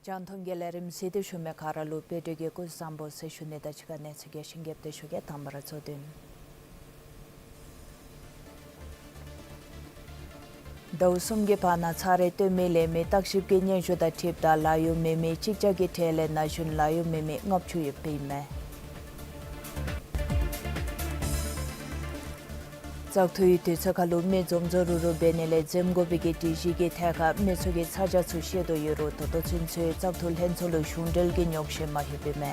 장통계레림 세대 shume karalu pedege ko sambo se shune da chiga ne chige shingepte shuge tambara chodin Dawsumge pana chare to mele me takship ke nyen shoda tip da layu me chikja ge tele na shun layu me ngop chu ye pe me Zaktui te chakalu me zomzoruru benele zemgo bege tiji ge thaka me choge chaja chu shedo yoro to chinche zaktul hensolo shundel ge nyokshe ma hebe me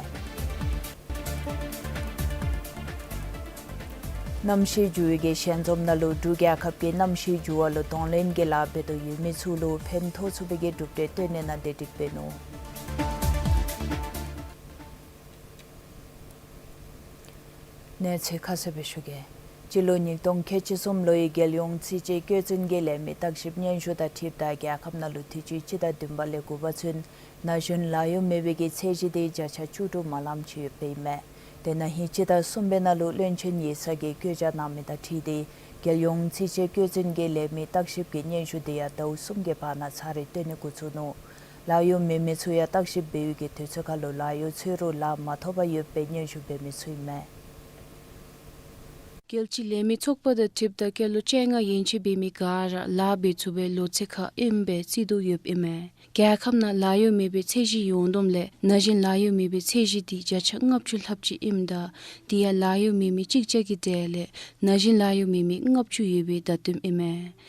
Namshi juwe ge shenzom nalu dugya khapke namshi juwa lo tonglen ge la be to yumi chulu pen tho chube ge dupte tene na dedik be no Ne che khase be shuge Jilonik 𝗘𝗲𝗄𝗀 somloi gelyong 𝗔𝗳𝗀𝗵𝗵 me takship nyen shoda tip da gya khapna lu tiji chida dimbale ku bachun na jun layo mebe ge cheji de jacha chudu malam chi pe me Tena hi chida sumbe na lu lenchen yesa ge gyoja nami da tide gelyong 𝗔𝗳𝗄𝗀 me takship ge nyen shude ya daw sumge pa na chare tene ku chuno layo me chuya takship be ge te chakalo layo chero la mathoba yu pe nyen shu be me chui me 𝗘𝗲𝗵𝗵 ཚོགས པ ཐིབ ད ཀེ ལོ ཅེང ཡིན ཅི བེ མི གར ལ བེ ཚུ བེ ལོ ཚེ ཁ ཨིམ བེ ཚི དུ ཡུབ ཨིམ གཡ ཁམ ན ལ ཡུ མི བེ ཚེ ཞི ཡོན དོམ ལེ ན ཅིན ལ ཡུ མི བེ ཚེ ཞི དི ཇ ཆ ངབ ཅུ ལྷབ ཅི ཨིམ ད དི ཡ ལ ཡུ མི མི ཅིག ཅ གི དེ ལེ ན ཅིན ལ ཡུ མི མི ངབ ཅུ ཡེ བེ ད དུམ ཨིམ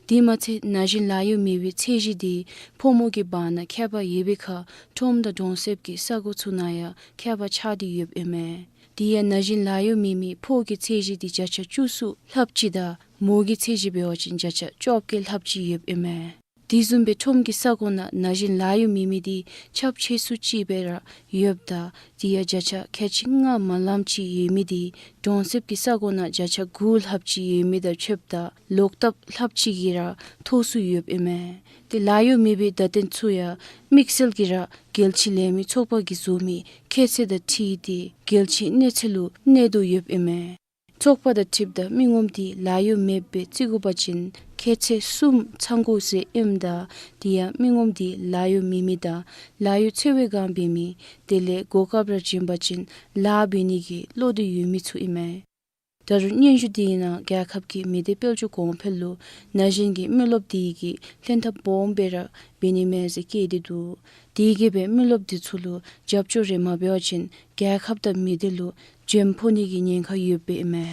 དི མ ཚེ ན ཅིན ལ ཡུ མི བེ ཚེ ཞི དི ཕོ མོ གི བ ན ཁ བ ཡེ བེ ཁ ཐོམ ད དོང སེབ གི ས གོ ཚུ 나 야 ཁ བ ཆ དི ཡུབ ཨིམ Diya najin layo mimi po ki tseji di jacha chusu lapchi da mo gi tseji bewachin jacha chop ke lapchi yeb ime. Di zumbe tom ki sago na najin layo mimi di chap che su chi bera yeb da diya jacha kechi nga malamchi yemi di donsep ki sago na jacha gul lapchi yemi da chep da loktap lapchi gira thosu yeb ime. Di layo mibi daten tsuya mixel gira 𝗘𝗲𝗵𝗵 ཚོགས པ གི zumi kese da ti di 𝗘𝗲 nechelu nedu yub ime ཚོགས པ da tip da mingom di layo mebbe tsigu bachin kese sum changu se imda dia mingom di layo mimi da layo chewe gambi mi dele gokabra jimbachin la bini gi lodu yumi chu ime Daru nyenju diina gya khapki mide pelchu kongpelu najingi milop diigi lenta bombera bini meze kedidu diigi milop di chulu japchu rema beochin gya khapta midelu jemponi gi nyenkha yubbe ime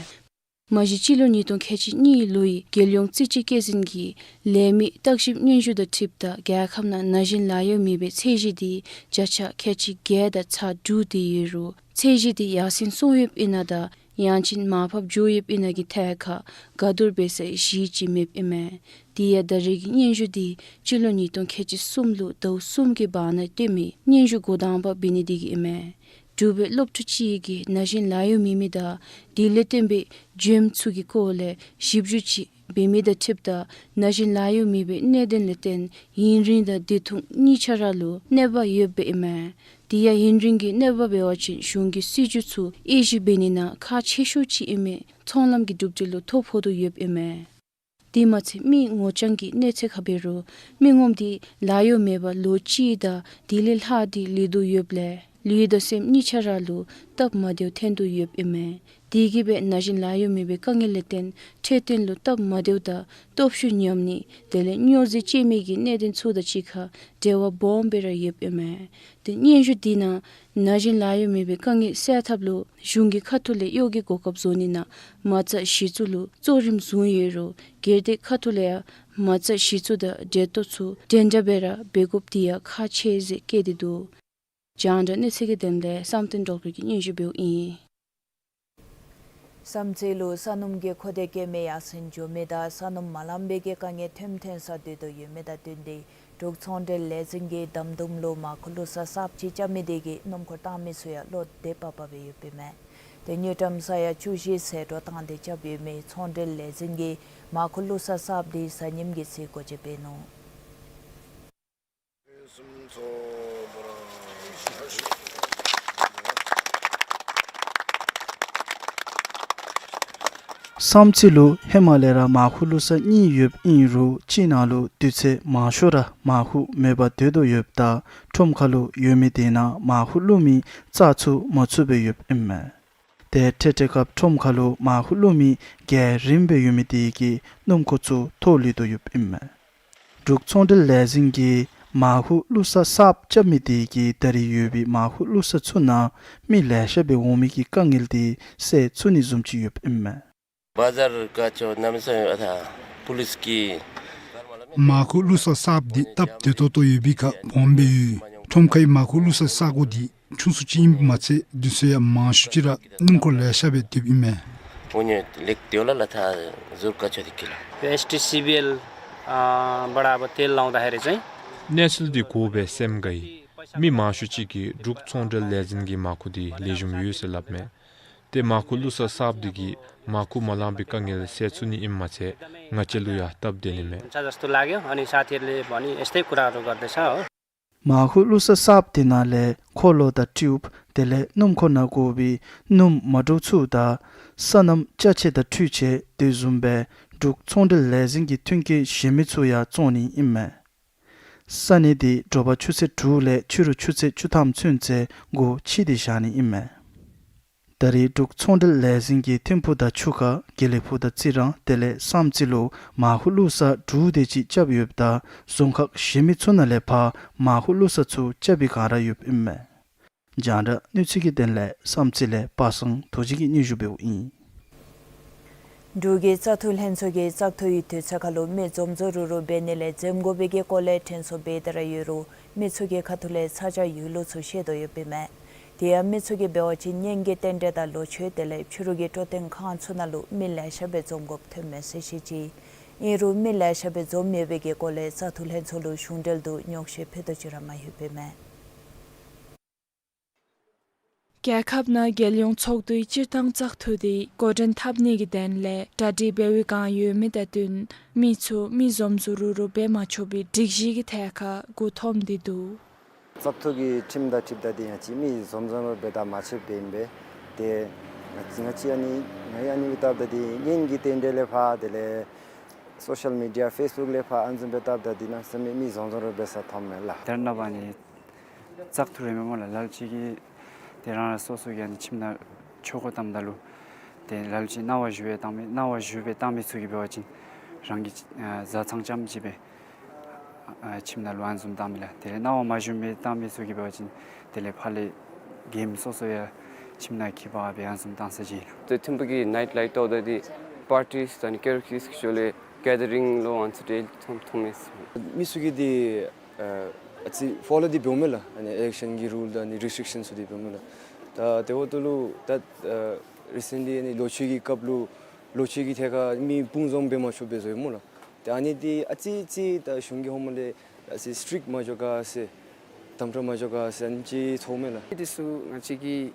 Maji chilo nitong kechi ni lui gelyong 𝗔𝗳𝗄𝗀 gi lemi takship nyenju da tipta gya khamna najin layo mibe cheji di jacha kechi gya da cha du di yiru cheji di yasin soyup inada Yanchin mapap joyip inagi thaka gadur bese shi chimip ime diya darigi nyenju di chilo nitong kechi sumlu daw sumki bana timi nyenju godamba binidigi ime Dube loptu chi gi najin layo mimi da diletembe jem tsugi kole shibju chi bimi da tipda najin layo mibe neden leten yinrin da ditung ni charalu neba yebbe ime Diya yinringi neba bewachin shungi sijutsu eji benina ka cheshu chi ime tsonglam gi dubjilu tophodu yeb ime Dimatsi mi ngochangi neche khabiru mingomdi layo meba lo chi da dilil ha di lidu yeble Lido sem nicharalu tab madeu tendu yeb ime digibe najin layo mebe kangileten cheten lu tab madeu da topshu nyamni dele nyozi chimigi neden chuda chikha dewa bombera yeb ime de nyenju dina najin layo mebe kangi sethablu jungi khathule yogi kokap zoni na macha shichulu chorim zuyero gerde khathule macha shichu da deto chu denjabera beguptia kha cheze kedidu Janda nesege demde something doctor ki nyenju beu in Samchelu sanumge khodeke me yasin jo meda sanum malambege kange themthen sade do yemeda tunde dokchonde lezinge damdumlo ma khulusa sapchi chamidege nomkhota me suya lot de papa be yupime the newtam saya chuji se do tande chabe me chonde lezinge ma khulusa sapdi sanyim ge se ko jebe no Samchilu Himalaya Mahulusa Ni Yub Inru Chinalu Dutse Mashura Mahu Meba Dedo Yubda Tumkalu Yumidina Mahulumi Tsatsu Matsube Yub Imme. Te Tetekap Tumkalu Mahulumi Ge Rimbe Yumidiki Numkotsu Tolido Yub Imme. Druktsondel Lezingi Mahu Lusa Sap Jamidiki Dari Yubi Mahu Lusa Tsuna Mi Lashebe Womiki Kangildi Se Tsuni Zumchi Yub Imme. बाजार का जो नाम से था police की माकुलु सा shop दी तब ते तो युबी का बॉम्बे थोम कई माकुलु सा सागो दी छुसु चिम माचे दुसे माशुचिरा नुको लेशाबे दिबी में उन्हें लेक दियोला लथा जुर का चोरी किला एसटीसीबीएल बड़ा अब तेल लाउँदाखेरि चाहिँ नेशनल दी कोबे सेम गई मी माशुची की रुक छोंडल लेजन की माकुदी लेजुम यूस लब में ते माकुलु सा साप दिगी माकु मलाम्बी कंगेल सेचुनी इम्माचे ngachelu तब देने में जस्तो लाग्यो अनि साथीहरुले भनि यस्तै कुराहरु गर्दैछ हो Mahulu sa sap dinale kholo da tube dele num khona gobi num madutsu da sanam chache da tuche de zumbe duk chonde lezingi tunki shimitsu ya zoni imme sani di droba chuse drule churu chuse chutam chunche go chidi shani imme Dari duk chondel lezingi tempu da chuka gelepu da tsirang tele samchilo mahulu sa drudeji chabyub da zongkha shimitsuna lepa mahulu sa chu chabikara yub imme. Janda nuchigi denle samchile pasang tojigi nijubeu in. Dugi Tsathul Hensoge Tsakto Yutu Tsakalo Me Zomzoruru Benele Zemgobege Kole Tenso Bedara Yuru Mitsuge Katule Saja Yulu Sushedo Yubime. Dia Mitsuge Beochi Nyenge Tendeda Loche Dele Churugi Toten Khan Sunalu Mila Shabe Zomgop Temese Shiji. Iru Mila Shabe Zomyevege Kole Tsathul Hensolu Shundeldu Nyokshe Pedojirama Yubime. Gyakhabna gelyong chokdui chirtang chakthudi goden thabni giden le dadi bewi ka yu midatun michu mizomzururu bema chobi digji gi theka gu thom didu 섭토기 팀다 팁다디야 지미 점점을 베다 마치 뱀베 데 나치아니 나야니 비타다디 옌기 텐델레 파델레 소셜 미디어 페이스북 레파 안좀 베타다디나 스미미 점점을 베사 탐멜라 데르나바니 짝투레메몰라 랄치기 데라나 소소기아니 침나 초고담달루 데 랄치 나와주에 담에 나와주베 담에 수기 베어진 랑기 자창잠 집에 침날 완좀 담이라 데 나와 마주메 담에 수기 베어진 데레 팔레 게임 소소야 침나 기바베 한숨 dansaji the timbagi night light odadi parties and 𝗘𝗴𝗶𝗀𝗃 actually gathering low on today thomes 미수기디 아치 follow the bomela and election gi rule and restrictions to the bomela 다 대호들로 that recently any lochigi kaplu lochigi thega mi pungzom bema shobezo mola 아니디 아치치 다 슝게 홈을레 아시 strict 마조가 세 담트라 마조가 산지 소메라 디수 나치기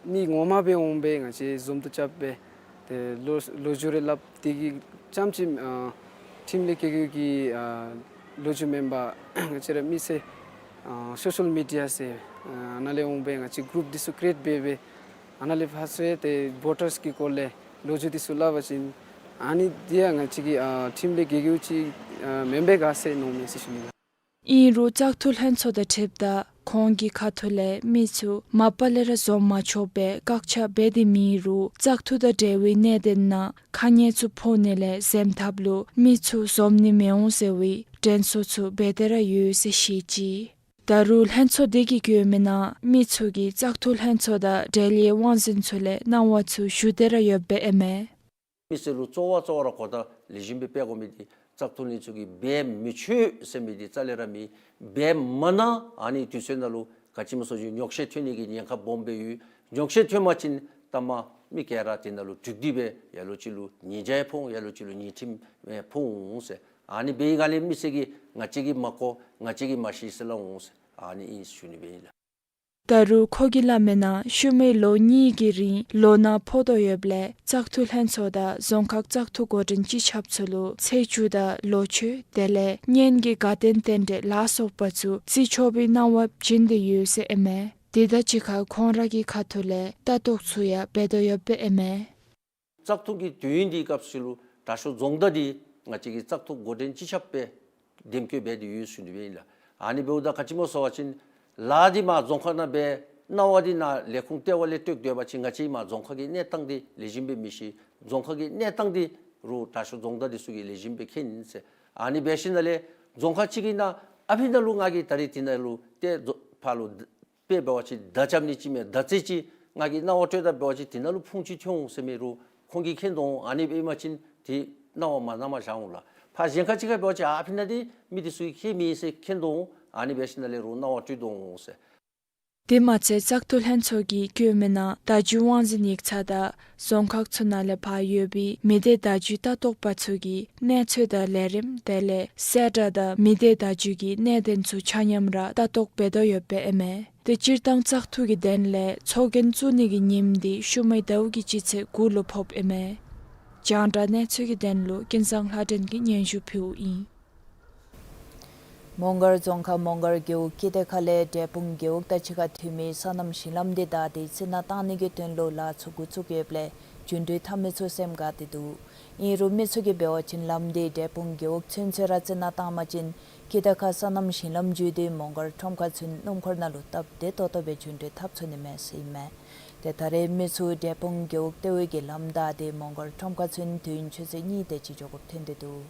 미 ngomabe ombe ngachi zomtu chapbe te lojurelat tigi chamchim teamle kegi loju member ngachira mise social media se anale ombe ngachi group disu create bebe anale phase te voters ki kolle loju disu lavachin ani dia ngachigi teamle geguchi member ga se no message I ru chakthul henso da thepda khongi khathule michu mapalera zomma chobe kakcha bedi mi ru chakthu da dewi ne denna khanye chu phonele zemthablu michu somni meung sewi tenso chu bedera yu se shiji darul henso degi gyemena michu gi chakthul henso da daily once chule nawa chu shudera yobbe eme 미스루 쪼와쪼와라고다 리짐비 빼고미디 짝톤이 저기 배 미추 세미디 잘레라미 배 만나 아니 뒤선달로 같이 무서지 역시 튀니기 냥카 bombe유 역시 튀마친 담마 미케라 tin달로 죽디베 야로치루 니제퐁 야로치루 니팀 퐁세 아니 베이갈리 미세기 nga치기 막고 nga치기 마시슬롱세 아니 이 슈니베일라 Daru khogilamena shume lo ni giri lona phodo yeble chakthul hensoda zongkhak chakthu godin chi chapchulu chechuda lochu dele nyengi gaden tende laso pachu chi chobi nawa jinde yuse eme dida chikha khonragi khathule tatok suya bedo yobbe eme 짝퉁기 뒤인디 값실로 다시 종다디 같이 짝퉁 고된 지샵배 뎀께 배디 유수니베일라 아니 배우다 같이 뭐 서와친 라디마 종카나 배 나와디나 레콩 때월레 뚝되어 바친 같이 마 종카기 내땅디 레짐베 미시 종카기 내땅디 루 다시 종다디 수기 레짐베 켄세 아니 배신날레 종카치기나 아피달루가기 다리티날루 때 팔로 배버치 다잡니치메 다치치 나기 나오트다 버치 티날루 풍치 총 세메루 공기 켄동 아니 베마친 디 나와마 나마 장울라 파젠카치가 버치 아피나디 미디수이 케미세 켄동 아니 배신날레 루 나오트동세 Dimatse Tzaktul Henchogi Kyomena Dajuwanzinik Tsada Dzongkha Tsunale Payobi Mide Daju Tatok Patsugi Necheda Lerim Dele Seda da Mide Dajugi Nedensu Chanyamra Tatok Bedoyope Eme De Jirtang Tsaktugi Denle Tsogen Tsunigi Nimdi Shumay Daugi Chitse Gulu Pop Eme Janda Nechugi Denlu Ginsang Hadengi Nyenshu Piu I 몽골 종카 몽골 교육 기대칼레 대풍 교육 다치가 팀이 산업 신람데 다디 지나타니게 된 로라 추구추게블레 준대 탐메소 셈가디도 이 루메소게 배워진 람데 대풍 교육 천체라 지나타마진 기대카 산업 신람주데 몽골 톰카춘 nomkor나로 답데 또또베 준대 탑촌이메 세이메 대타레 메소 대풍 교육 대외게 람다데 몽골 톰카춘 드인체제니 대지조급 텐데도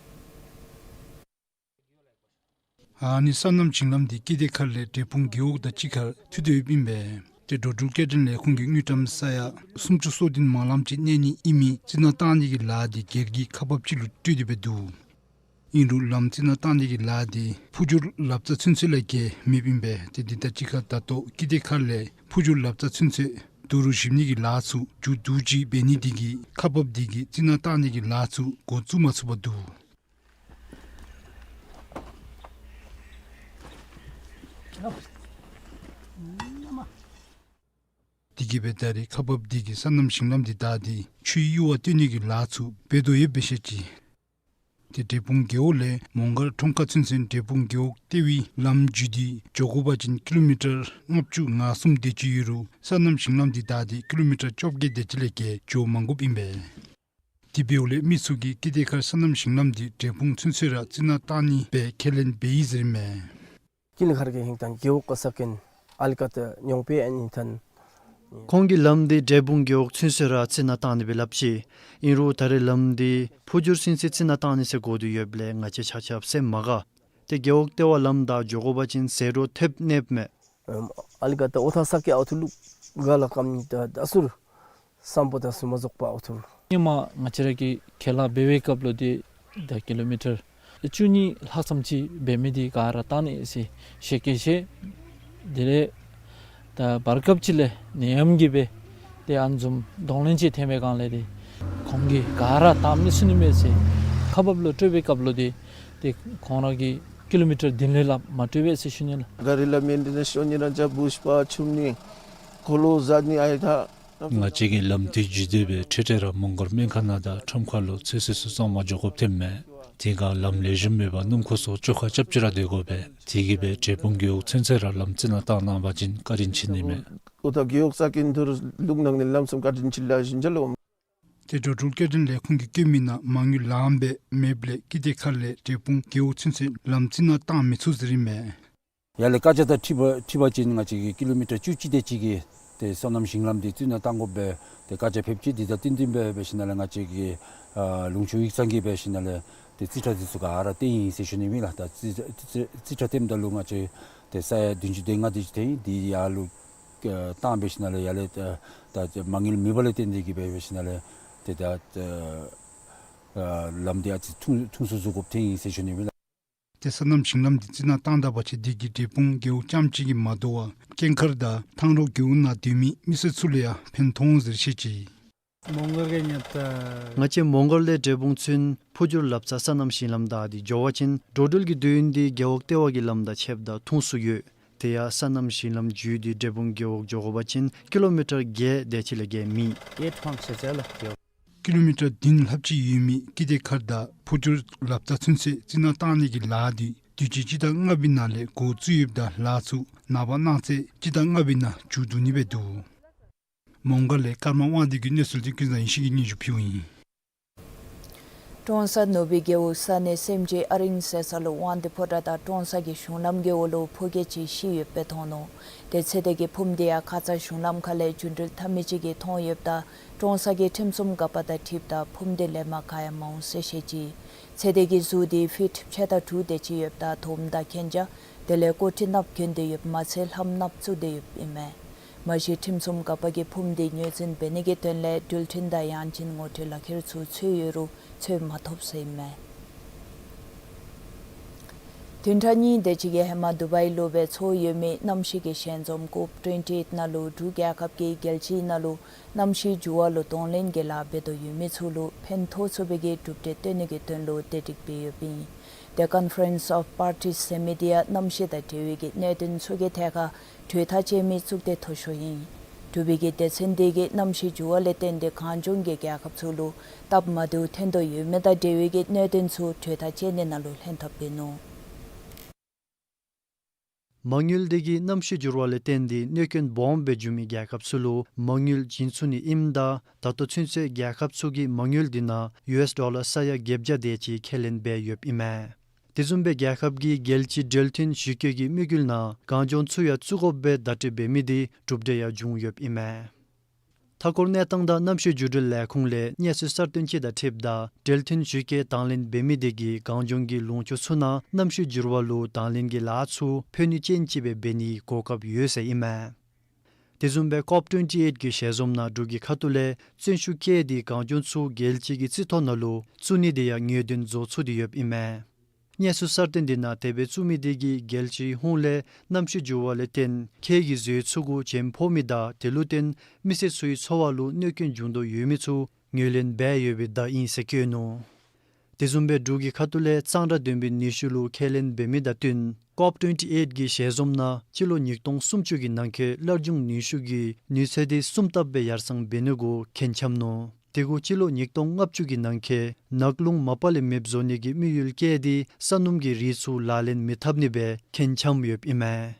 아니 산남 칭람디 기데칼레 대풍 교육다 치칼 투데빈베 제도둘케든레 공기 뉴탐 사야 숨주소딘 말람치 네니 이미 지나타니기 라디 게기 카밥치루 뚜디베두 인루 람치나타니기 라디 푸줄 랍자 춘실레게 미빈베 제디다 치카타토 기데칼레 푸줄 랍자 춘세 두루심니기 라수 주두지 베니디기 카밥디기 지나타니기 라수 고츠마스바두 디기 베다리 카법 디기 산남 싱람디 다디 추이유와 뛰니기 라츠 베도에 베시지 대대풍 겨울에 몽골 통카춘신 대풍 교육 대위 람주디 조고바진 킬로미터 납주 나숨 대지유로 산남 싱람디 다디 킬로미터 좁게 대질레게 조망고빈베 디베올레 미수기 기데칼 산남 싱람디 대풍 춘세라 지나타니 베 켈렌 베이즈르메 kilharge hingtan gyok kasaken alkata nyongpe anintan Kongi lamdi debung gyok tsinsera tsinatani bilapchi inru tare lamdi pujur sinsi tsinatani se godu yeble ngache chachap se maga te gyok tewa lamda jogobachin sero thep nepme alkata othasake athulu gala kamnita asur sampota sumazokpa athul ima ngachiraki khela bewe kaplodi the kilometer chuni hasamchi bemedi gara tani se shekeshe dire ta barkapchile niyamgibe de anjum donlenchi theme ganle de kongi gara tamni sunimese khabablo trebe kablodi de khonagi kilometer dinlela matwe se shunel garila maintenance ni ranja bushpa chumni kolo zadni aitha ngachigi lamti jidebe chetera mongor men kanada chomkhalo sesesu sama jogob temme tiga lamle jimbe ba numkoso chokha chapchira degobe tigibe jebungyo censera lamtsina tana bajin karinchinime ota gyok sakin dur lungnang ne lamsam karinchilla jinjalo 제조 줄게든 레콩기 끼미나 망유 람베 메블레 기데칼레 제풍 교춘세 람치나 땅미 수즈리메 야레까지다 티바지는 같이 킬로미터 주치대지기 대 선남 싱람디 뛰나 땅고베 대까지 펩지디다 딘딘베 베시나랑 같이 룽추 익상기 베시나레 대 지차지수가 알아 띵이 세션이미라다 지차템다 룽아치 대사에 딘주댕가 디지테이 디알루 땅 베시나레 야레다 망일 미벌레 딘디기 베시나레 대다 람디아치 퉁수수급 땡이 세션이밀 대선남 싱람디 지나 땅다바치 디기티 붕교 짬치기 마도와 켄커다 탕로 교운나 디미 미스출이야 펜통즈 시지 몽골게냐타 ngache mongolde debungchun phujur lapcha sanam shilamda di jowachin dodulgi duindi gewoktewa gi lamda chepda thungsuyu teya sanam shilam ju di debung gewok jogobachin kilometer ge dechilege mi kilometer din lapchi yumi kidekarda phujur lapcha chunse jinatani gi ladi dijichida ngabinale go zuyibda lasu nabanache jidangabina juduni bedu 몽골레 karma wadi gi nesul di kin zan shigi ni ju piwi Tonsa nobige usane semje aring se salo wande podata tonsa gi shunlam ge olo phoge chi shi petono de chede ge phumde ya khacha shunlam khale jundul thamiji ge thon yepta tonsa ge thimsum kapata thipta phumde le ma kaya maung se sheji chede ge zudi fit cheta thu de chi yepta thomda khenja dele ko tinap kende yep ma sel ham nap chu de yep ime Maji timsum kapagi phumdi nyezin benige tenle dultinda yanchin ngote lakhir chu cheyuru che mathop seime Tintani dechige hema Dubai lobe cho yeme namshi ge shenjom ko 28 nalu du gya kapke gelchi nalu namshi juwa lo tonlen gela bedo yeme chulu phentho chobege dupte tenege tenlo tetik be yobi The Conference of Parties Semedia namshi da tewege nedin choge thega 𝗘𝗴𝗶𝗵 chukde thoshoyin dubige de sendege namshi juwale tende khanjongge kya khapchulu tab madu thendo yumeda dewege nedin chu 𝗘𝗴𝗶𝗵 nalu henthapeno Mangyuldegi namshi jurwale tendi nöken bombe jumi gyakapsulu mangyul jinsuni imda tato chunse gyakapsugi mangyuldina $, saya gebja dechi khelen be yop ime Tizumbe gyakapgi gelchi deltin shikegi migulna kanjon tsuya tsugobbe datibe midi trubdeya jung yop ime Thakorne tangda namshi judul la khungle nyesu sartunchi da thipda deltin shike tanglin bemidegi kanjongi lungchu suna namshi jurwalu tanglingi lachu pheni chenchibe beni kokap yose ime Tizumbe COP28 gi shezomna dugi khatule tsenshu ke di kanjon su gelchi gi tsitonalu tsuni deya ngedin zo tsudi yop ime Nyesu sartin dina tebe tsumidegi gelchi hunle namshi juwale ten kegi zue tsugu chempomida teluten mise sui sowalu nöken jundo yumitsu ngölen beyobe da insekeno. Tizumbe dugi khatule tsangra dömbi nishulu kelen bemida tun COP28 gi shezomna chilo niktong sumchugi nanke larjung nishugi nisedi sumtabbe yarsang benugo kenchamno. Tegu chilo niktong ngapchugi nangke naklung mapale mebzoni gi miyul kedi sanumgi risu lalen mithabnibe kencham yop ime.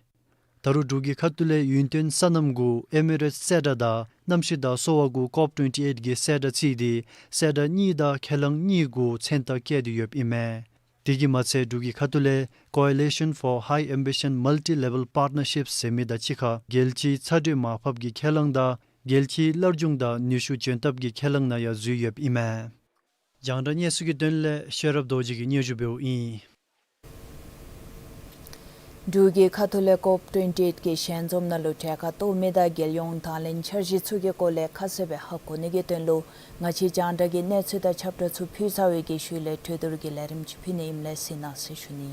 Taru dugi khatule yunten sanamgu Emirates Sedada namshida sowagu COP28 gi Seda chidi Seda nida khelang nigu chenta kedi yop ime. Tigi matse dugi khatule Coalition for High Ambition Multi-Level Partnerships semida chikha gelchi chade mafab gi khelangda gelchi larjungda nishu chentab gi khelang na ya zuyep ime jangda nyesu gi denle sherab doji gi nyejubeu I Dugi khatule COP28 ke shenjom na luthya ka to meda gelyong thalen charji chuge kole khasebe hakone ge tenlo ngachi janda gi nechuda chapter chu phisawe ge shule thedur ge lerim chphine imle sina se shuni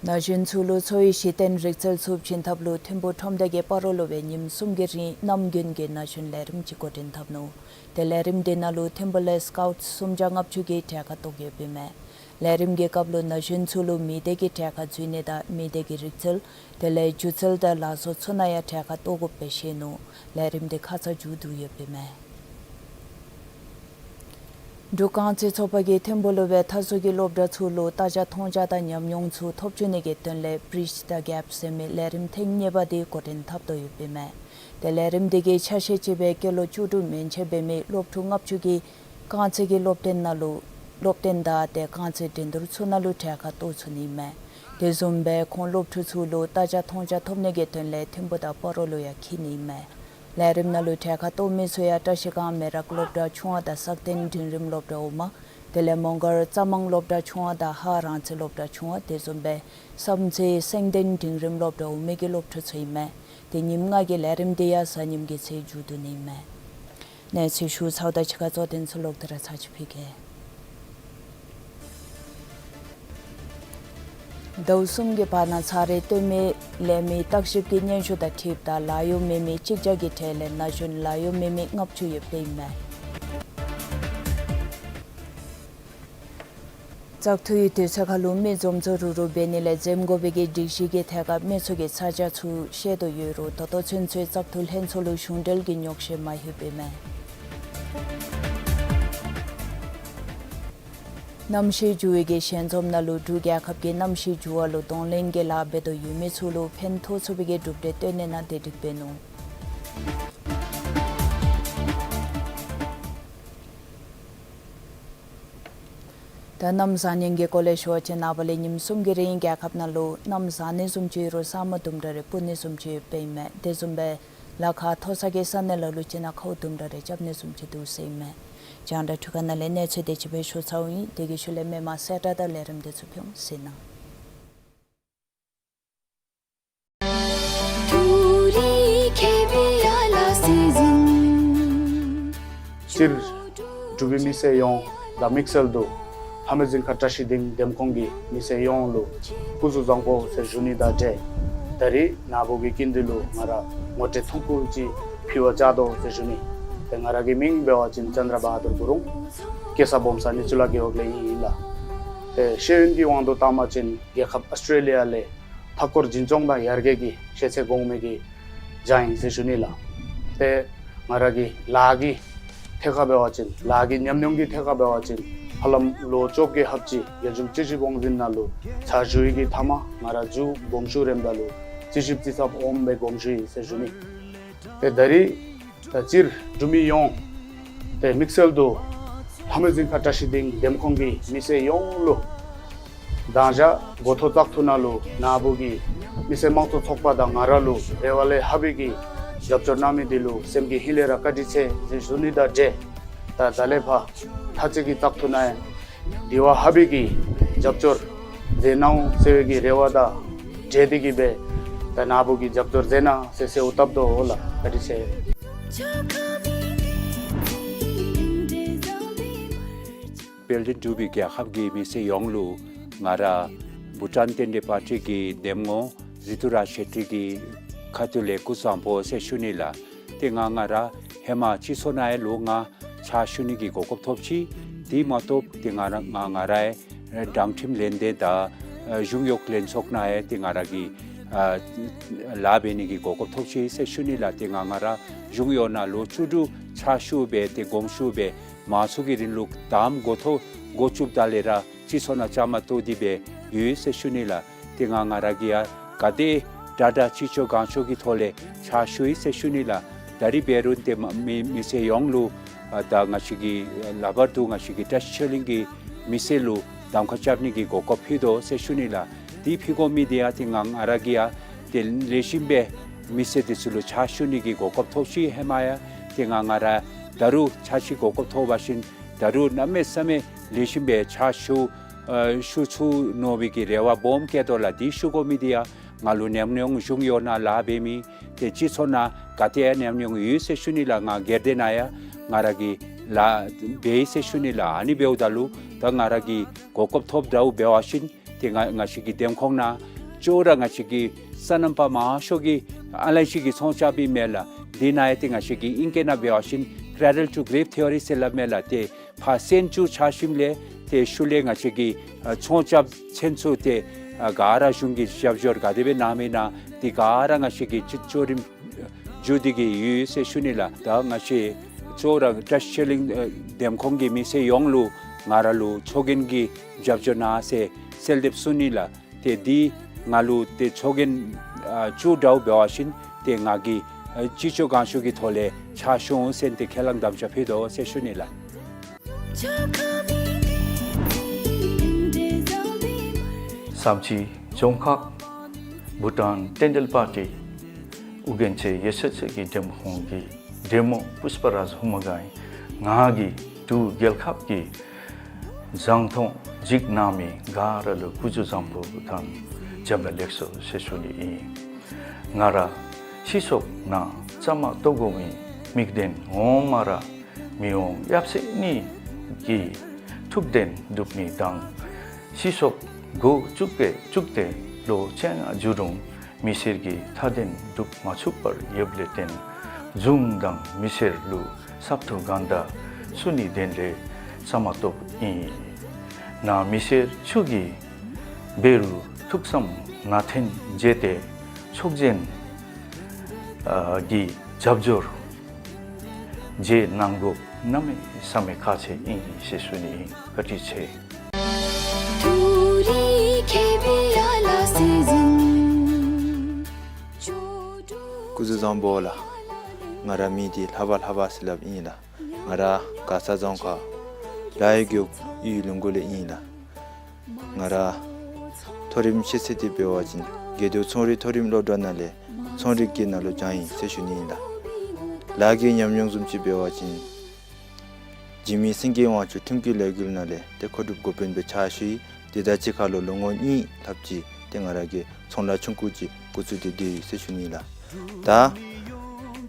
Najin chulu choi shiten rikchal sup chintablu thimbo thomdage parolo be nim sumgeri namgen ge najin lerim chikotin thabno te lerim denalu thimbole scout sumjangap chuge thaka toge bime lerim ge kablo najin chulu mide ge thaka juine da mide ge rikchal te le juchal da la so chunaya thaka togo pesheno lerim de khacha judu ye bime Dukan che chopage thembolo be thasugi lobda chulo taja thongja da nyamyong chu thopchune ge tenle bridge da gap seme lerim thengneba de koten thapdo yupime de lerim de ge chashe chebe kelo chudu menche be me lobthu ngapchugi kanche ge lobten nalu lobten da de kanche dendur chunalu thaka to chuni me de zombe khon lobthu chulo taja thongja thomne ge tenle themboda parolo ya khini me Lerim nalu thaka to misoya tashika merak lobda chua da sakten dinrim lobda oma tele mongar chamang lobda chua da haran che lobda chua te zombe samje sengden dinrim lobda omege lobthu chime te nimnga ge lerim de ya sanim ge che judu ni me ne chi shu chawda chika zoden solok dra chachpige Dausum ge pana chare to me lemi takship ki nyenshu da thipta layo meme chikja gi thele najun layo meme ngapchu ye peime Chakthui te chakhalu me jomjo ruru benile jemgo bege dishi ge thega me choge chaja chu shedo yero toto chenche chakthul hen solution del gi nyokshe mai hupeme Namshi juege shenjom nalu dugya khapge namshi juwa lo donlenge la bedo yume chulo phen tho chubige dubde tene na dedik beno Da namsan ge college ho che na bale nim sum ge ring ga khap na lo namsan ne sum che ro sa ma tum dare pun sum che pe me de sum be la kha thosa ge san ne lo lu che na khau tum dare jab ne sum che du se me jang da thukan na le ne che de che be shu chau yi de ge shu le me ma sa ta da le ram de chu pyong se na Sir Jubi mi se yong da mixel do Hamazin Katashi ding Demkongi mi se yong lo Kuzu Dzongkha se juni da je Dari nabogi kindilu mara mote thuku ji phiwa jado se juni te ngara gi ming bewa chin Chandra Bahadur Gurung kesa bomsa ni chula ge ogle ila te sheun gi wando tama chin ge khap Australia le Thakur Jinjong ba yarge gi shese gongme gi jain se juni la te ngara gi lagi theka bewa chin lagi nyamnyong gi theka bewa chin halam lo chok ge hapchi yajum chichi bongzin na lo cha jui gi thama ngara ju bongshu rem da lo chichi tisap om be gomshi se juni te dari ta chir dumi yong te mixel do hamazin Katashi ding Demkongi mise yong lo danja gotho tak thuna lo nabugi mise mangto thokpa da ngara lo rewale habigi jabchor nami dilu semgi hilera kadiche juni da je ta dalepha thachigi tak thuna diwa habigi jabchor denau sevegi rewada jedigi be ta nabugi jabchor dena se utabdo hola kadiche Building to be Gahagi, Miss Yonglu, Mara, Bhutan Tende Party, Demgo, Zitura Shetigi, Katule Kusampo, Seshunila, Tingangara, Hema Chisona Lunga, Chashunigi Gokopchi, Dimotop, Tingarangarai, Dangtim Lende, da Jungyok Lensoknae, Tingaragi, Labenigi Gokopchi, Seshunila, Tingangara, Jungyona Lochudu, Chashube, Tegomshube. 마수기린 룩 다음 고토 고춥 달레라 지소나 자마토 디베 유세 슈닐라 띵앙아라기야 가데 다다 치초 간쇼기 톨레 차슈이 세 슈닐라 다리 베룬테 미세 용루 다 nga시기 라바두 nga시기 다시철링기 미셀루 담카잡니기 고코피도 세 슈닐라 디피고 미디아 띵앙아라기야 딜 레심베 미세디슬루 차슈니기 고코토시 헤마야 띵앙아라 다루 차시 고급 토바신 다루 남메 섬에 리심베 차슈 슈추 노비기 레와 봄케돌라 디슈고 미디아 ngalu nemnyong jungyo na labemi te chisona kate nemnyong yuse shunila nga gerdenaya ngaragi la beise shunila ani beudalu ta ngaragi kokop thop dau bewashin te ngashigi demkhongna chora ngashigi sanampa ma shogi alaishigi songchabi mela dinaya te ngashigi inkena bewashin cradle to grave theory se la mela te pha senchu chashimle te shule ngashigi chongchab chenchu te gara shungi shabjor gadebe namena ti gara ngashigi chichorim judigi yuse shunila da ngashi chora tasheling demkhonggi mi se yonglu ngaralu chogengi jabjona se seldep sunila te di ngalu te chogen chu dau bewashin te ngagi chicho ganshugi thole chashon sente khelang damcha phedo se shunila Samchi Dzongkha Bhutan Tendel Party Ugenche Yesetche ki Demkhongi Demo Pusparaj Humagai Ngagi Tu Gelkhap ki Zangthong Jignami Garalu Kuju Zampo Bhutan Jambalexo Seshuni Ngara Shisok na Chama Togomi Mikden Ngomara Miong Yapse ni ki Tukden Dupni Dang Shisok go chukte lo changa jurung misirgi thaden duk machupar yebleten zungdang misir lu sapto ganda suni denle samatop I na misir chugi beru thuksam nathen jete chokjen gi jabjor je nango name same khache I sesuni katiche kuzu zambola ngara midi habal habaslab ina ngara kasa Dzongkha daigyu 이 lunggole 인라 ngara thorim cheseti bewajin gedo chori thorim lodwanale chori kinalo jai seshunila lagi nyamnyong sumchi bewajin jimi singe wachu tumki legilnale te khodup gopen be chashi dedachi khalo longon I tapji tengarage chongla chungkuji kutsudi di seshunila da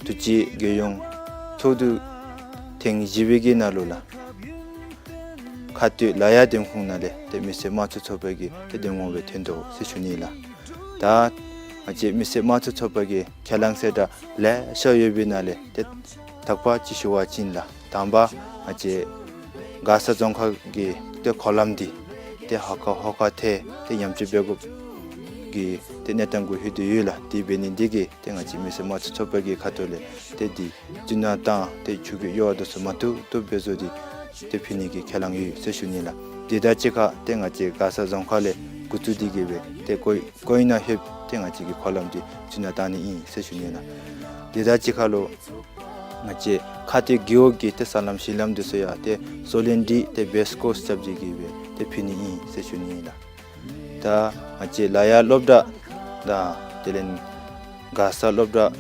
tuji geyong chodu teng jibegi nalola khatu laya dem khungnale te mise machu chobegi te dengongbe tendo seshunila da aje mise machu chobegi khelangse le shoyebinale te takpa chishuwa chinla tamba aje gasa 𝗏𝗃 gi te kholamdi te haka the te yamchi begu gi te netangu hiduyula di benindigi te ngaji mise machu chobegi khatole te di junata te chugi yodo somatu to bezodi te finigi khelangyi seshunila didachika te ngaji gasa 𝗏𝗃 le kutudigibe te koina heb te ngaji gi kholamdi junatani I seshunila didachikalo ngaji khati gyogi te salam shilam desoya te solendi te besko subjigibe te fini I seshunila ta ngaji laya lobda da telen gasa lobda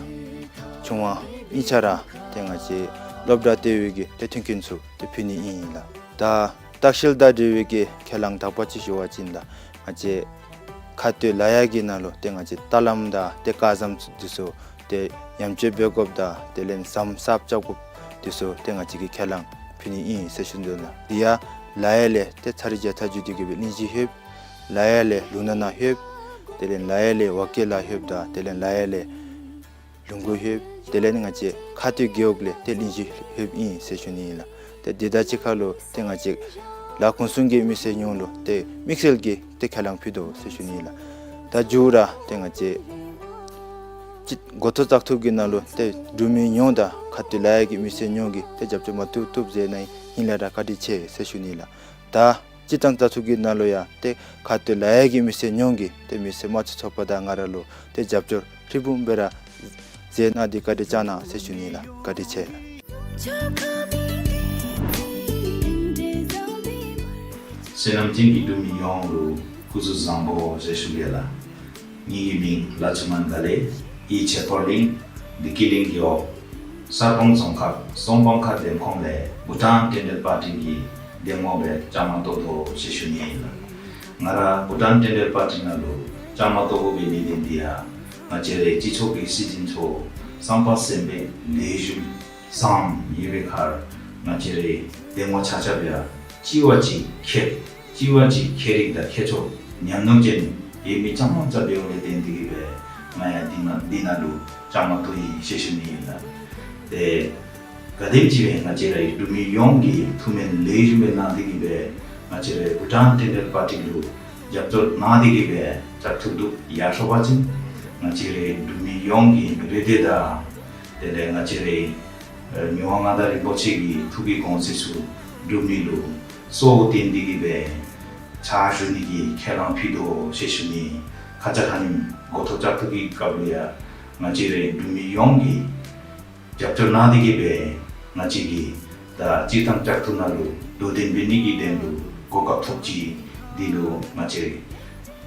chungwa ichara te ngaji lobda tewigi te thinkinsu te fini I la da takshilda dewigi khelang dapachi shiwa jinda ngaji khati layagi nalo te ngaji talamda te kazam diso te yamche begobda telen samsap chagup diso te ngaji gi khelang fini I seshundola dia layale te charije tajudigibe niji heb layale lunana heb telen layale wakela hebda telen layale lungu heb telen ngaji khati gyogle telinji heb I seshunila te didachi khalo te ngaji la konsunge mise nyolo te mixelge te khalang phido seshunila ta jura te ngaji goto taktugi nalo te dumi nyonda khati layagi mise nyongi te japcho matu tubje nai hinlara kadiche seshunila ta chitang taktugi nalo ya te khati layagi mise nyongi te mise machu chopada ngaralo te japcho ribumbera zena di kadichana seshunila kadiche senam tingi dumi yonglu kuzu zambo seshugela nigi ming lachuman gale 𝗘𝗴𝗶𝗀𝗵 the killing of Sarpong Dzongkha Sombongkha dem kongle Bhutan Tendel Party gi demobe chamato to seshuni ngara Bhutan Tendel Party nalo chamato go bi dia ngachere chicho gi sijincho sampa sembe leju sam yebe khar ngachere demo chachabya jiwaji kherik da khecho nyamnongjen yemi chammonja beole dendigibe maya dinalu chamato I seshunila te gadimjibe ngachere dumi yongi thumen lejume nadigibe ngachere Bhutan Tendel Party lu japto nadigibe chaktudu yashobajin ngachere dumi yongi rededa tele ngachere nyuangadari bochigi thugi konsesu dumi lu so tindigibe 차슈니기 캐랑 피도 세슈니 가자하님 고토작투기 까불이야 나지레 루미 용기 잡절나디기베 나지기 다 지탕 작투나루 도딘 비니기 된루 고갑톡지 디루 나지레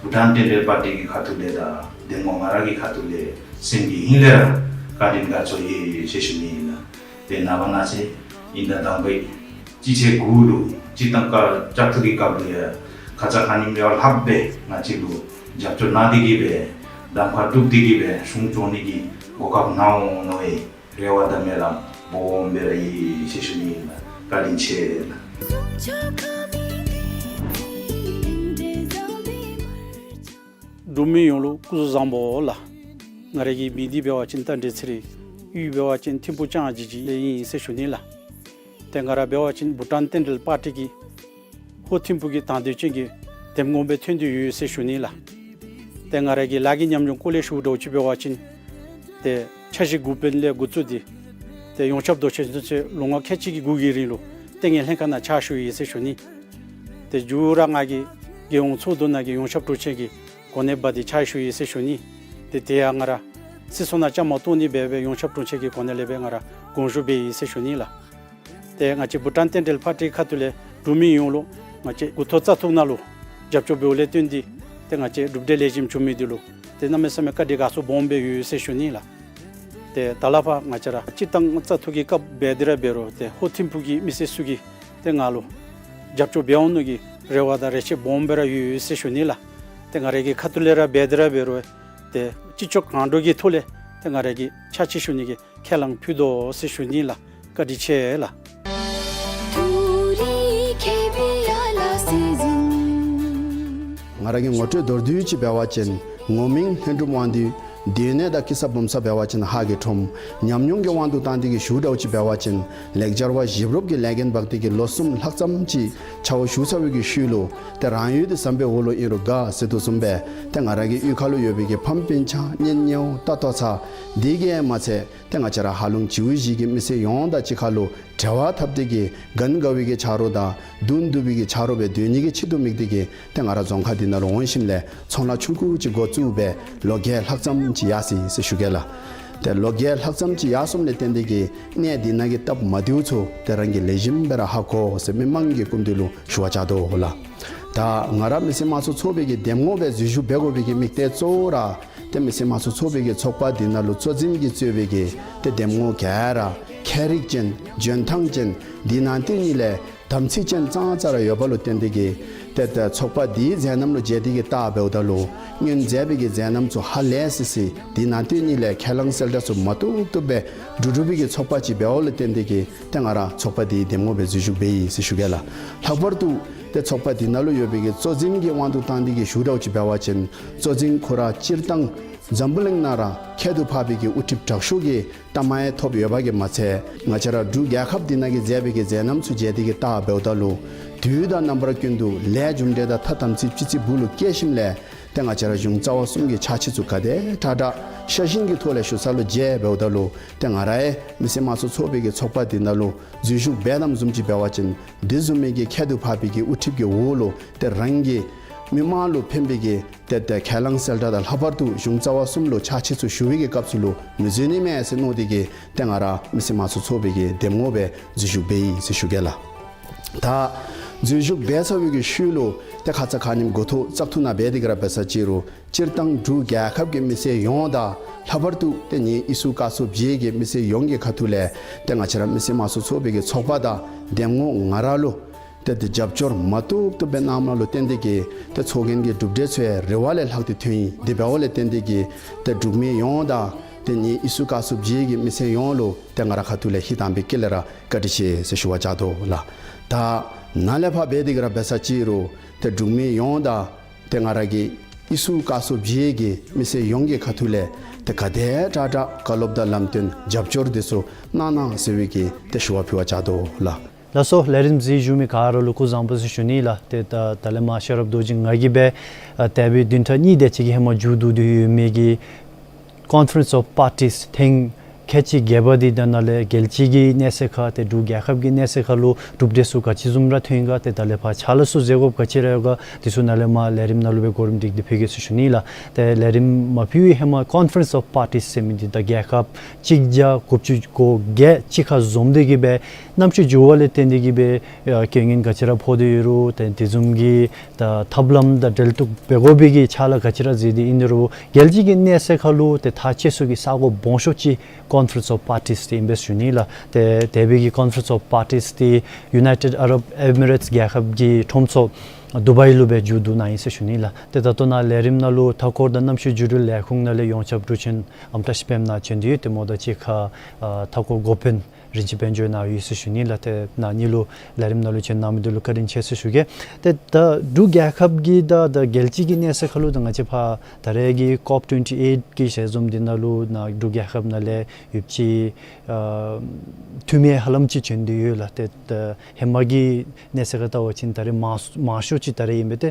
부탄 텐델 파티기 카툴레다 데모마라기 카툴레 생기 힐레라 가딘가 조이 세슈니나 데나바나세 인다당베 지체 구루 지탕가 작투기 까불이야 가자하님 열 합배 나지루 잡조 나디기베 담파 뚝디기베 숭존이기 고갑 나오노에 레와다메라 보험베라이 세슈니 가린체 두미용로 구즈잠보라 나레기 비디베와 진탄데스리 유베와 진 팀부장아지지 레이 세슈니라 땡가라 베와 진 부탄 텐델 파티기 호팀부기 단대치기 댐곰베 튼디 유 세슈니라 땡아라기 라기 냠용 콜레슈도 지베와친 데 차시 구벤레 구츠디 데 용첩도 쳔츠 롱아 캐치기 구기리로 땡에 헨카나 차슈이 세슈니 데 주랑아기 게용초도나기 용첩도 체기 고네바디 차슈이 세슈니 데 대양아라 시소나 짜모토니 베베 용첩도 체기 고네레베가라 공주베이 세슈니라 데 ngachi Bhutan Tendel Party khatule dumi yonglo ngache gutho chathuk nalu japcho beole tundi te ngache dubde lejim chumi dilu te name same ka de gaso bombe yu se shuni la te talapa ngachara chitang chathugi kap bedra bero te hotimpugi misesugi te ngalu japcho beonugi rewada reche bombera yu se shuni la te ngaregi khatulera bedra bero te chichok kandogi thole te ngaregi chachi shunigi khelang phudo se shuni la kadiche la ngaragi ngote dordu chi bawachen ngoming hendu mwandi dene da kisa bomsa bawachen hage thom nyamnyong ge wandu tandi ge shuda chi bawachen lekjarwa jibrop ge lagen bakti ge losum lakcham chi chaw shusawi ge shulo te rayu de sambe holo iro ga setu sumbe te ngaragi ukhalu yobi ge phampin cha nyenyo tatotsa dige mache te ngachara halung chiwi ge mise yonda chi khalo jawa 탑되게 간가위게 차로다 dundu비게 차로베 되니게 치도믹되게 땡아라 종카디나로 원심래 총라 출구지 고주베 로겔 학점지 야시 세슈겔라 데 로겔 학점지 야솜레 텐데게 네디나게 탑 마디우초 데랑게 레짐베라 하고 세미망게 꿈들로 슈와자도 홀라 다 ngara 미세마소 초베게 데모베 주주 베고베게 mikte 쪼라 데 미세마소 초베게 촉바 디나로 쪼진기 쮸베게 데 데모 갸라 캐릭젠 전탕젠 디난티니레 담치젠 장자라 여발로 텐데게 때때 촉바디 제남로 제디게 따베오달로 년 제비게 제남조 할레스시 디난티니레 캘랑셀다소 마투토베 두두비게 촉바지 베올 텐데게 땡아라 촉바디 데모베 주주베이 시슈겔라 하버두 때 촉바디 날로 여비게 쪼진게 완도 탄디게 슈라우치 베와첸 쪼진 코라 찌르땅 잠블링 나라 캐두 파비게 우팁 탁쇼게 타마에 톱 여바게 마체 나차라 두 야캅 디나게 제비게 제남 수제디게 타 베오달로 듀다 넘버 균두 레줌데다 타탐치 치치 불루 깨심레 땡아차라 중자와 숨게 차치주카데 타다 샤신게 토레 쇼살로 제 베오달로 땡아라에 미세마소 소베게 촉바디나로 주주 베남 좀지 베와친 디즈메게 캐두 파비게 우팁게 오로 때 랑게 미마로 펜베게 때때 캘랑셀다달 하버두 중자와 숨로 차치수 슈위게 값술로 무즈니메스 노디게 땡아라 미세마수 소베게 데모베 주주베이 세슈겔라 다 주주 베서위게 슈로 때카차 가님 고토 짝투나 베디그라 베사지로 찌르땅 두게 갑게 미세 용다 하버두 때니 이수가수 비에게 미세 용게 카툴레 땡아처럼 미세마수 소베게 촉바다 데모 나라로 때 잡죠 마투 또 베나마로 텐데게 때 초겐게 둡데스에 레왈레 학티 튀 데바올레 텐데게 때 두미 용다 때니 이수가수 비에게 미세 용로 땡아라 카툴레 히담베 켈레라 카디시 세슈와자도라 다 나레파 베디그라 베사치로 때 두미 용다 땡아라게 이수가수 비에게 미세 용게 카툴레 때 가데 타타 칼롭다 람텐 잡죠 데소 나나 세위게 때 슈와피와자도라 laso lerim zi jumi karo luku zambu shuni la te ta talema sharab doji ngagi be tabi dinta ni de chigi hemo judu du megi conference of parties thing kechi gebadi danale gelchigi neseka te du gyakhab gi neseka lu dubdesu ka chizumra thinga te talepa chalasu zegob kachiraga tisunale ma lerim nalube gorum dik dipege shuni la te lerim mapiu hema conference of parties semidi da gyakhab chigja kopchu ko ge chikha zomdegi be namchi juwale tendegi be kengin kachira phodiru te tizumgi ta thablam da deltuk begobigi chala kachira jidi inru geljigi neseka lu te thachesugi sago bonshochi conference of parties the investunila the debigi conference of parties the United Arab Emirates gyakhab gi thomso Dubai lube judu na ise shunila te tatona lerim na lu thakor danam shi jurul lekhung na le yongchap ruchin amtash pem na chendi te moda chi kha thakor gopen rinchi benjo na ise shunila te na nilu lerim na lu chen nam dulu karin chese shuge te da du gyakhab gi da gelchi gi ne se khalu danga che pha taregi cop 28 ki sezum dinalu na du gyakhab na le yupchi thume halam chi chendi la te hemagi ne se gata wachin tare mashu chi tare imete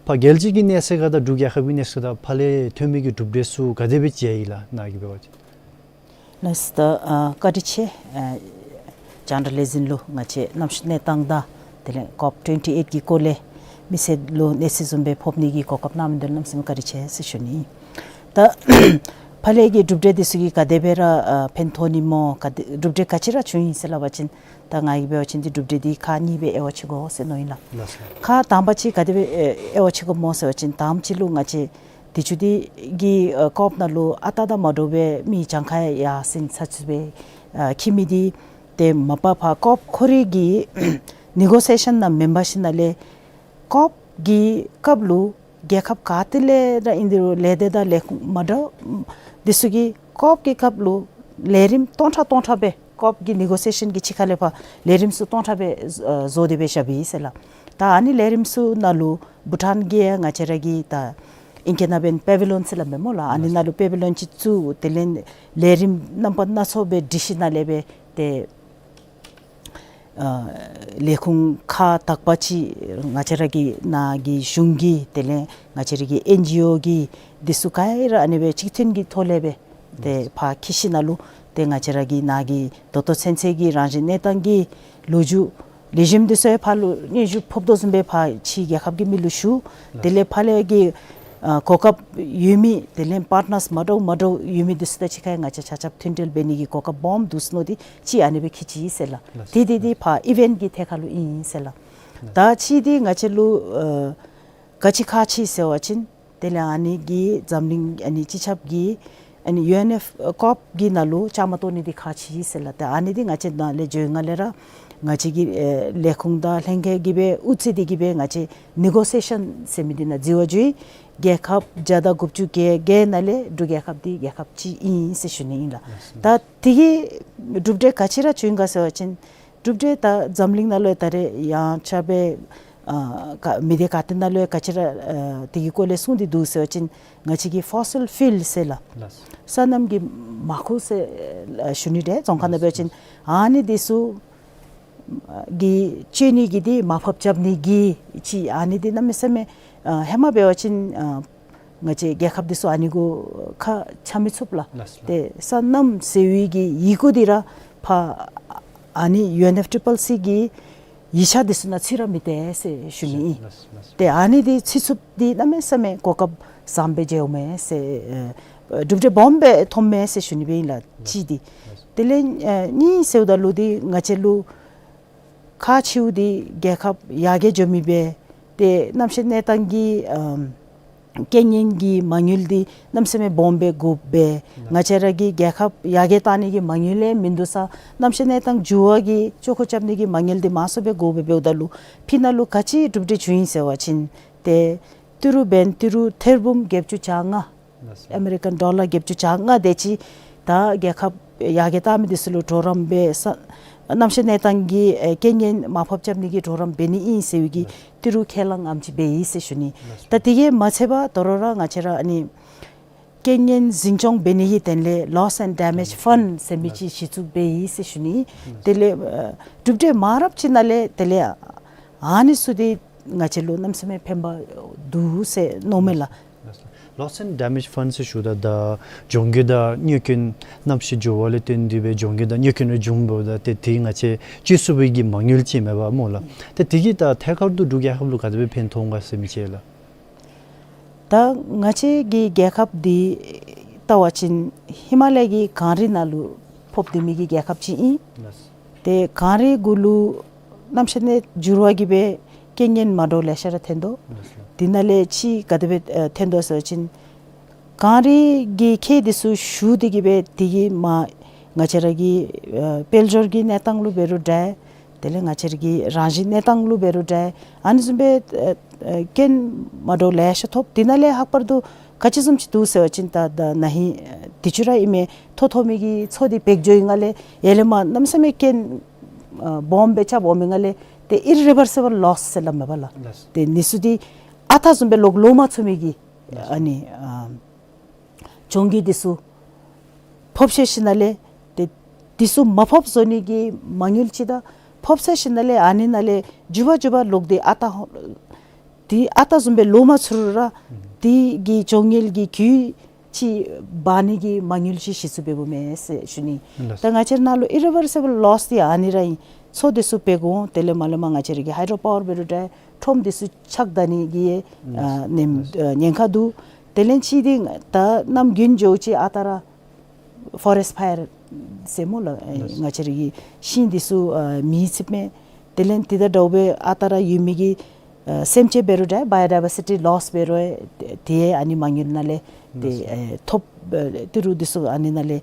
pa gelji gi ne se gata du gyakhab gi ne se da phale thume gi dubdesu gadebi cheila na gi bewachi Nasta kadiche journalism lo ngache namshne tangda tele cop 28 ki kole mise lo nesizumbe phopni gi kokap nam del namsim kadiche sishuni ta 팔레기 둡데 디스기 가데베라 펜토니모 둡데 카치라 추인 셀라바친 당아이 베어친디 둡데디 카니베 에워치고 세노이나 카 담바치 가데베 에워치고 모서친 담치루 ngachi 디주디 기 kopnalu atada madobe mi changkha ya sin sachbe kimidi te mapa pha kop khorigi negotiation na membership nale kop gi kablu gekhap katile da indiro lede da lek mado disugi kop ki kablu lerim tonta be kop gi negotiation gi chikhale pha lerim su tonta be zode be shabi sela ta ani lerim su nalu Bhutan gi ngacharagi ta inkena ben pavilion sela memola ani nalu pavilion chi chu telen lerim nampa na so be dishina lebe te lekhung kha takpachi ngacharagi na gi shungi tele ngacharagi NGO gi disukai ra anebe chithin gi tholebe te pha khishinalu te ngacharagi na gi toto sensei gi ranjin netangi loju lejim de phalu ni ju phobdosumbe pha chi ge khapgi milushu tele phale gi kokap yumi telen partners mado yumi disda chikai ngacha chachap thintel beni gi kokap bomb dusno di chi anebe khichi sela di pha event gi thekhalu in sela ta chi di ngachelu kachi khachi sewachin telani gi jamling ani chichap gi ani UNF kop gi nalu chamato ni di khachi sela ta ani di ngache na le joingalera ngachi gi lekhungda lengge gibe utsi di gibe ngache negotiation semidina jiwajui gekhap jada gupchu ge nale du gekhap di gekhap chi in se shuni la ta tigi dubde kachira chuinga sewachin dubde ta jamling nalo tare ya chabe mide katin nalo kachira tigi kole sundi du sewachin ngachi gi fossil fuel sela sanam gi makhu se shuni de Dzongkha na bechin ani disu gi chini gi di maphap chabni gi chi ani di namesame hema bewachin ngache gekhap disu anigo kha chamitsupla te sanam sewi gi yigudira pha ani UNFCCC gi yisha disuna chira mite se shuni te ani di chisup di namesame kokap sambe jeume se dubje bombe thomme se shuni be la chi di tele ni seudalu di ngachelu kha chiu di gekhap yage jomibe te namshe netangi kenyen gi mangul di namseme bombe gubbe ngacharagi gekhap yage tani gi mangule mindusa namshe netang juwa gi chokho chapni gi mangul di masobe gobe beudalu phinalu kachi dubde chuin sewachin te tiru therbum gepchu changa American dollar gepchu changa dechi ta gekhap yage tami disulu torambe namshe netangi kenyen maphap chapni gi toram beni in sewigi tiru khelang amchi be se shuni tatige macheba torora ngachera ani kenyen zinchong beni hi tenle loss and damage fund semichi shichu be se shuni tele dubde marap chinale tele ani sudi ngachelu namseme phemba du se nomela loss and damage fund se shuda da jongge da nyukin namshi jowale ten dibe jongge da nyukin jumbo da te tinga che chisubi gi mangul chi meba mola te tigi da thekar du dugya hablu kadbe pen thonga se michela ta ngache gi gekhap di tawachin himalaya gi kari nalu phopdimi gi gekhap chi te kari gulu namshene jurwa gi be kenyen mado leshara thendo dinale chi kadbe thendo sachin kari gi khe disu shu digi be digi ma ngacharagi peljorgi netanglu beru da tele ngachargi ranji netanglu beru da anzumbe ken mado lesh thop dinale hakpardu kachisum chi du sachin ta da nahi tichura ime thothomi gi chodi pekjoingale elema namsame ken bombe cha bombingale te irreversible loss selam bala te nisudi ata zumbe log loma chumigi ani chongi disu phopseshinale te disu maphop zoni gi mangil chida phopseshinale ani nale juba log de ata zumbe loma churura di gi chongil gi ki chi bani gi mangil chi shisube me se shuni tanga chernalo irreversible loss di ani rai so disu pego tele malama ngacheri gi hydropower beruda thom disu chakdani gi nem nyenkha du Telen chidi ta nam gyun jo chi atara forest fire semola ngachiri shin disu mi chipme telen tida dobe atara yumigi semche beruda biodiversity loss beroe tie ani manginale de top tiru disu ani nale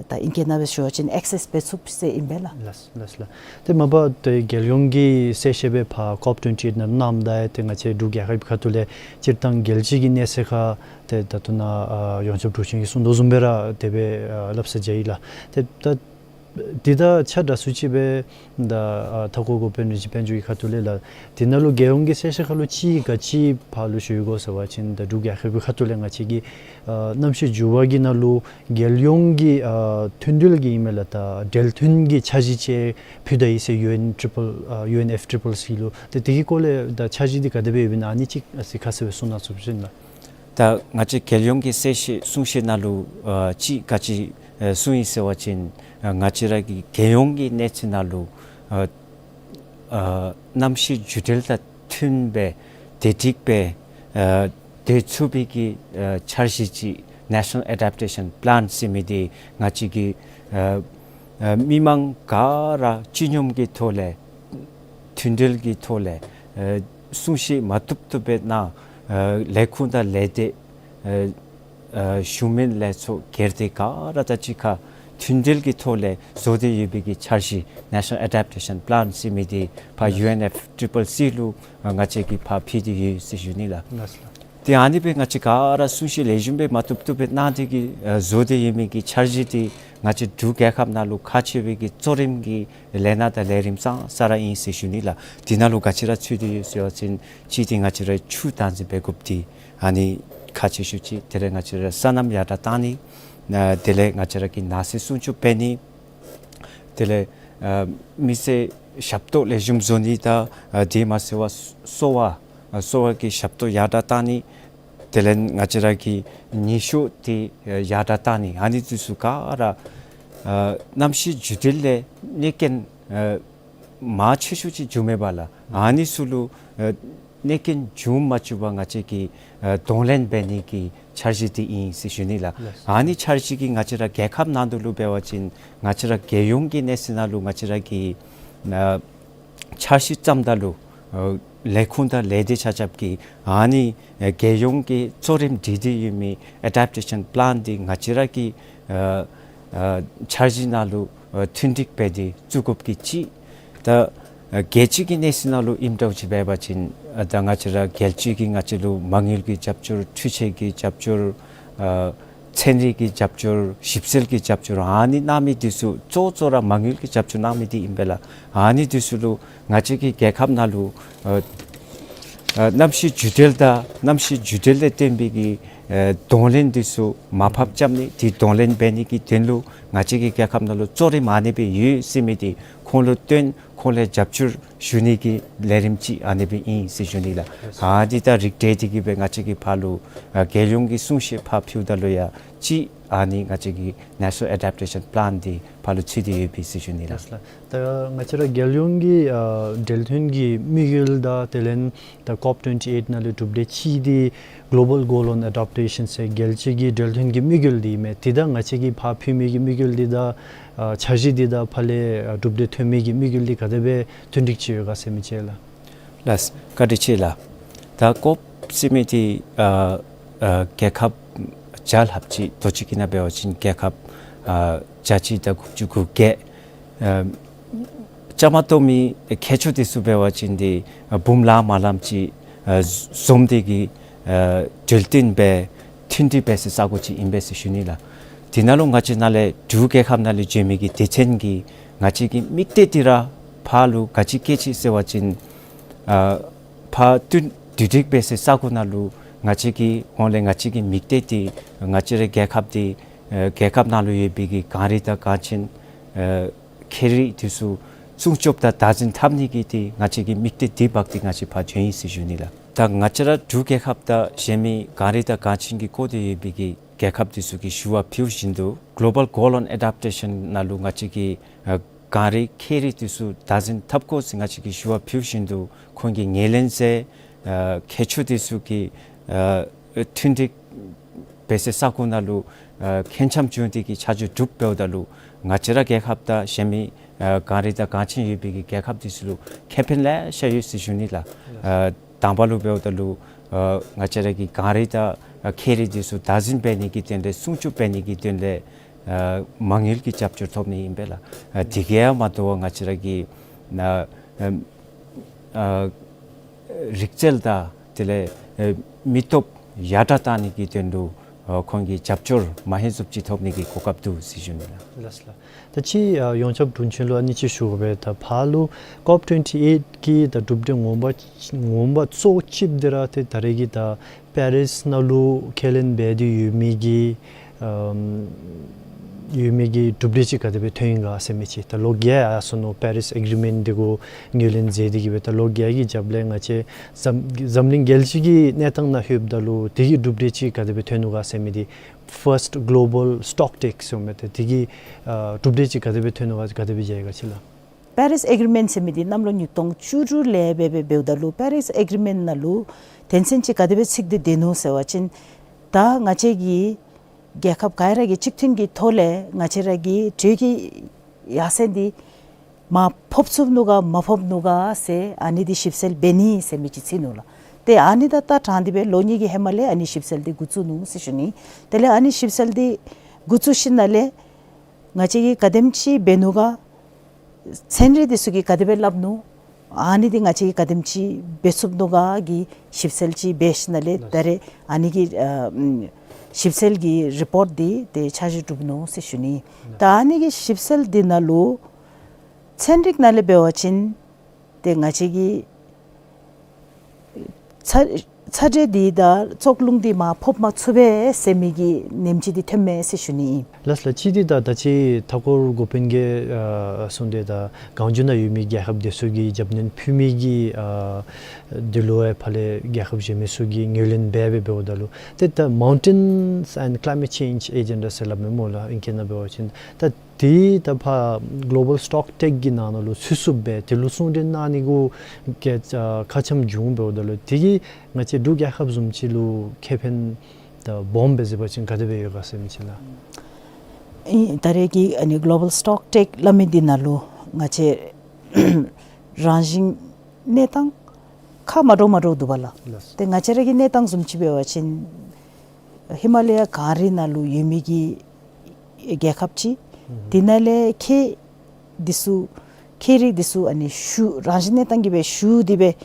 ta inkena be shochin access be supse imbela las te maba te gelyongi seshebe pha cop28 na nam da te ngache du gya khab khatule chirtang gelji gi nese kha te tatuna yonchop duchin sundo zumbera tebe lapse jaila te dida chada suchibe da thakogo penji penju khatule la dinalo geongi seshe khalu chi ga chi phalu shugo sawachin da du gya khab khatule ngachi gi namshi juwagi nalu gelyongi thundulgi imelata delthungi chajiche phidai se UNFCCC lu te tigi kole da chajidi kadebe bin ani chi asikhase suna subjinla ta ngachi gelyongi seshe sungshe nalu chi gachi sui sewachin ngachiragi ge용gi ne치나루 남시 주델다 튠베 데틱베 대추비기 char시지 National Adaptation Plan 시미디 ngachigi 미망가라 진용기 토레 튠들기 토레 숭시 마뚝뚝베 나 레쿤다 레데 슈멘 레소 게르데가라다치카 튠들기 토레 조데 유비기 char시 National Adaptation Plan 시미디 파 UNFCCC루 ngachigi 파 PDU 시주니라 티 아니베 ngachigara 수시 레줌베 마뚝뚝베 나디기 조데 유미기 char시디 ngachi du 개갑나루 카치비기 쪼림기 레나다 레림사 사라인 시주니라 디나루 가치라 추디스여진 지딩아치라 추단지 배급디 아니 카치슈치 데랭아치라 사남야다 따니 나 델레 ngachiraki nasi sunchu peni 델레 미세 샵도 레줌 존이다 디마세와 소와기 샵도 야다타니 델렌 ngachiraki 니쇼티 야다타니 아니투수가라 남시 주딜레 니켄 마치슈치 주메발라 아니술루 니켄 줌 마추바 ngachiki 동렌 베니기 charshiti in sishunila ani charshiki ngachira gekhap nandulu bewachin ngachira geyongi nesinalu ngachira ki charshi chamdalu lekhunda lede chachapki ani geyongi chorim didi yumi adaptation plan di ngachira ki charjinalu tindik pedi chukupki chi ta gechigi nesinalu imtauchi bewachin ngachira gelchigi ngachilu mangilgi chapchur thuchegi chapchur chenrigi chapchur shipselgi chapchur ani nami disu chochora mangilgi chapchur nami di imbela ani disulu ngachigi gekhapnalu namshi judelda tembigi 동렌 디수 마팝잡니 디 동렌 베니기 된루 ngachigi gekhapnalu chori manibi yu simidi 콜로 된 콜레 잡출 슈니기 레림치 아니비 이 시슈니라 아디다 릭데디기 베 ngachigi 팔루 게룡기 숭시 파퓨달로야 지 아니 ngachigi National Adaptation Plan 디 팔루 치디 시슈니라 다 ngachira gelyongi delthungi migilda telen the COP28 nalu tubde chidi global goal on adaptation se gelchigi delthungi migildi me tida ngachigi phaphyumigi migildi da chajidi da phale tubde thumigi migildi kadebe tundikchi ga semichela las kadichela da COP simiti gekhap 잘 합치 도치기나 배워진 개갑 자치다 국주국계 자마토미 개초디수 배워진디 붐라 말람치 좀데기 절딘배 틴디베스 사고치 인베스슈니라 디나롱 같이 날에 두개 합날리 제미기 대첸기 같이기 믹데디라 팔루 같이 깨치 세워진 파 디딕베스 사고날루 ngachigi onle ngachigi mikdeti ngachire gekhapdi gekhapnalu yebigi garita kachin kheri tisu sungchopda dajin thamnigiti ngachigi mikdeti bakti ngachi pha jei sijunila ta ngachara du gekhapda shemi garita kachingi kode yebigi gekhapdi sugi shuwa fusiondu global goal on adaptation nalu ngachigi gari kheri tisu dajin thapko singachigi shuwa fusiondu khongi ngelense khechudi sugi 튠딕 베세 사쿠나루 켄참 주은티기 자주 둑배우달루 나치라 개합다 셰미 가리다 가치 유비기 개합디스루 캐펜레 샤유스 주니라 담발루 배우달루 나치라기 가리다 케리지수 다진 베니기 텐데 숭추 베니기 텐데 망일기 잡주 톱니 임벨라 디게야 마도 나치라기 나 릭젤다 텔레 미톱 야다타니기 텐도 kongi chapchur mahizupchi thopnigi kokaptu sijunila lasla tachi yonchap tunchelo ani chi shugbe ta phalu cop 28 ki the dubde ngomba so chip dera te taregi ta Paris nalu kelen bedi yumigi dubdechi kadebe thoinga semichi ta logya asono Paris agreement dego ngelen zedi gi ta logya gi jablenga che zamling gelchi gi netang na hubdalu digi dubdechi kadebe thoinuga semidi first global stock take somete digi dubdechi kadebe thoinuga kadebe jayega chila Paris agreement semidi namlo nyutong churu lebebe beudalu Paris agreement nalu tension chi kadebe sikde denu sewachin ta ngachegi 개컵 가이라기 직튼기 토레 나체라기 되기 야센디 마 펍습누가 마펍누가 세 아니디 십셀 베니 세미치치노라 때 아니다타 탄디베 로니기 헤말레 아니 십셀디 구츠누 시슈니 텔레 아니 십셀디 구츠신날레 나체기 가뎀치 베누가 센레디수기 가데벨랍누 아니디 나체기 가뎀치 베숲누가기 십셀치 베시날레 다레 아니기 Shipsel gi report di te chaji dubno se shuni taani gi Shipsel dinalu chenrik nale bewachin te ngachi gi chaje di da choklung di ma phop ma chube semi gi nemchi di themme se shuni lasla chidi da chi thakor gopenge sunde da gaunjuna yumi gi hab desugi jabnen phumi gi diloe phale gi hab jeme sugi ngelen bebe beodalu the mountains and climate change agenda selab memola inkena bewachin ta di ta pha global stock take gi nanalu susubbe tilusunde nanigu ge khacham jung beodalu digi ngache du gi hab zumchilu kepen the bombe zebachin kadebe yoga semichila taregi ani global stock take lamidinalu ngache ranjing netang khamaro maro dubala te ngacheregi netang sumchibe wachin Himalaya kari nalu yumigi gekhapchi dinale ke disu keri disu ani shu ranjing netang gibe shu dibe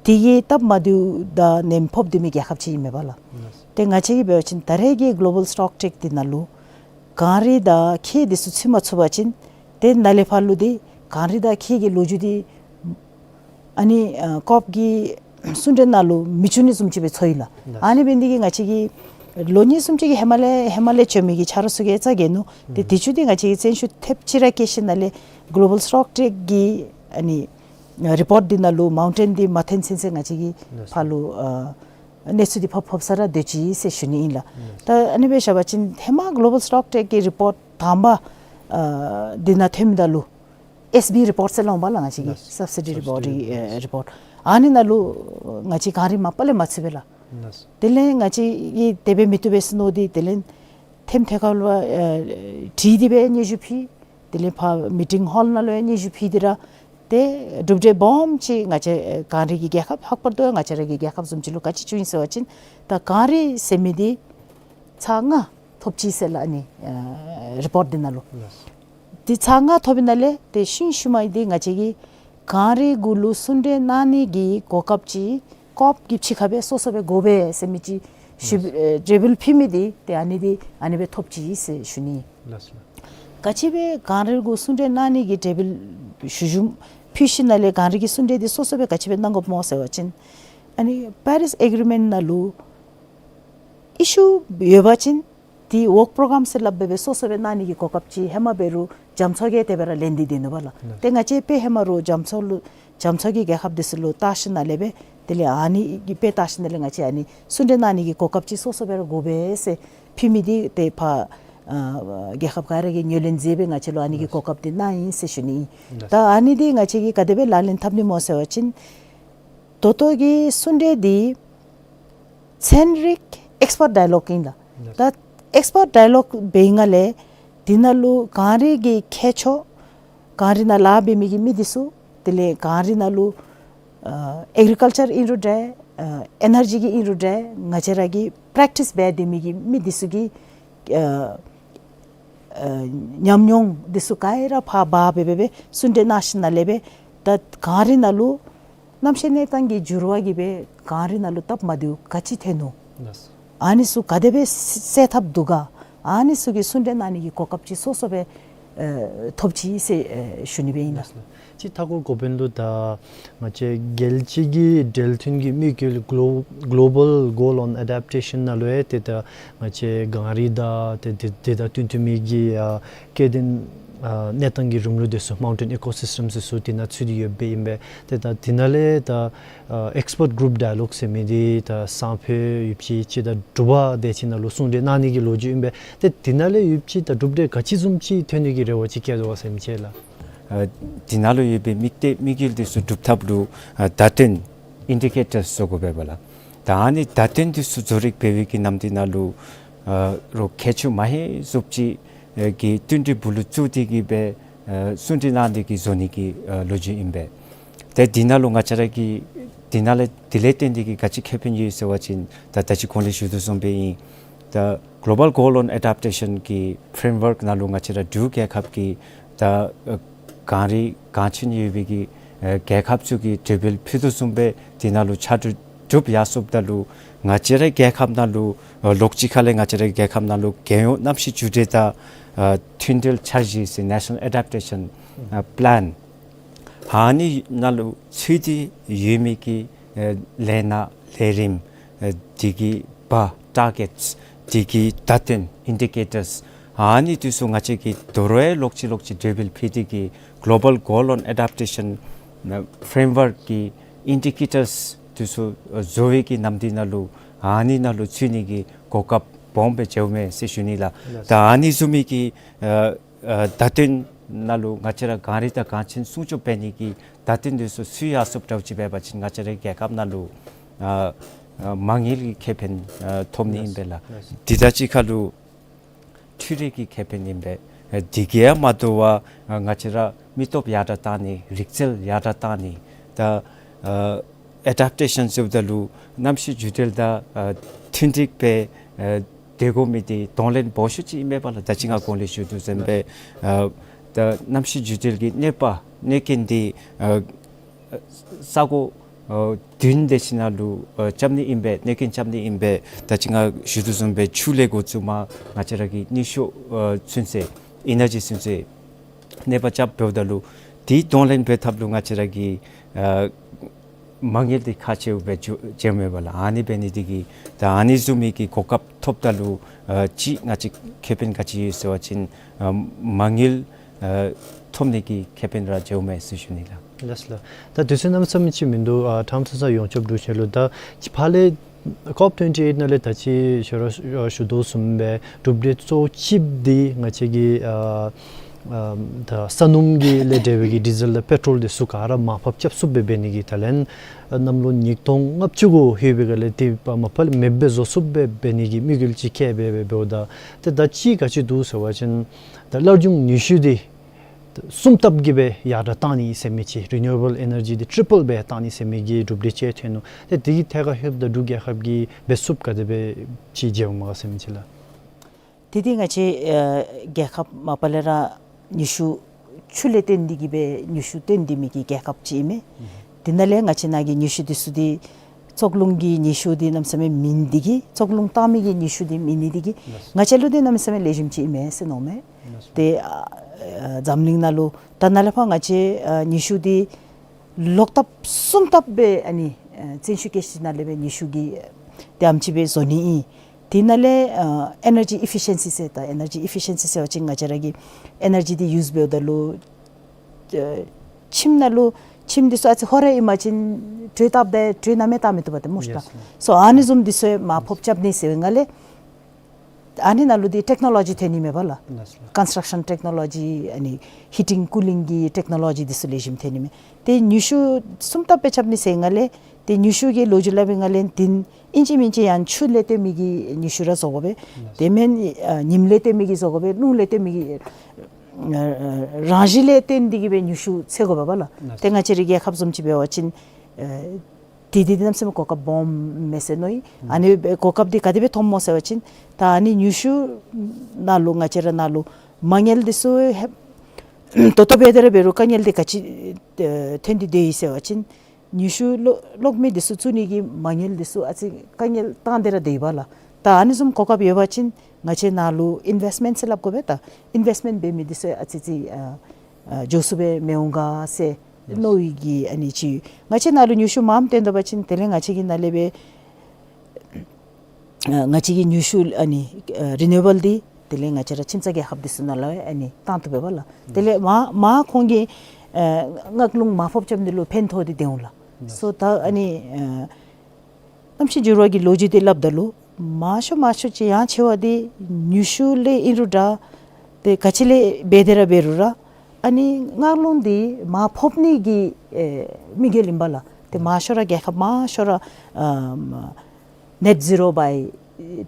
tigi tab madu da nempop dimi gekhapchi mebala te ngachegi be wachin taregi global stock take dinalu Kari da ki disu tsima tsubachin ten nale fallu di kari da ki gi loju di ani kop gi sunde nalu michuni sumchibe choila ani bendi gi ngachi gi loni sumchi gi hemale chomi gi charo suge chagenu te tichudi ngachi gi chenshu thepchira keshin nale global stock take gi ani report di nalu mountain di mathen sense ngachi gi fallu nesu di phop sara dechi se shuni ila ta anibe shabachin hema global stock take ki report thamba dina themdalu SB report se lomba la ngachi subsidiary body report ani nalu ngachi kari mapale matsibela tele ngachi yi tebe mitubes no di telen them thekalwa dibe ni jupi tele pha meeting hall na lo ni jupi dira te dubje bomb chi ngache kari gi gekhap hakpar do ngache gi gekhap sumchilu kachi chuin se wachin ta kari semidi changa thopchi sela ani report dinalu ti changa thobinale te shin shumai di ngache gi kari gulu sunde nani gi kokapchi kop gi chikhabe sosobe gobe semichi jebul phimidi te anidi anibe thopchi se shuni kachibe kari gu sunde nani gi table shujum 피신날에 가르기 순대디 소소베 같이 벤난 거 모세워진 아니 파리스 에그리먼트 나루 이슈 여바진 디 워크 프로그램 셀랍베 소소베 나니기 고갑지 헤마베루 잠석에 대베라 렌디 되노발라 땡아 제페 헤마로 잠석이 개합데슬로 따신날레베 텔레 아니 기페 따신날레 같이 아니 순대 나니기 고갑지 소소베로 고베세 피미디 데파 gekhap karege nyolen zebe ngachelo anigi kokapti nai seshuni ta anidi ngachegi kadebe lalin thamni mosewachin totogi sunde di centric expert dialogue inla that expert dialogue beingale dinalu kari gi khecho kari na labi mi gi midisu tile kari nalu agriculture irude energy gi irude ngachera gi practice be demi gi midisu gi nyamnyong disu kaira pha ba bebe sunde national lebe that kari nalu namshene tangi jurwa gi be kari nalu tap madu kachi thenu ani su kadebe set up duga ani su gi sunde nani gi kokapchi sosobe thopchi se shunibeina chi thakur gobendu da mache gelchigi delthungi mikil global goal on adaptation na loe te da mache gari da te da tuntumigi kedin netangi rumlu deso mountain ecosystems su tina tsudi be imbe te da tinale da expert group dialogue se medi da sampe yupchi chi da duba de china lo sunde nani gi loji imbe te tinale yupchi da dubde gachi zumchi thenigi rewo chi kya do semchela dinalo yebe mikte migil desu duptablu daten indicators sogo bebala daani daten desu zorik bewiki namdinalu ro kechu mahi zupchi ki tundi bulu chudi be sundi nandi ki zoni ki loji imbe te dinalo ngachara ki dinale diletendi ki gachi kepenji sewachin da dachi konle shudu sombe the global goal on adaptation ki framework nalu ngachara du ke khap ki da gari gachin yubigi 개갑주기 제별 피도숨베 디나루 차주 줍 야섭달루 ngachare 개갑날루 록지칼레 ngachare 개갑날루 개요 남시 주제다 헙𝗏 𝗪𝗂𝗄𝗃 national adaptation plan 하니 날루 스위디 유미기 레나 레림 디기 바 targets 디기 다텐 indicators 하니 두수 ngacheki 도로에 록지 제별 피디기 global goal on adaptation framework ki indicators tusu zoe ki namdinalu ani nalu chini ki kokap bombe cheume seshunila ta ani zumi ki datin nalu ngachara gari ta kachin sucho peni ki datin dusu suya subtau chibe bachin ngachara gekap nalu mangil ki kepen tomni imbela didachi kalu thuri ki kepen imbe digia madowa ngachara mitop yada tani rixel yada tani the adaptations of the lu namshi jutel da thindik pe degomiti tonlen boshuchi mebala dachinga konle shudu sembe the namshi jutel gi nepa nekindi sago din desinalu chamni imbe nekin chamni imbe dachinga shudu sembe chulego chuma ngachara nisho chunse energy sunse nepa chap bewdalu di tonlen pe thablu ngachiragi mangil di khache be jeme bala ani beni digi da ani zumi ki kokap thopdalu chi ngachi kepen gachi sewachin mangil thomni ki kepen ra jeme sishunila lasla da dusenam samichi mindu thamsa yongchob du chelo da phale COP28 nale tachi shudo sumbe dublet so chip di ngachegi the sanumgi ledewegi diesel petrol de sukara ma papchap subbe benigi talen namlo niktong ngapchugo hebegale ti mapal mebbe zo subbe benigi migilchi kebe beoda te dachi gachi du sawachin the larjung nishudi sumtab gibe yada tani semichi renewable energy the triple be tani semigi dubliche thenu te digi thega heb the dugya khabgi besup kadebe chi jewma semichila didi ngachi gekhap mapalera nishu chuleten digibe nishu tendimigi gekhap chime dinale ngachi nagi nishu disudi choklungi nishu di namsame mindigi choklung tamigi nishu di minidigi ngachelude namsame lejim chime senome te zamling nalu tanala pha ngache nishu di loktap sumtap be ani chinshu keshinalebe nishu gi tamchibe zoni dinale energy efficiency se ta energy efficiency se wachinga jaragi energy di use be dalu chimnalu chimdiso ats hore imagine treatap de trinameta metobate musta so anizum dise ma phopchap ni sewengale ani nalu di technology theni me bala construction technology ani heating cooling gi technology disolation theni me te nishu sumta pechap ni sengale te nyushu ge lojula be ngalen tin inchi minchi yan chule te migi nyushura sogobe temen nimle te migi sogobe nule te migi rajile ten digi be nyushu sego babala tenga chiri ge khapsum chi be wachin didi dinam sem kokap bom mesenoi ani kokap di kadibe thommo se wachin ta ani nyushu nalu ngachera nalu mangel disu toto bedere beru kanyel de kachi tendi de se wachin nyushu lokme disu chuni gi mangel disu achi kanyel tandera deibala ta ani zum kokap yewachin ngache nalu investment selap ko beta investment be mi dise achi chi josube meunga se noigi ani chi ngache nalu nyushu mam tendo bachin tele ngache gi nalebe ngache gi nyushu ani renewable di tele ngache ra chimcha ge habdisu nala ani tantu be bala tele ma khongi ngaklung ma phop cham dilu pen thodi deula so ta ani namshi juro gi loji de labdalu masho chi ya chewadi nyushu le iruda te kachile bedera berura ani ngalung di ma phopni gi miguel imbala te mashora ge mashora net zero by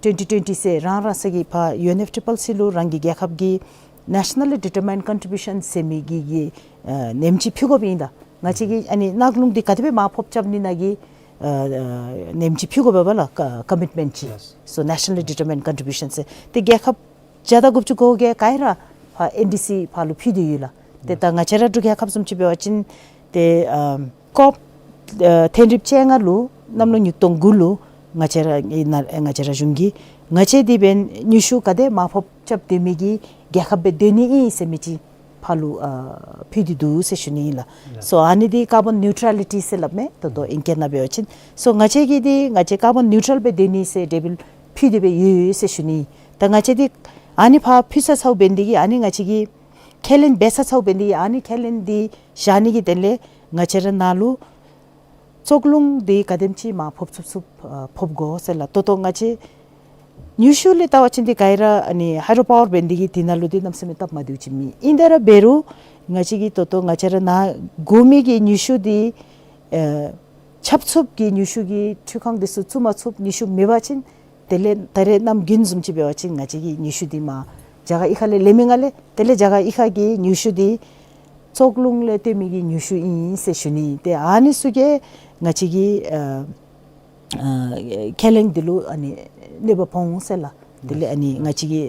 2020 se rara sagi pa UNFCCC lu rangi ge gi nationally determined contribution semi gi nemchi phugo binda ngachi gi ani naglung di kadbe ma phop chabni nagi nemchi phugo babala commitment chi so nationally determined contribution se te ge jada gupchu go ge kaira NDC phalu phidi yula te ta ngachara du ge sum chi be wachin te kop thendrip chenga lu namlo nyutong gulu ngachara jungi ngache di ben nyushu kade ma phop chap de migi ge be deni I semichi phalu phidi du se shuni la so ani di carbon neutrality se labme to do inkena be wachin so ngache gi di ngache carbon neutral be deni se devil phidi be yu se shuni ta ngache di ani pha phisa sau bendigi ani ngache gi khelen besa sau bendi ani khelen di shani gi denle ngachera nalu choklung di kademchi ma phop sup phop go sela to ngache usually tawachin di kaira ani hydropower bendi gi tinalu di namseme tap ma diuchi mi indara beru ngachi gi to ngachera na gomi gi nyushu di chapsup gi nyushu gi chukhang disu chuma chup nyushu mebachin tare nam ginzum chi bewachin ngachi gi nyushu di ma jaga ikhale lemingale tele jaga ikhagi nyushu di choklung le te migi nyushu I se shuni te ani suge ngachi gi keleng dilu ani leba pong sela dile ani ngachi gi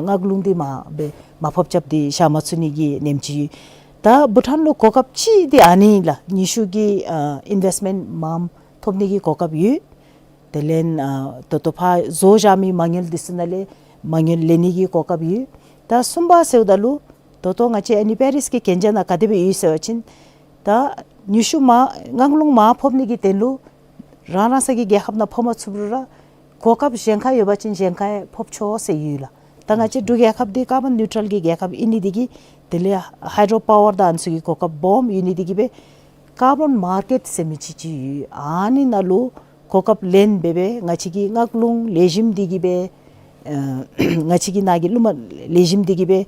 ngaglung di ma be ma phop chap di shamatsuni gi nemchi ta Bhutan lo kokap chi di ani la nyushu gi investment mam thopni gi kokap yu telen to pha zo jami mangel disunale mangel leni gi kokap yu ta sumba seudalu to ngache ani Paris ki kenjana kadebe yu sewachin ta nyushu ma nganglung ma phopni gi telu rana sagi ge khapna phoma chubrura kokap jenkha yobachin jenkha phopcho se yula ta ngache du ge khap di carbon neutral gi ge khap ini digi tele hydropower da ansu gi kokap bomb ini digi be carbon market se michi chi ani nalu kokap len bebe ngachi gi ngaklung lejim digi be ngachi gi nagi luma lejim digi be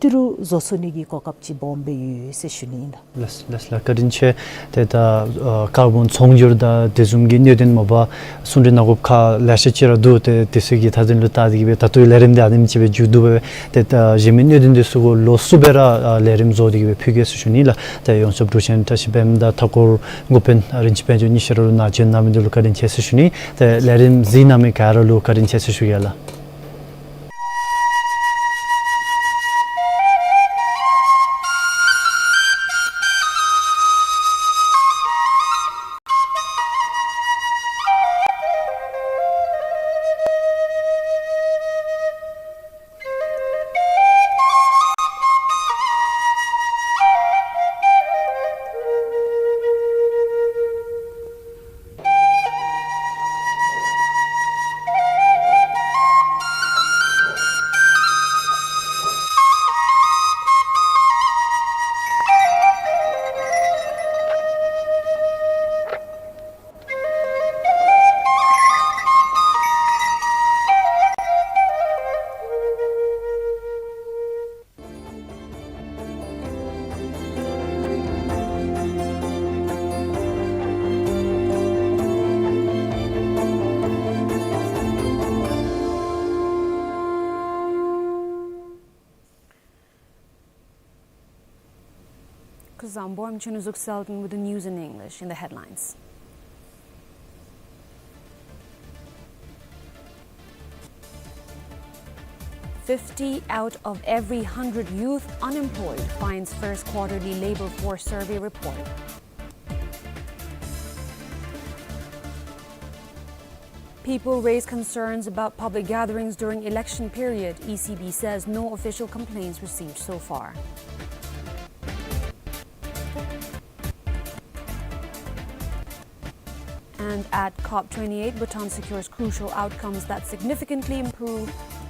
tiru zosoni gi kokap chi bombe yu se shuninda las la kadinche te da carbon songjur da dezum gi nyeden moba sunre nagup kha lashe chira du te tesegi thadin lu ta gi be tatu lerim de adim chi be judu be te da jemin nyeden de sugo lo subera lerim zo di be phyge su shunila te yon sob ruchen ta shibem da takor gupen arinch pe jo nishero na jen nam de lu kadinche su shuni te lerim ziname karo lu kadinche su shugela 𝗘𝗴𝗶𝗀𝗵. I'm 𝗔𝗂𝘃𝗀𝗃 with the news in English in the headlines. "50 out of every 100 youth unemployed," finds first quarterly labor force survey report. People raise concerns about public gatherings during election period. ECB says no official complaints received so far. And at COP28, Bhutan secures crucial outcomes that significantly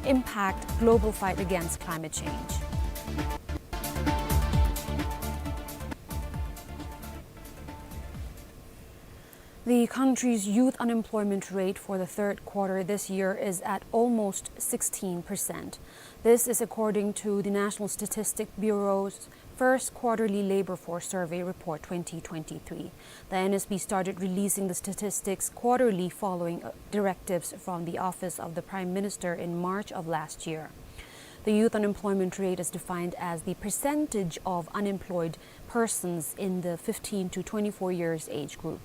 impact global fight against climate change. The country's youth unemployment rate for the third quarter this year is at almost 16%. This is according to the National Statistics Bureau's first quarterly labor force survey report 2023. The NSB started releasing the statistics quarterly following directives from the Office of the Prime Minister in March of last year. The youth unemployment rate is defined as the percentage of unemployed persons in the 15 to 24 years age group.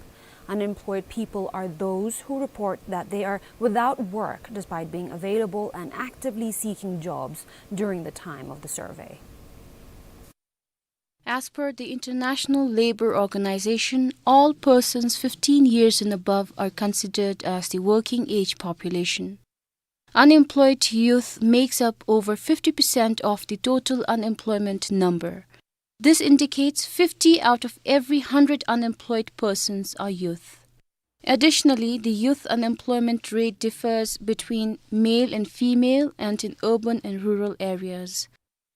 Unemployed people are those who report that they are without work despite being available and actively seeking jobs during the time of the survey. As per the International Labour Organization, all persons 15 years and above are considered as the working age population. Unemployed youth makes up over 50% of the total unemployment number. This indicates 50 out of every 100 unemployed persons are youth. Additionally, the youth unemployment rate differs between male and female and in urban and rural areas.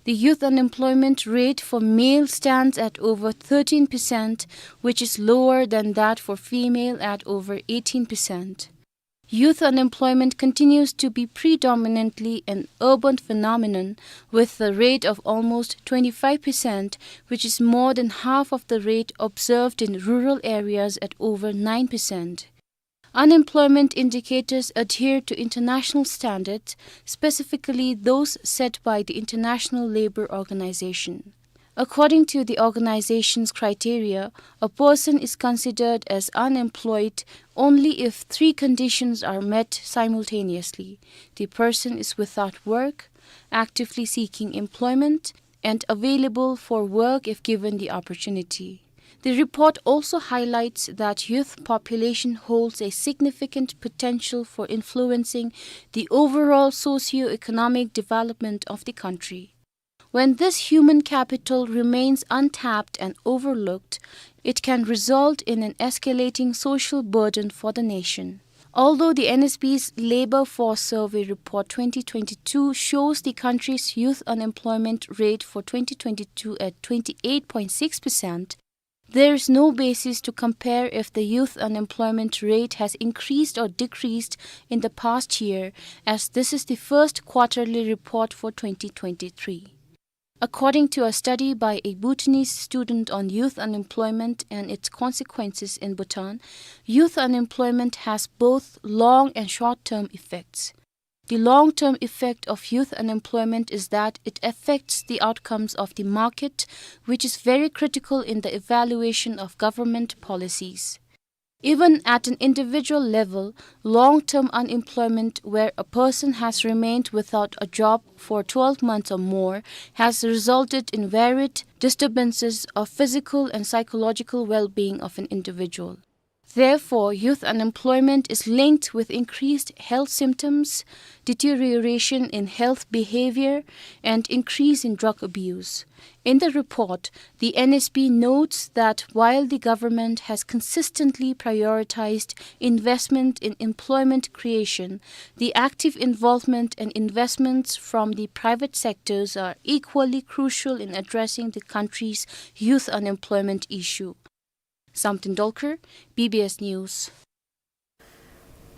The youth unemployment rate for male stands at over 13%, which is lower than that for female at over 18%. Youth unemployment continues to be predominantly an urban phenomenon with a rate of almost 25%, which is more than half of the rate observed in rural areas at over 9%. Unemployment indicators adhere to international standards, specifically those set by the International Labour Organization. According to the organization's criteria, a person is considered as unemployed only if three conditions are met simultaneously. The person is without work, actively seeking employment, and available for work if given the opportunity. The report also highlights that youth population holds a significant potential for influencing the overall socio-economic development of the country. When this human capital remains untapped and overlooked, it can result in an escalating social burden for the nation. Although the NSB's Labour Force Survey Report 2022 shows the country's youth unemployment rate for 2022 at 28.6%, there is no basis to compare if the youth unemployment rate has increased or decreased in the past year, as this is the first quarterly report for 2023. According to a study by a Bhutanese student on youth unemployment and its consequences in Bhutan, youth unemployment has both long and short-term effects. The long-term effect of youth unemployment is that it affects the outcomes of the market, which is very critical in the evaluation of government policies. Even at an individual level, long-term unemployment where a person has remained without a job for 12 months or more has resulted in varied disturbances of physical and psychological well-being of an individual. Therefore, youth unemployment is linked with increased health symptoms, deterioration in health behavior, and increase in drug abuse. In the report, the NSB notes that while the government has consistently prioritized investment in employment creation, the active involvement and investments from the private sectors are equally crucial in addressing the country's youth unemployment issue. 𝗘𝗴𝗃𝗀𝗃, BBS News.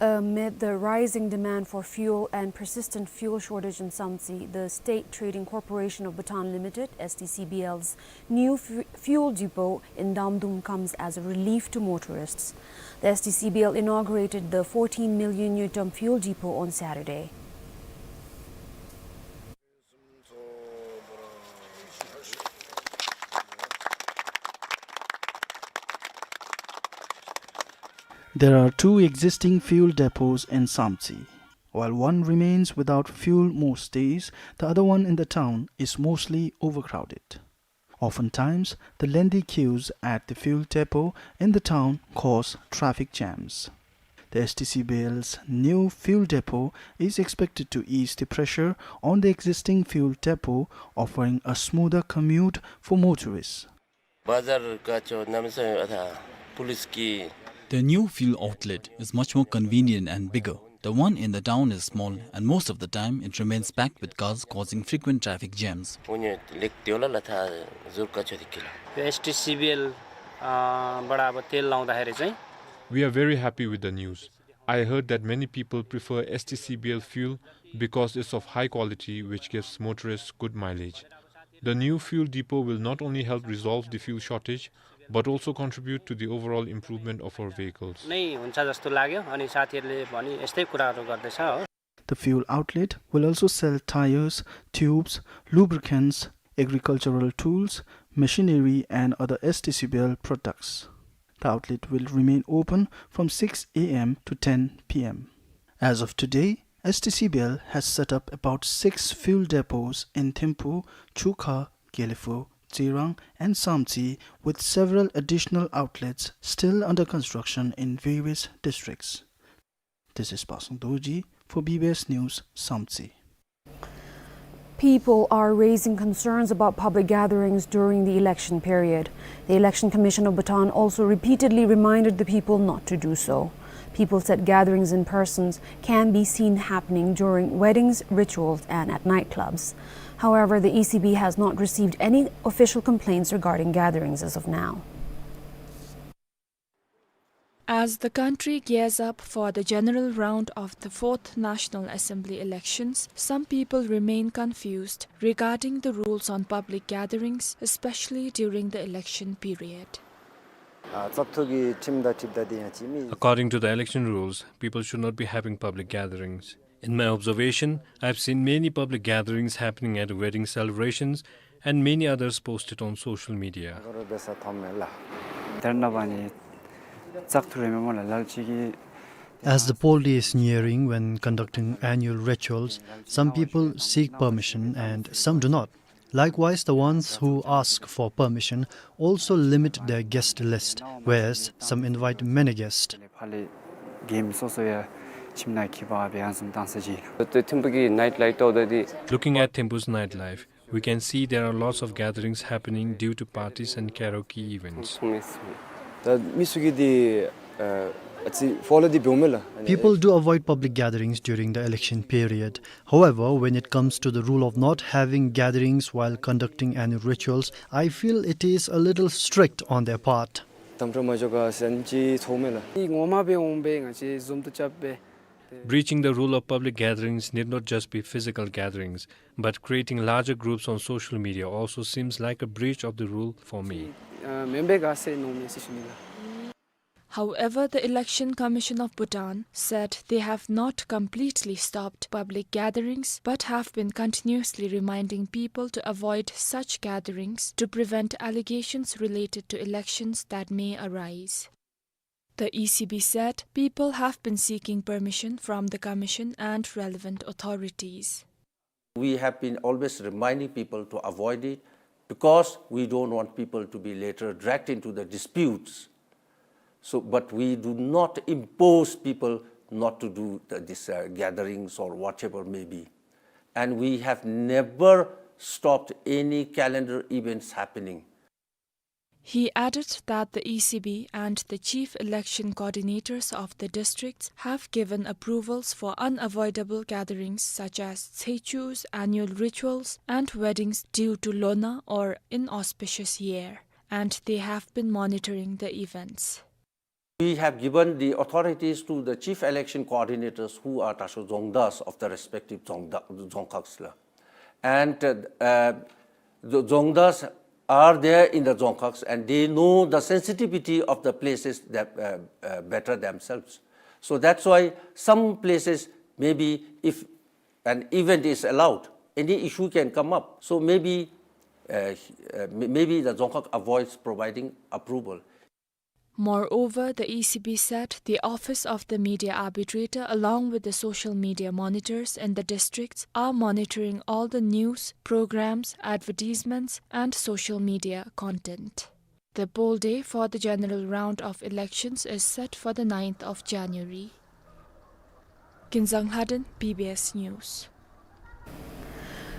Amid the rising demand for fuel and persistent fuel shortage in 𝗘𝗪𝗃𝗃, the State Trading Corporation of Bhutan Limited, STCBL's new fuel depot in Damdum comes as a relief to motorists. The STCBL inaugurated the 14 million New fuel depot on Saturday. There are 2 existing fuel depots in 𝗖𝗂𝗄𝗏. While one remains without fuel most days, the other one in the town is mostly overcrowded. Oftentimes, the lengthy queues at the fuel depot in the town cause traffic jams. The 𝗘𝗴𝗶𝗀𝗀's new fuel depot is expected to ease the pressure on the existing fuel depot, offering a smoother commute for motorists. The new fuel outlet is much more convenient and bigger. The one in the town is small, and most of the time it remains packed with cars, causing frequent traffic jams. We are very happy with the news. I heard that many people prefer 𝗘𝗏𝗶𝗀 fuel because it's of high quality, which gives motorists good mileage. The new fuel depot will not only help resolve the fuel shortage, but also contribute to the overall improvement of our vehicles. The fuel outlet will also sell tires, tubes, lubricants, agricultural tools, machinery and other 𝗘𝗏𝗶𝗀 products. The outlet will remain open from 6 a.m. to 10 p.m. As of today, 𝗘𝗏𝗶𝗀 has set up about 6 fuel depots in Thimphu, Dzongkha, 𝗘𝗴𝗹𝗶𝗀, 𝗔𝗳𝗀 and 𝗖𝗂𝗂𝗏, with several additional outlets still under construction in various districts. This is 𝗘𝗂𝗄𝗏 for BBS News, 𝗖𝗂𝗏. People are raising concerns about public gatherings during the election period. The Election Commission of Bhutan also repeatedly reminded the people not to do so. People said gatherings in persons can be seen happening during weddings, rituals, and at nightclubs. However, the ECB has not received any official complaints regarding gatherings as of now. As the country gears up for the general round of the 4th National Assembly elections, some people remain confused regarding the rules on public gatherings, especially during the election period. According to the election rules, people should not be having public gatherings. In my observation, I've seen many public gatherings happening at wedding celebrations and many others posted on social media. As the poll day is nearing when conducting annual rituals, some people seek permission and some do not. Likewise, the ones who ask for permission also limit their guest list, whereas some invite many guests. Looking at Thimphu's nightlife, we can see there are lots of gatherings happening due to parties and karaoke events. People do avoid public gatherings during the election period. However, when it comes to the rule of not having gatherings while conducting annual rituals, I feel it is a little strict on their part. Breaching the rule of public gatherings need not just be physical gatherings, but creating larger groups on social media also seems like a breach of the rule for me. However, the Election Commission of Bhutan said they have not completely stopped public gatherings but have been continuously reminding people to avoid such gatherings to prevent allegations related to elections that may arise. The ECB said people have been seeking permission from the Commission and relevant authorities. We have been always reminding people to avoid it because we don't want people to be later dragged into the disputes. But we do not impose people not to do these gatherings or whatever may be. And we have never stopped any calendar events happening. He added that the ECB and the chief election coordinators of the districts have given approvals for unavoidable gatherings such as 𝗘𝗏𝗄𝗏's annual rituals and weddings due to Lona or inauspicious year, and they have been monitoring the events. We have given the authorities to the chief election coordinators who are 𝗘𝗴𝗹𝗵𝗏s of the respective Dzongkhas. And the Dzongkhas are there in the Dzongkhas and they know the sensitivity of the places that better themselves. So that's why some places, maybe if an event is allowed, any issue can come up. So maybe the Dzongkha avoids providing approval. Moreover, the ECB said the Office of the Media Arbitrator, along with the social media monitors in the districts, are monitoring all the news, programs, advertisements, and social media content. The poll day for the general round of elections is set for the 9th of January. 𝗘𝗲𝗄𝗀, BBS News.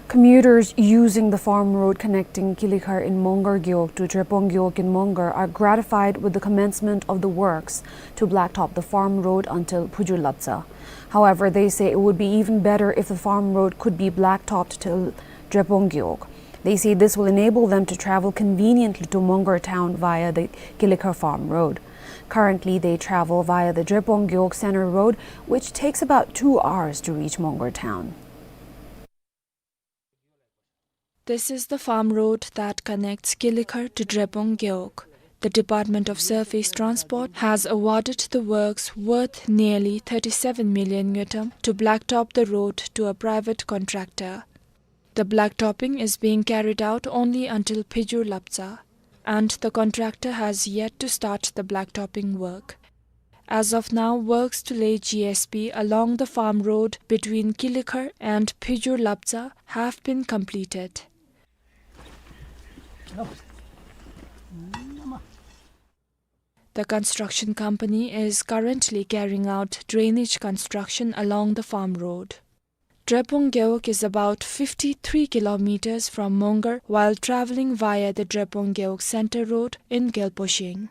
Commuters using the farm road connecting 𝗘𝗂𝗿𝗵 in 𝗏𝗏𝗃𝗀 to 𝗔𝗂𝗃𝗀 in 𝗏𝗏𝗃 are gratified with the commencement of the works to blacktop the farm road until 𝗃𝗲𝗄𝗏. However, they say it would be even better if the farm road could be blacktopped till 𝗔𝗂𝗃𝗀. They say this will enable them to travel conveniently to 𝗏𝗏𝗃 town via the 𝗘𝗂𝗃 farm road. Currently, they travel via the 𝗔𝗂𝗃𝗀 center road, which takes about 2 hours to reach 𝗏𝗏𝗃 town. This is the farm road that connects 𝗘𝗂𝗃 to 𝗔𝗂𝗃. The Department of Surface Transport has awarded the works worth nearly 37 million yutam to blacktop the road to a private contractor. The blacktopping is being carried out only until 𝗃𝗲𝗄𝗏, and the contractor has yet to start the blacktopping work. As of now, works to lay GSP along the farm road between 𝗘𝗂𝗃 and 𝗃𝗲𝗄𝗏 have been completed. The construction company is currently carrying out drainage construction along the farm road. 𝗔𝗂𝗃𝗀 is about 53 kilometers from 𝗏𝗏𝗃 while traveling via the 𝗔𝗂𝗃 Center Road in 𝗘𝗏𝗃.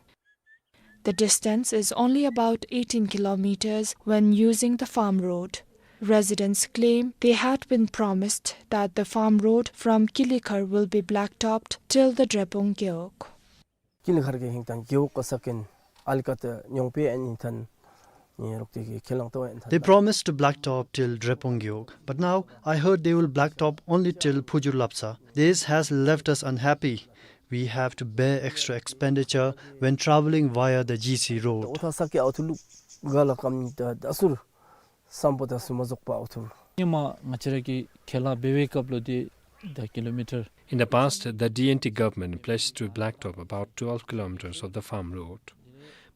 The distance is only about 18 kilometers when using the farm road. Residents claim they had been promised that the farm road from 𝗘𝗂𝗃 will be blacktopped till the 𝗔𝗂𝗃. They promised to blacktop till 𝗔𝗂𝗃, but now I heard they will blacktop only till 𝗃𝗲𝗄𝗏. This has left us unhappy. We have to bear extra expenditure when traveling via the GC road. In the past, the DNT government pledged to blacktop about 12 kilometers of the farm road.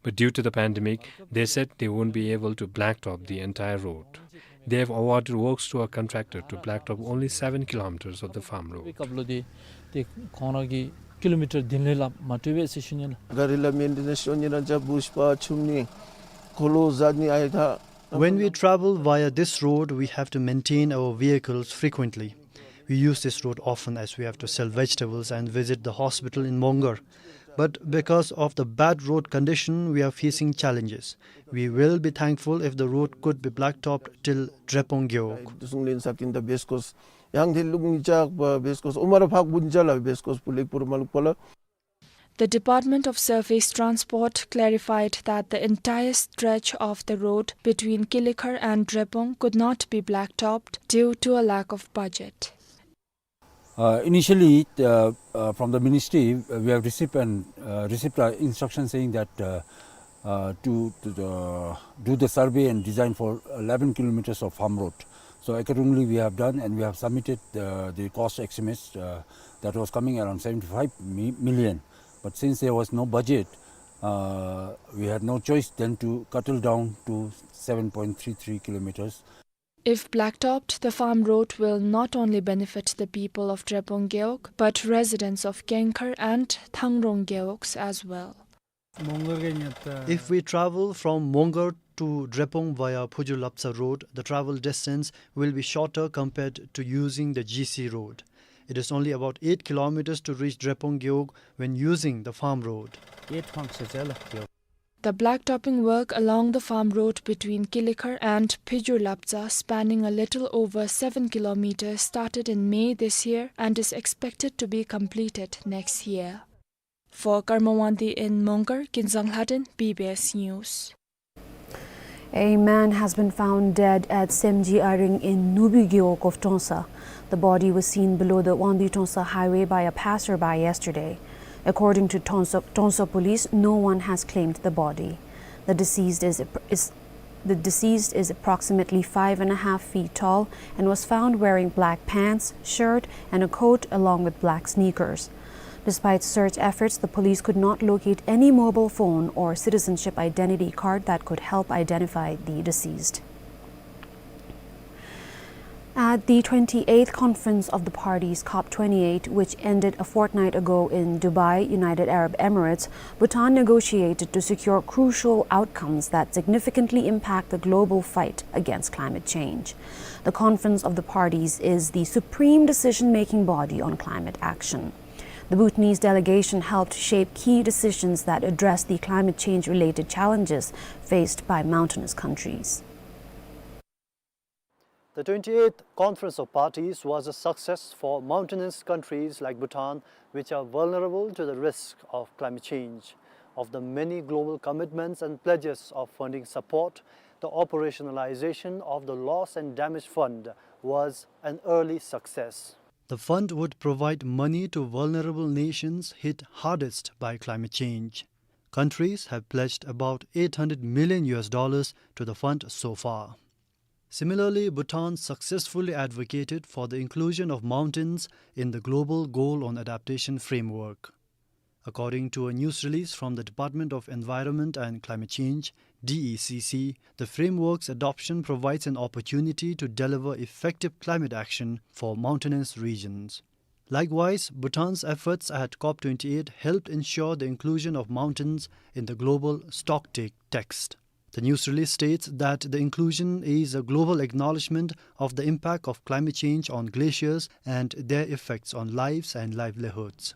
But due to the pandemic, they said they won't be able to blacktop the entire road. They have awarded works to a contractor to blacktop only 7 kilometers of the farm road. When we travel via this road, we have to maintain our vehicles frequently. We use this road often as we have to sell vegetables and visit the hospital in 𝗏𝗏𝗃. But because of the bad road condition, we are facing challenges. We will be thankful if the road could be blacktopped till 𝗔𝗂𝗃𝗀. The Department of Surface Transport clarified that the entire stretch of the road between 𝗘𝗂𝗃 and 𝗔𝗂𝗃 could not be blacktopped due to a lack of budget. Initially, from the ministry, we have received instruction saying that to do the survey and design for 11 kilometers of farm road. So accordingly, we have done and we have submitted the cost estimates that was coming around 75 million. But since there was no budget, we had no choice then to curtail down to 7.33 kilometers. If blacktopped, the farm road will not only benefit the people of 𝗔𝗂𝗃, but residents of 𝗘𝗃 and ཐང་རོང as well. If we travel from 𝗏𝗏𝗃 to 𝗔𝗂𝗃 via 𝗃𝗲𝗄𝗏 road, the travel distance will be shorter compared to using the GC road. It is only about 8 kilometers to reach 𝗔𝗂𝗃 when using the farm road. The blacktopping work along the farm road between 𝗘𝗂𝗃 and 𝗃𝗲𝗄𝗏, spanning a little over 7 kilometers, started in May this year and is expected to be completed next year. For 𝗘𝗏𝗿𝗃 in 𝗏𝗏𝗃, 𝗘𝗲𝗄𝗃, BBS News. A man has been found dead at 𝗘𝗄𝗿𝗃 in 𝗂𝗏𝗃𝗀 of 𝗃𝗲𝗄. The body was seen below the 𝗂𝗏𝗃 highway by a passerby yesterday. According to 𝗃𝗲𝗃 police, no one has claimed the body. The deceased is approximately 5.5 feet tall and was found wearing black pants, shirt, and a coat along with black sneakers. Despite search efforts, the police could not locate any mobile phone or citizenship identity card that could help identify the deceased. At the 28th Conference of the Parties, 𝗏𝗏𝗄𝗏, which ended a fortnight ago in Dubai, United Arab Emirates, Bhutan negotiated to secure crucial outcomes that significantly impact the global fight against climate change. The Conference of the Parties is the supreme decision-making body on climate action. The Bhutanese delegation helped shape key decisions that address the climate change-related challenges faced by mountainous countries. The 28th Conference of Parties was a success for mountainous countries like Bhutan, which are vulnerable to the risk of climate change. Of the many global commitments and pledges of funding support, the operationalization of the Loss and Damage Fund was an early success. The fund would provide money to vulnerable nations hit hardest by climate change. Countries have pledged about $800 million to the fund so far. Similarly, Bhutan successfully advocated for the inclusion of mountains in the Global Goal on Adaptation framework. According to a news release from the Department of Environment and Climate Change, 𝗘𝗍𝐶, the framework's adoption provides an opportunity to deliver effective climate action for mountainous regions. Likewise, Bhutan's efforts at 𝗏𝗏𝗄𝗏 helped ensure the inclusion of mountains in the global stocktake text. The news release states that the inclusion is a global acknowledgement of the impact of climate change on glaciers and their effects on lives and livelihoods.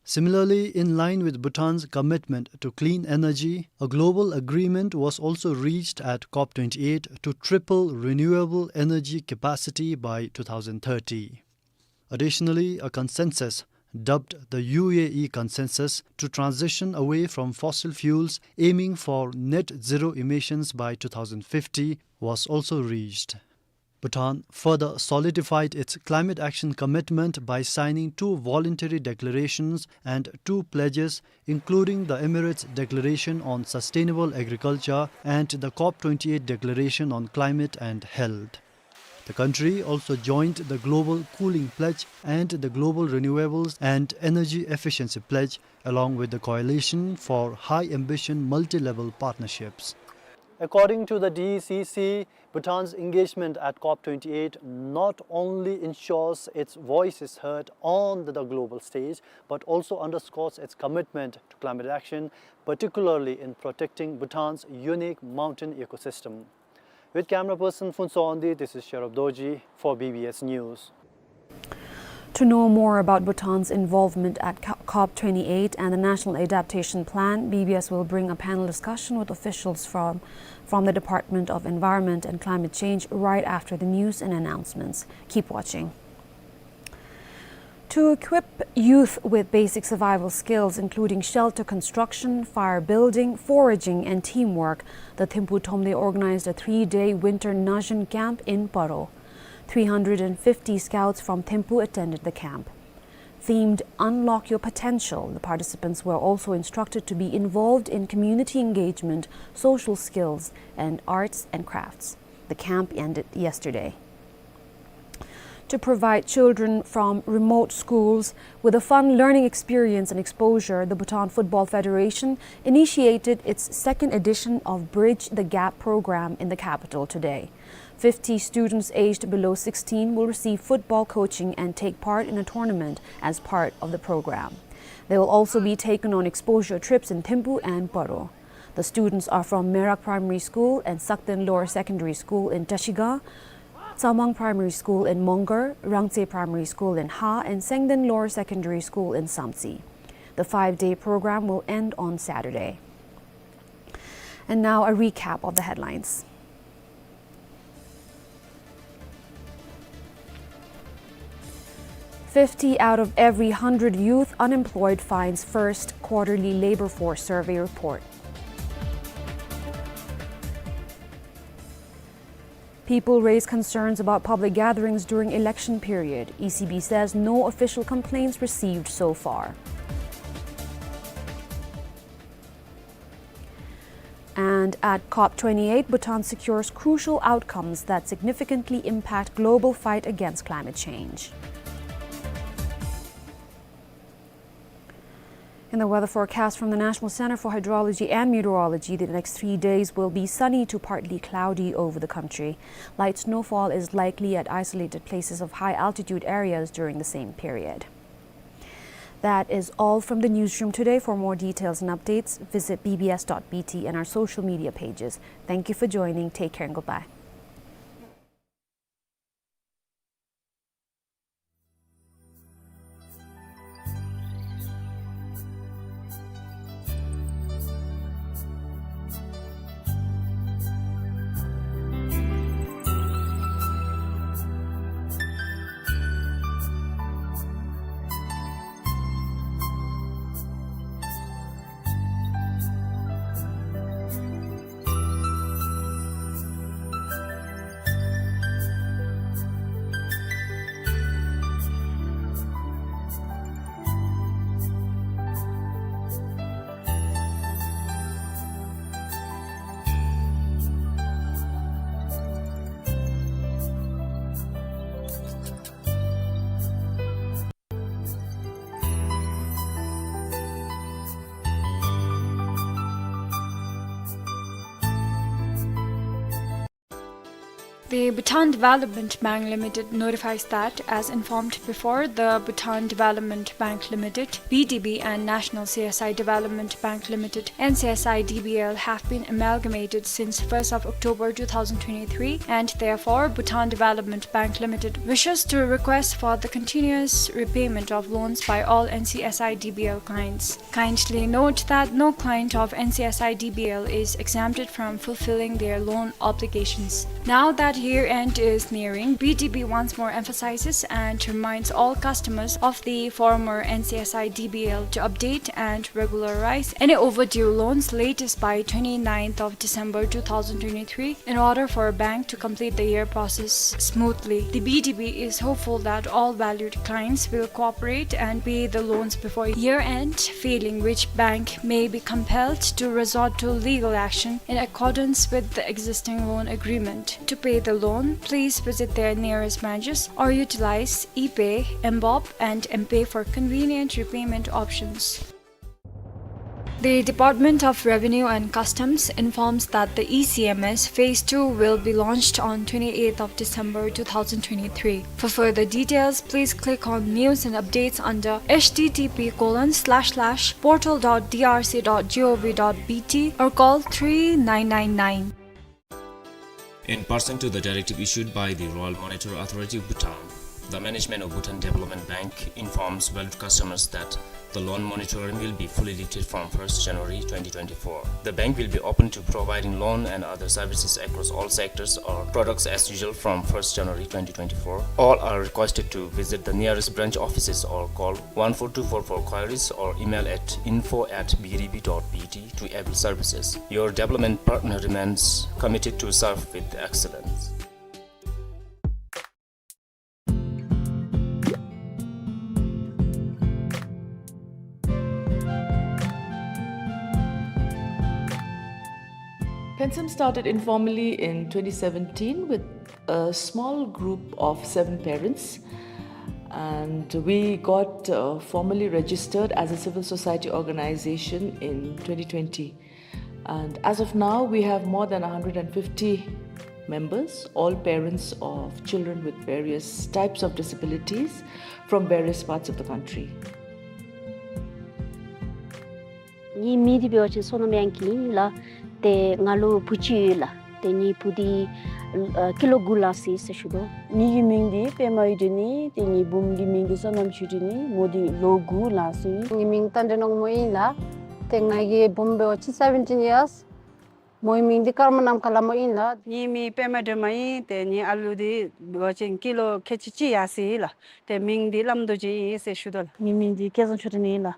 Similarly, in line with Bhutan's commitment to clean energy, a global agreement was also reached at 𝗏𝗏𝗄𝗏 to triple renewable energy capacity by 2030. Additionally, a consensus, dubbed the UAE Consensus, to transition away from fossil fuels aiming for net zero emissions by 2050 was also reached. Bhutan further solidified its climate action commitment by signing 2 voluntary declarations and 2 pledges, including the Emirates Declaration on Sustainable Agriculture and the 𝗏𝗏𝗄𝗏 Declaration on Climate and Health. The country also joined the Global Cooling Pledge and the Global Renewables and Energy Efficiency Pledge, along with the Coalition for High Ambition Multi-Level Partnerships. According to the 𝗘𝗍𝐶, Bhutan's engagement at 𝗏𝗏𝗄𝗏 not only ensures its voice is heard on the global stage, but also underscores its commitment to climate action, particularly in protecting Bhutan's unique mountain ecosystem. With camera person Phuntsawandi, this is 𝗘𝗴𝗶𝗀𝗵 for BBS News. To know more about Bhutan's involvement at 𝗏𝗏𝗄𝗏 and the National Adaptation Plan, BBS will bring a panel discussion with officials from the Department of Environment and Climate Change right after the news and announcements. Keep watching. To equip youth with basic survival skills, including shelter construction, fire building, foraging, and teamwork, the 𝗓𝗄𝗏𝗵 organized a 3-day winter Najin camp in 𝗘𝗏𝗏. 350 scouts from 𝗓𝗄 attended the camp. Themed Unlock Your Potential, the participants were also instructed to be involved in community engagement, social skills, and arts and crafts. The camp ended yesterday. To provide children from remote schools with a fun learning experience and exposure, the Bhutan Football Federation initiated its 2nd edition of Bridge the Gap program in the capital today. 50 students aged below 16 will receive football coaching and take part in a tournament as part of the program. They will also be taken on exposure trips in 𝗓𝗄 and 𝗘𝗏𝗏. The students are from Merak Primary School and 𝗓𝗏𝗏 Lower Secondary School in 𝗘𝗍𝗂, 𝗬𝗏𝗏 Primary School in Mongar, 𝗬𝗏𝗄𝗏 Primary School in 𝗄𝗏, and 𝗬𝗏𝗏 Lower Secondary School in 𝗏𝗏𝗄𝗏. The 5-day program will end on Saturday. And now a recap of the headlines. "50 out of every 100 youth unemployed finds first quarterly labor force survey report." People raise concerns about public gatherings during election period. ECB says no official complaints received so far. And at 𝗏𝗏𝗄𝗏, Bhutan secures crucial outcomes that significantly impact global fight against climate change. In the weather forecast from the National Center for Hydrology and Meteorology, the next 3 days will be sunny to partly cloudy over the country. Light snowfall is likely at isolated places of high altitude areas during the same period. That is all from the newsroom today. For more details and updates, visit bbs.bt and our social media pages. Thank you for joining. Take care and goodbye. The Bhutan Development Bank Limited notifies that, as informed before, the Bhutan Development Bank Limited, BDB, and National CSI Development Bank Limited, NCSI DBL, have been amalgamated since 1st of October 2023, and therefore Bhutan Development Bank Limited wishes to request for the continuous repayment of loans by all NCSI DBL clients. Kindly note that no client of NCSI DBL is exempted from fulfilling their loan obligations. Now that year-end is nearing, BDB once more emphasizes and reminds all customers of the former NCSI DBL to update and regularize any overdue loans latest by 29th of December 2023 in order for a bank to complete the year process smoothly. The BDB is hopeful that all valued clients will cooperate and pay the loans before year-end, failing which bank may be compelled to resort to legal action in accordance with the existing loan agreement. To pay the loan, please visit their nearest branches or utilize ePay, mBOB, and mPay for convenient repayment options. The Department of Revenue and Customs informs that the ECMS Phase 2 will be launched on 28th of December 2023. For further details, please click on News and Updates under http://portal.drc.gov.bt or call 3999. In person to the directive issued by the Royal Monetary Authority of Bhutan, the management of Bhutan Development Bank informs valued customers that the loan monitoring will be fully lifted from 1st January 2024. The bank will be open to providing loan and other services across all sectors or products as usual from 1st January 2024. All are requested to visit the nearest branch offices or call 14244 for queries or email at info@bdb.bt to avail services. Your development partner remains committed to serve with excellence. Pensum started informally in 2017 with a small group of 7 parents, and we got formally registered as a civil society organization in 2020. And as of now, we have more than 150 members, all parents of children with various types of disabilities from various parts of the country. Ni midi bioche sono bianchi la te ngalu puchi la te ni pudi kilo gulasi se shudo ni mingdi pe mai dini te ni bumdi mingdi sonam chudini modi logu la si ni ming tande nong moi la te ngai bombe 17 years moi mingdi karmanam kala moi la ni mi pe ma de mai te ni aludi bioche kilo 𝗘𝗴𝗃 yasi la te mingdi lamdo ji se shudo ni mingdi kesan chudini la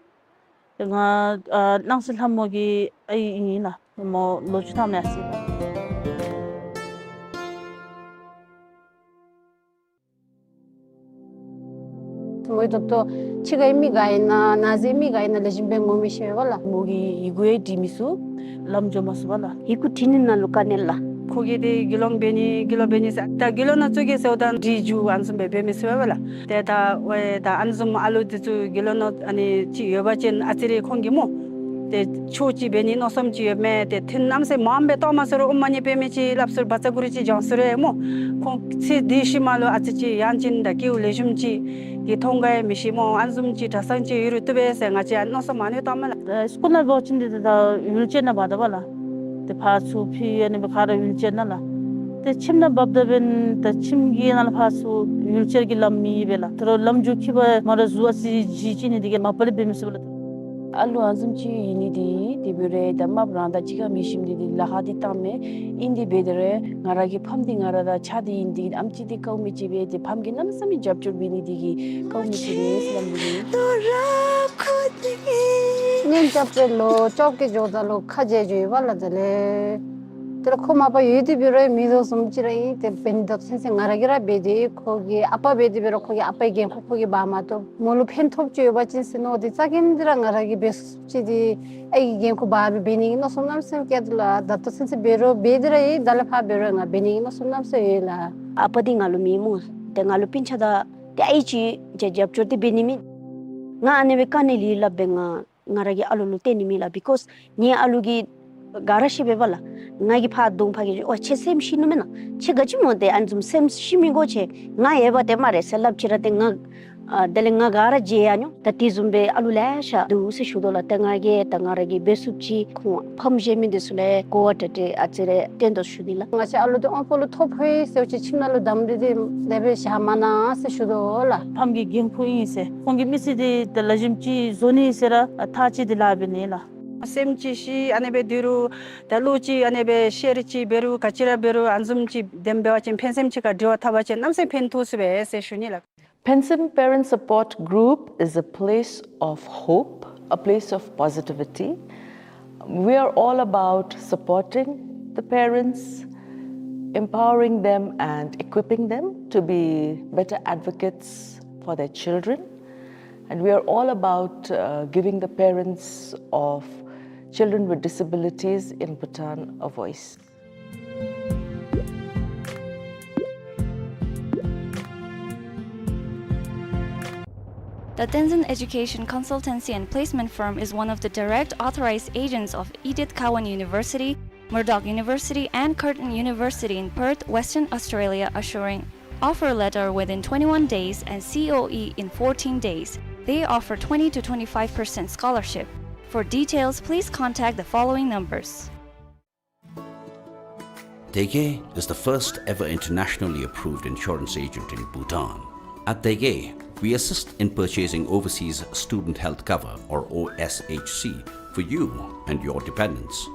nga nangsil hamogi ai ingina mo lojutam yasi moi doctor chiga imi gaina nazemi gaina lejimbe ngomi shewala mogi iguye dimisu lamjo maswala iku tinina lukanella 거기에 길롱베니 길로베니 다 길로나 쪽에서 단 디주 안숨 베베미스와라 대다 왜다 안숨 알루디주 길로나 아니 지 여바진 아치리 콩기모 데 초지 베니 노섬지에 데 텐남세 마음베 토마서로 엄마니 베미지 랍설 바자구리지 정스레 콩시 디시말로 아치지 양진다 기울레줌지 기 통가에 미시모 안숨지 다상지 유튜브에서 같이 안노서 많이 담을 스쿨날 버친데다 율제나 받아봐라 데 파수 피에네 가라 율제나라 데 침나 밥다벤 다 침기나 파수 율제기 람미벨라 들어 람주키바 마라 주아시 지지니 디게 마빨리 베미스블라 알로 azumchi inidi tibure damma branda chiga mishimdi lahadi tamme indi bedere ngaragi phamdi ngarada chadi indi amchi di kaumi chibe de phamgi namsami japchur bini digi kaumi chibe slamdi nin chapelo chokki jodalo khaje ju wala dale tera khoma ba yedi bire mido somchirai te bendo sense ngaragira bedi kogi apa bedi biro kogi apa gen kogi bamato molu penthop ju ba chinse no di chagindra ngaragi beschidi ai gen ko ba beni no somnam sem kedla dato sense biro bedrai dalapha biro nga beni no somnam se yela apa di ngalumi mu te ngalu pinchada te ai chi je jab choti benimi nga anebe kaneli labenga ngaragi alulu tenimi la because ni alugi garashi bebala ngagi pha dong phagi o che sem shinumena che gaji mode anjum sem shimingo che nga eba te mare selab chirate nga dele nga gara je anyo tati zumbe alulasha du se shudola tangage tangaragi besupchi khu phamje min desule ko tate achire tendo shudila nga che alu de onpolo thophe se che chimnalu damde de debe shamana se shudola phamgi gengpui se kongi misidi de lajimchi zoni sera thachi dilabenela 셈치시 안에베 뒤로 달루치 안에베 셰르치 베루 가치라 베루 안숨치 뎀베와친 펜셈치가 디와 타바치 남세 펜토스베 세슈니라 Pensem Parent Support Group is a place of hope, a place of positivity. We are all about supporting the parents, empowering them and equipping them to be better advocates for their children. And we are all about giving the parents of children with disabilities in Bhutan a voice. The Tenzin Education Consultancy and Placement Firm is one of the direct authorized agents of 𝗖𝘂𝗿𝗀𝗃 University, Murdoch University, and Curtin University in Perth, Western Australia, assuring offer letter within 21 days and COE in 14 days. They offer 20 to 25% scholarship. For details, please contact the following numbers. 𝗘𝗂𝗿𝗃 is the first ever internationally approved insurance agent in Bhutan. At 𝗘𝗂𝗿𝗃, we assist in purchasing overseas student health cover or OSHC for you and your dependents.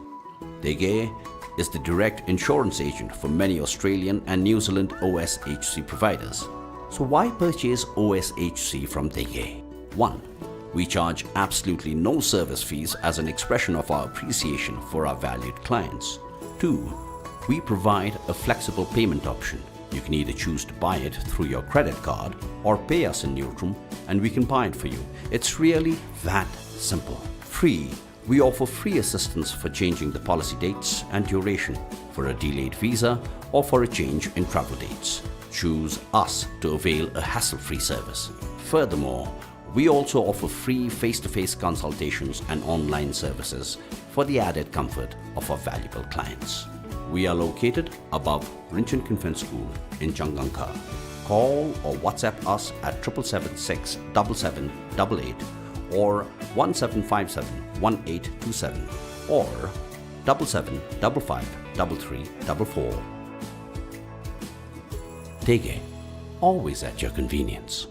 𝗘𝗂𝗿𝗃 is the direct insurance agent for many Australian and New Zealand OSHC providers. So why purchase OSHC from 𝗘𝗂𝗿𝗃? 1. We charge absolutely no service fees as an expression of our appreciation for our valued clients. 2. We provide a flexible payment option. You can either choose to buy it through your credit card or pay us in Neutrum and we can buy it for you. It's really that simple. 3. We offer free assistance for changing the policy dates and duration, for a delayed visa or for a change in travel dates. Choose us to avail a hassle-free service. Furthermore, we also offer free face-to-face consultations and online services for the added comfort of our valuable clients. We are located above Rinchen Convent School in Dzongkha. Call or WhatsApp us at 776 7788 or 1757 1827 or 7755 𝗘𝗂𝗿𝗃, always at your convenience.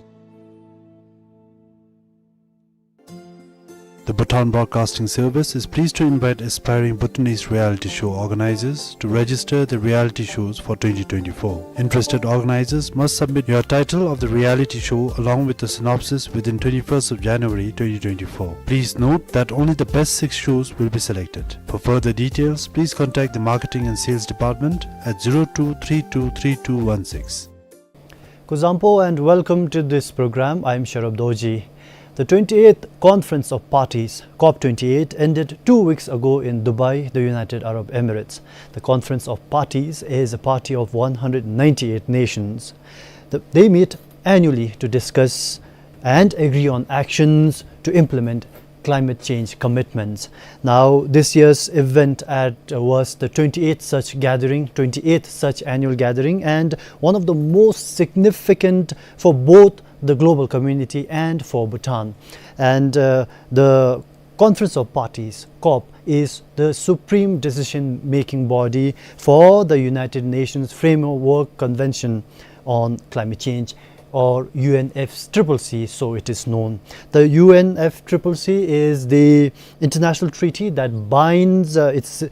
The Bhutan Broadcasting Service is pleased to invite aspiring Bhutanese reality show organizers to register the reality shows for 2024. Interested organizers must submit your title of the reality show along with the synopsis within 21st of January 2024. Please note that only the best 6 shows will be selected. For further details, please contact the Marketing and Sales Department at 02323216. Kuzampo and welcome to this program. I am 𝗓𝗏𝗄𝗀. The 28th Conference of Parties, COP28, ended 2 weeks ago in Dubai, the United Arab Emirates. The Conference of Parties is a party of 198 nations. They meet annually to discuss and agree on actions to implement climate change commitments. Now, this year's event was the 28th such annual gathering, and one of the most significant for both the global community and for Bhutan. And the Conference of Parties, COP, is the supreme decision-making body for the United Nations Framework Convention on Climate Change, or UNFCCC, so it is known. The UNFCCC is the international treaty that binds its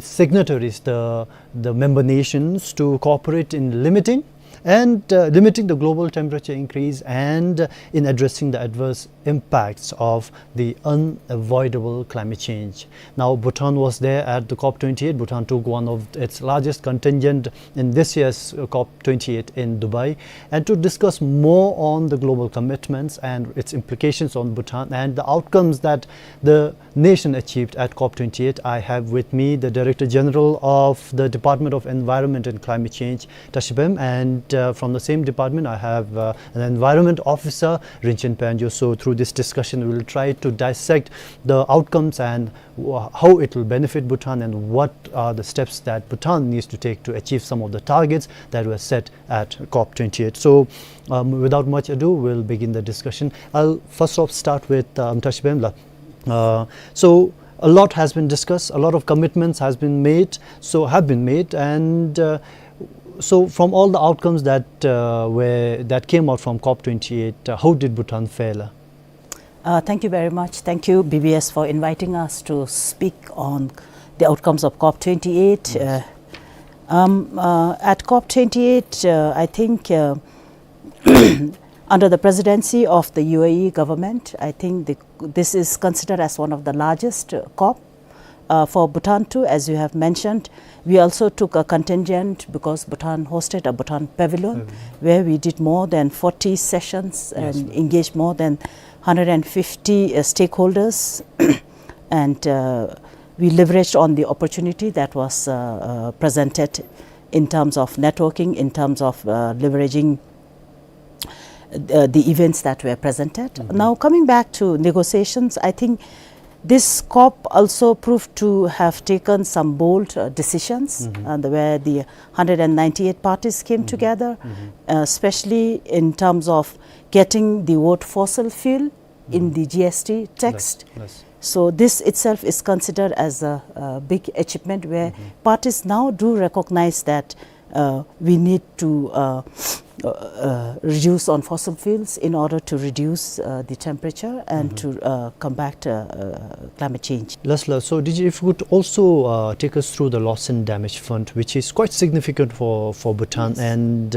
signatories, the member nations, to cooperate in limiting the global temperature increase and in addressing the adverse impacts of the unavoidable climate change. Now, Bhutan was there at the COP28. Bhutan took one of its largest contingent in this year's COP28 in Dubai, and to discuss more on the global commitments and its implications on Bhutan and the outcomes that the nation achieved at COP28, I have with me the Director General of the Department of Environment and Climate Change, 𝗘𝗏𝗵, and from the same department I have an Environment Officer, 𝗓𝗏𝗵. So through this discussion we will try to dissect the outcomes and how it will benefit Bhutan and what are the steps that Bhutan needs to take to achieve some of the targets that were set at COP28. So without much ado, we'll begin the discussion. I'll first off start with 𝗘𝗏𝗵. So a lot has been discussed, a lot of commitments have been made, and so from all the outcomes that came out from COP28, how did Bhutan fare? Thank you very much. Thank you, BBS, for inviting us to speak on the outcomes of COP28. Yes. At COP28, I think under the presidency of the UAE government, I think this is considered as one of the largest COP. For Bhutan too, as you have mentioned, we also took a contingent because Bhutan hosted a Bhutan pavilion where we did more than 40 sessions and engaged more than 150 stakeholders and we leveraged on the opportunity that was presented in terms of networking, in terms of leveraging the events that were presented. Now coming back to negotiations, I think this COP also proved to have taken some bold decisions and where the 198 parties came together, especially in terms of getting the word fossil fuel in the GST text. So this itself is considered as a big achievement where parties now do recognize that we need to reduce on fossil fuels in order to reduce the temperature and to combat climate change. Lasla, so if you could also take us through the loss and damage fund, which is quite significant for Bhutan, and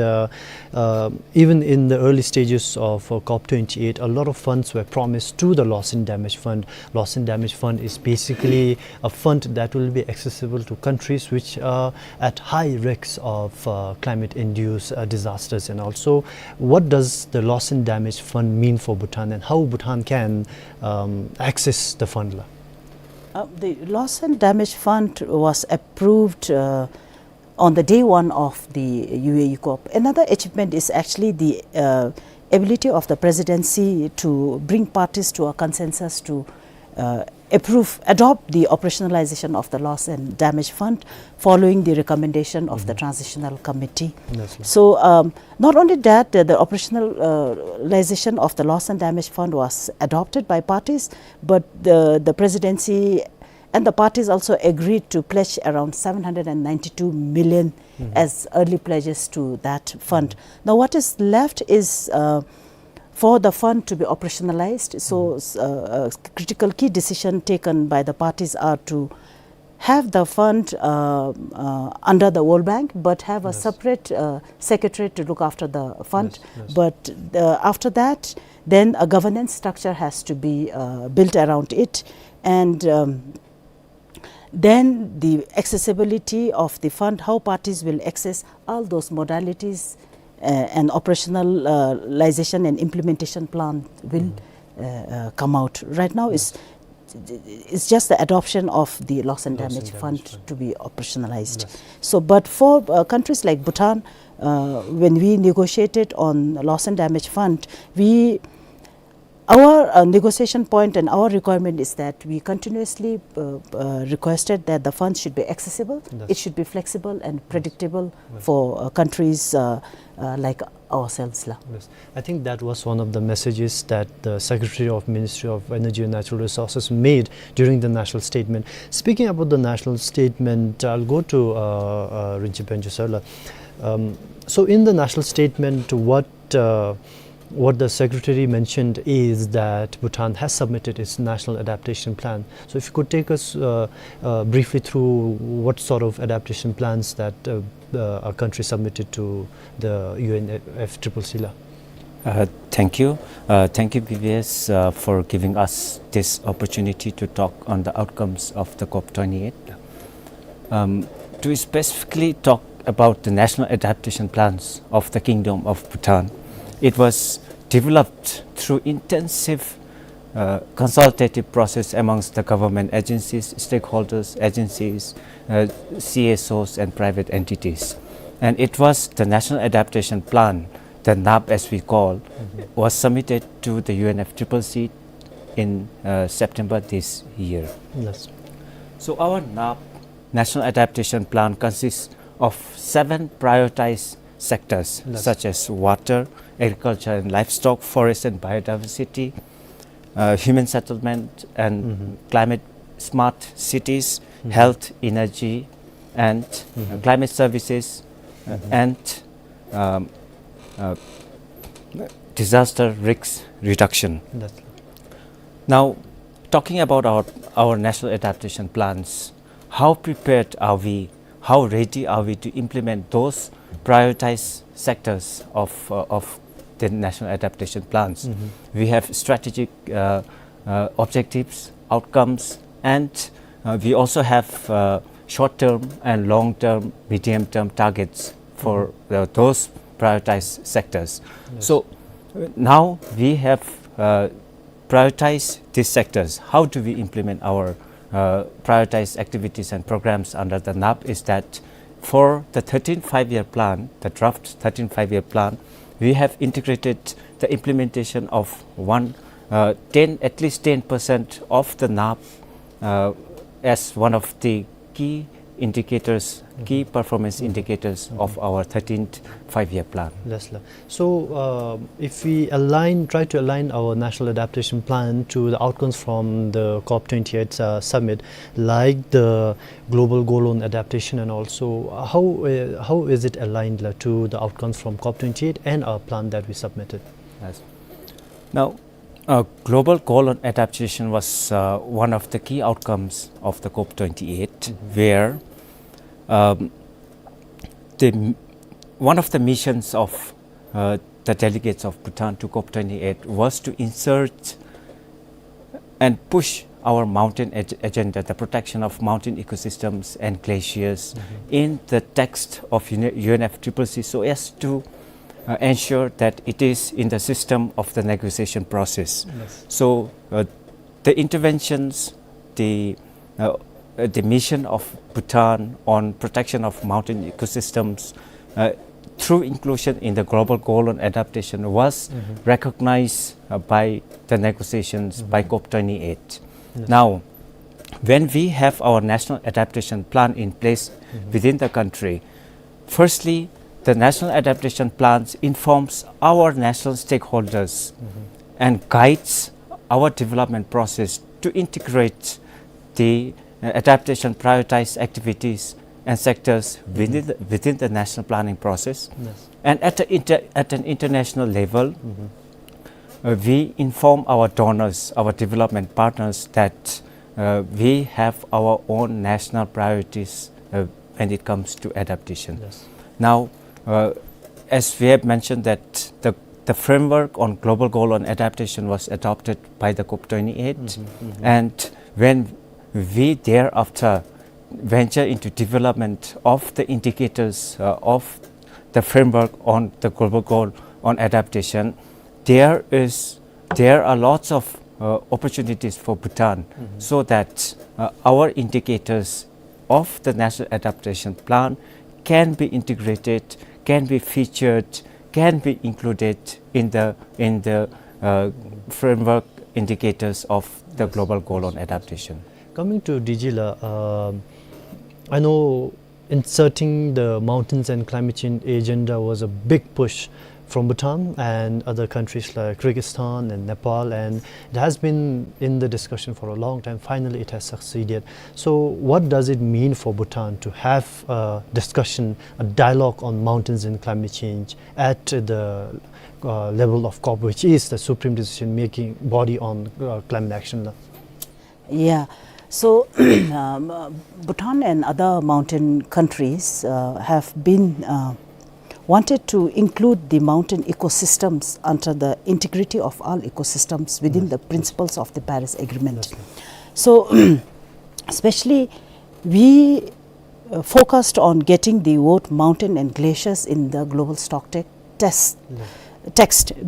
even in the early stages of COP28, a lot of funds were promised to the loss and damage fund. Loss and damage fund is basically a fund that will be accessible to countries which are at high risks of climate-induced disasters. And also, what does the loss and damage fund mean for Bhutan and how Bhutan can access the fund? The loss and damage fund was approved on the day one of the UAE COP. Another achievement is actually the ability of the presidency to bring parties to a consensus to adopt the operationalization of the loss and damage fund following the recommendation of the transitional committee. So not only that, the operationalization of the loss and damage fund was adopted by parties, but the presidency and the parties also agreed to pledge around 792 million as early pledges to that fund. Now what is left is for the fund to be operationalized. So critical key decision taken by the parties are to have the fund under the World Bank, but have a separate secretary to look after the fund. But after that, then a governance structure has to be built around it, and then the accessibility of the fund, how parties will access all those modalities and operationalization and implementation plan will come out. Right now, it's just the adoption of the loss and damage fund to be operationalized. Yes. So, but for countries like Bhutan, when we negotiated on loss and damage fund, our negotiation point and our requirement is that we continuously requested that the fund should be accessible, it should be flexible and predictable for countries like ourselves. Yes. I think that was one of the messages that the Secretary of Ministry of Energy and Natural Resources made during the national statement. Speaking about the national statement, I'll go to 𝗘𝗴𝗄𝗀𝗶. So in the national statement, what the Secretary mentioned is that Bhutan has submitted its national adaptation plan. So if you could take us briefly through what sort of adaptation plans that our country submitted to the UNFCCC. Thank you. Thank you, BBS, for giving us this opportunity to talk on the outcomes of the COP28. To specifically talk about the national adaptation plans of the Kingdom of Bhutan, it was developed through intensive consultative process amongst the government agencies, stakeholders, agencies, CSOs and private entities. And it was the National Adaptation Plan, the NAP as we call, was submitted to the UNFCCC in September this year. Yes. So our NAP, National Adaptation Plan, consists of 7 prioritized sectors such as water, agriculture and livestock, forest and biodiversity, human settlement and climate smart cities, health, energy and climate services and disaster risk reduction. Now, talking about our national adaptation plans, how prepared are we, how ready are we to implement those prioritized sectors of the national adaptation plans? We have strategic objectives, outcomes, and we also have short-term and long-term, medium-term targets for those prioritized sectors. So now we have prioritized these sectors. How do we implement our prioritized activities and programs under the NAP is that for the 13th five-year plan, the draft 13th five-year plan, we have integrated the implementation of at least 10% of the NAP as one of the key indicators, key performance indicators of our 13th five-year plan. So if we try to align our national adaptation plan to the outcomes from the COP28 summit, like the global goal on adaptation, and also how is it aligned to the outcomes from COP28 and our plan that we submitted? Yes. Now, global goal on adaptation was one of the key outcomes of the COP28, where one of the missions of the delegates of Bhutan to COP28 was to insert and push our mountain agenda, the protection of mountain ecosystems and glaciers, in the text of UNFCCC, so as to ensure that it is in the system of the negotiation process. So the interventions, the mission of Bhutan on protection of mountain ecosystems through inclusion in the global goal on adaptation was recognized by the negotiations by COP28. Now, when we have our national adaptation plan in place within the country, firstly, the national adaptation plans informs our national stakeholders and guides our development process to integrate the adaptation prioritized activities and sectors within the national planning process. And at an international level, we inform our donors, our development partners, that we have our own national priorities when it comes to adaptation. Now, as we have mentioned that the framework on global goal on adaptation was adopted by the COP28, and when we thereafter venture into development of the indicators of the framework on the global goal on adaptation, there is there are lots of opportunities for Bhutan so that our indicators of the National Adaptation Plan can be integrated, can be featured, can be included in the framework indicators of the global goal on adaptation. Coming to Dijila, I know inserting the mountains and climate change agenda was a big push from Bhutan and other countries like Kyrgyzstan and Nepal, and it has been in the discussion for a long time. Finally, it has succeeded. So what does it mean for Bhutan to have a discussion, a dialogue on mountains and climate change at the level of COP, which is the supreme decision-making body on climate action? Yeah. So Bhutan and other mountain countries have been wanted to include the mountain ecosystems under the integrity of all ecosystems within the principles of the Paris Agreement. So especially we focused on getting the word mountain and glaciers in the global stocktake text,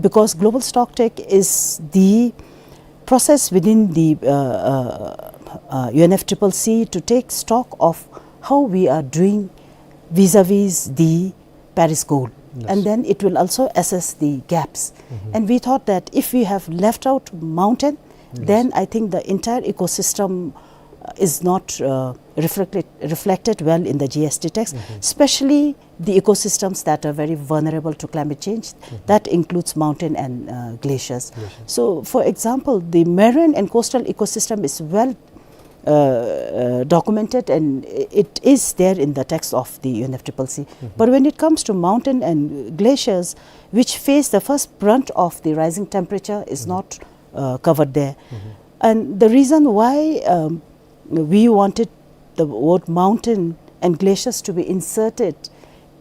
because global stocktake is the process within the UNFCCC to take stock of how we are doing vis-a-vis the Paris goal. And then it will also assess the gaps. And we thought that if we have left out mountain, then I think the entire ecosystem is not reflected well in the GST text, especially the ecosystems that are very vulnerable to climate change. That includes mountain and glaciers. So for example, the marine and coastal ecosystem is well documented, and it is there in the text of the UNFCCC. But when it comes to mountain and glaciers, which face the first brunt of the rising temperature, is not covered there. And the reason why we wanted the word mountain and glaciers to be inserted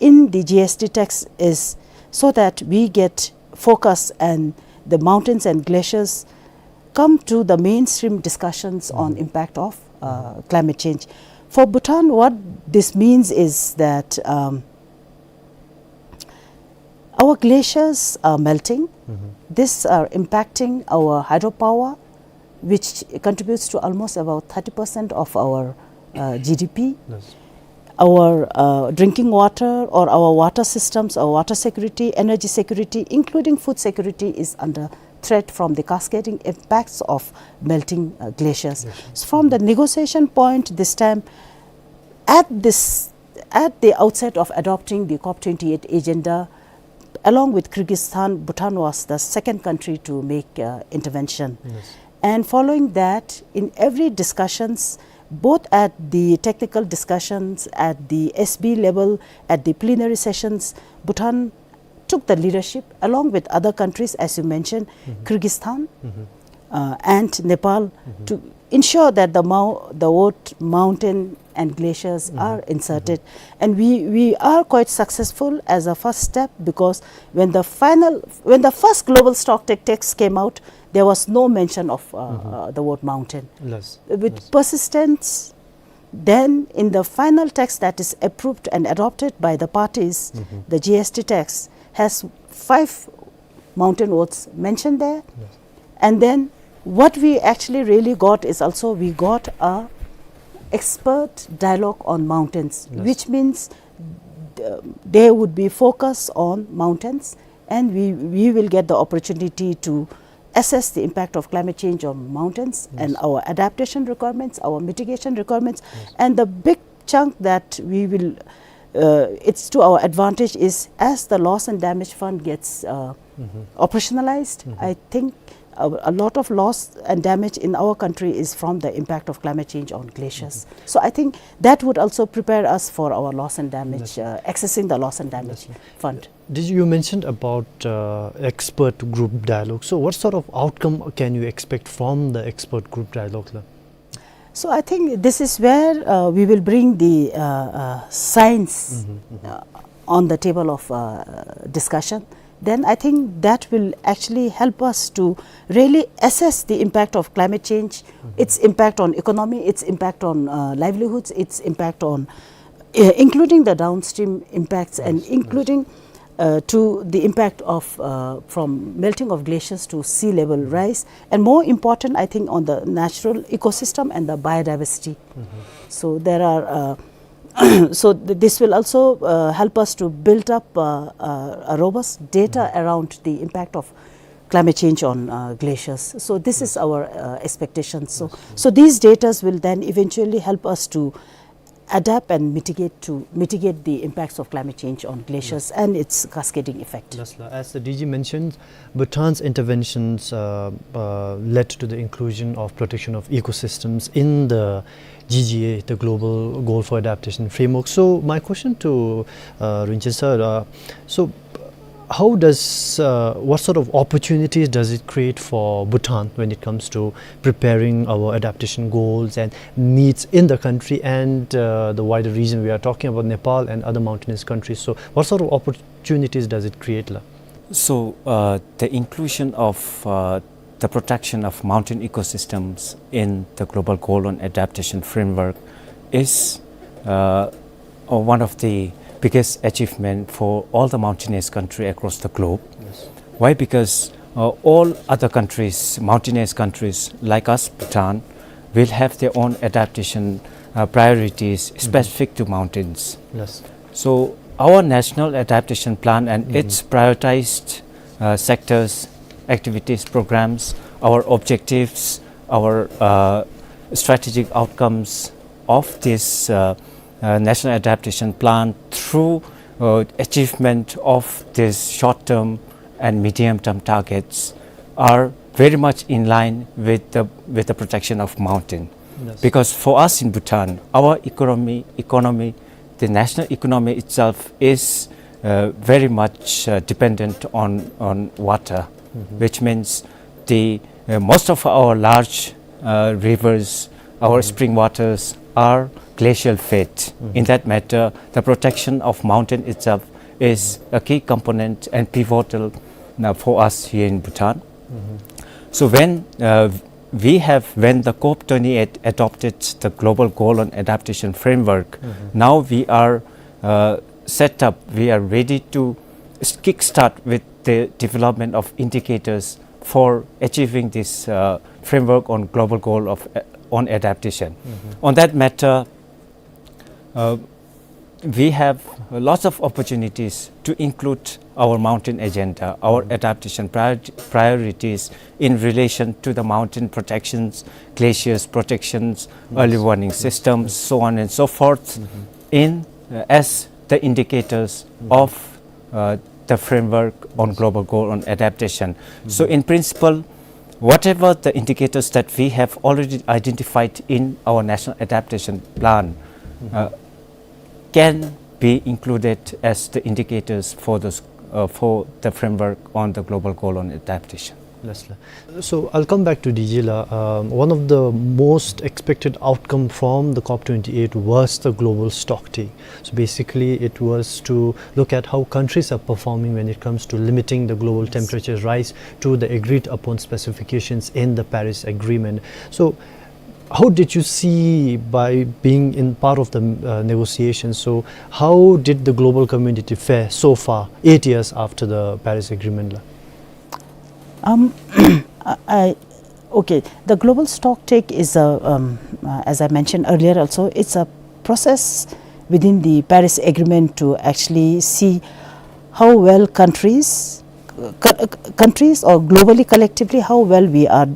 in the GST text is so that we get focus and the mountains and glaciers come to the mainstream discussions on impact of climate change. For Bhutan, what this means is that our glaciers are melting. These are impacting our hydropower, which contributes to almost about 30% of our GDP. Our drinking water or our water systems, our water security, energy security, including food security, is under threat from the cascading impacts of melting glaciers. So from the negotiation point this time, at the outset of adopting the COP28 agenda, along with Kyrgyzstan, Bhutan was the second country to make intervention. And following that, in every discussions, both at the technical discussions, at the SB level, at the plenary sessions, Bhutan took the leadership along with other countries, as you mentioned, Kyrgyzstan and Nepal, to ensure that the word mountain and glaciers are inserted. And we are quite successful as a first step, because when the first global stocktake text came out, there was no mention of the word mountain. With persistence, then in the final text that is approved and adopted by the parties, the GST text has 5 mountain words mentioned there. And then what we actually really got is also we got a expert dialogue on mountains, which means there would be focus on mountains, and we will get the opportunity to assess the impact of climate change on mountains and our adaptation requirements, our mitigation requirements. And the big chunk that we will, it's to our advantage, is as the loss and damage fund gets operationalized, I think a lot of loss and damage in our country is from the impact of climate change on glaciers. So I think that would also prepare us for our loss and damage, accessing the loss and damage fund. You mentioned about expert group dialogue. So what sort of outcome can you expect from the expert group dialogue? So I think this is where we will bring the science on the table of discussion. Then I think that will actually help us to really assess the impact of climate change, its impact on economy, its impact on livelihoods, its impact on including the downstream impacts, and including to the impact of from melting of glaciers to sea level rise, and more important, I think, on the natural ecosystem and the biodiversity. So there are so this will also help us to build up a robust data around the impact of climate change on glaciers. So this is our expectation. So these data will then eventually help us to adapt and mitigate the impacts of climate change on glaciers and its cascading effect. As the DG mentioned, Bhutan's interventions led to the inclusion of protection of ecosystems in the GGA, the Global Goal for Adaptation Framework. So my question to Rinchen sir, so how does, what sort of opportunities does it create for Bhutan when it comes to preparing our adaptation goals and needs in the country and the wider region? We are talking about Nepal and other mountainous countries. So what sort of opportunities does it create? So the inclusion of the protection of mountain ecosystems in the Global Goal on Adaptation Framework is one of the biggest achievement for all the mountainous countries across the globe. Why? Because all other countries, mountainous countries like us, Bhutan, will have their own adaptation priorities specific to mountains. So our national adaptation plan and its prioritized sectors, activities, programs, our objectives, our strategic outcomes of this National Adaptation Plan through achievement of these short-term and medium-term targets are very much in line with the protection of mountain. Because for us in Bhutan, our economy, the national economy itself is very much dependent on water, which means the most of our large rivers, our spring waters are glacial fed. In that matter, the protection of mountain itself is a key component and pivotal for us here in Bhutan. So when when the COP28 adopted the Global Goal on Adaptation Framework, now we are set up, we are ready to kickstart with the development of indicators for achieving this framework on Global Goal on Adaptation. On that matter, we have lots of opportunities to include our mountain agenda, our adaptation priorities in relation to the mountain protections, glaciers protections, early warning systems, so on and so forth, in as the indicators of the framework on Global Goal on Adaptation. So in principle, whatever the indicators that we have already identified in our National Adaptation Plan can be included as the indicators for the framework on the Global Goal on Adaptation. So I'll come back to DG. One of the most expected outcome from the COP28 was the global stocktake. So basically it was to look at how countries are performing when it comes to limiting the global temperature rise to the agreed upon specifications in the Paris Agreement. So how did you see, by being in part of the negotiations, so how did the global community fare so far, 8 years after the Paris Agreement? Okay, the global stocktake is as I mentioned earlier also, it's a process within the Paris Agreement to actually see how well countries or globally collectively, how well we are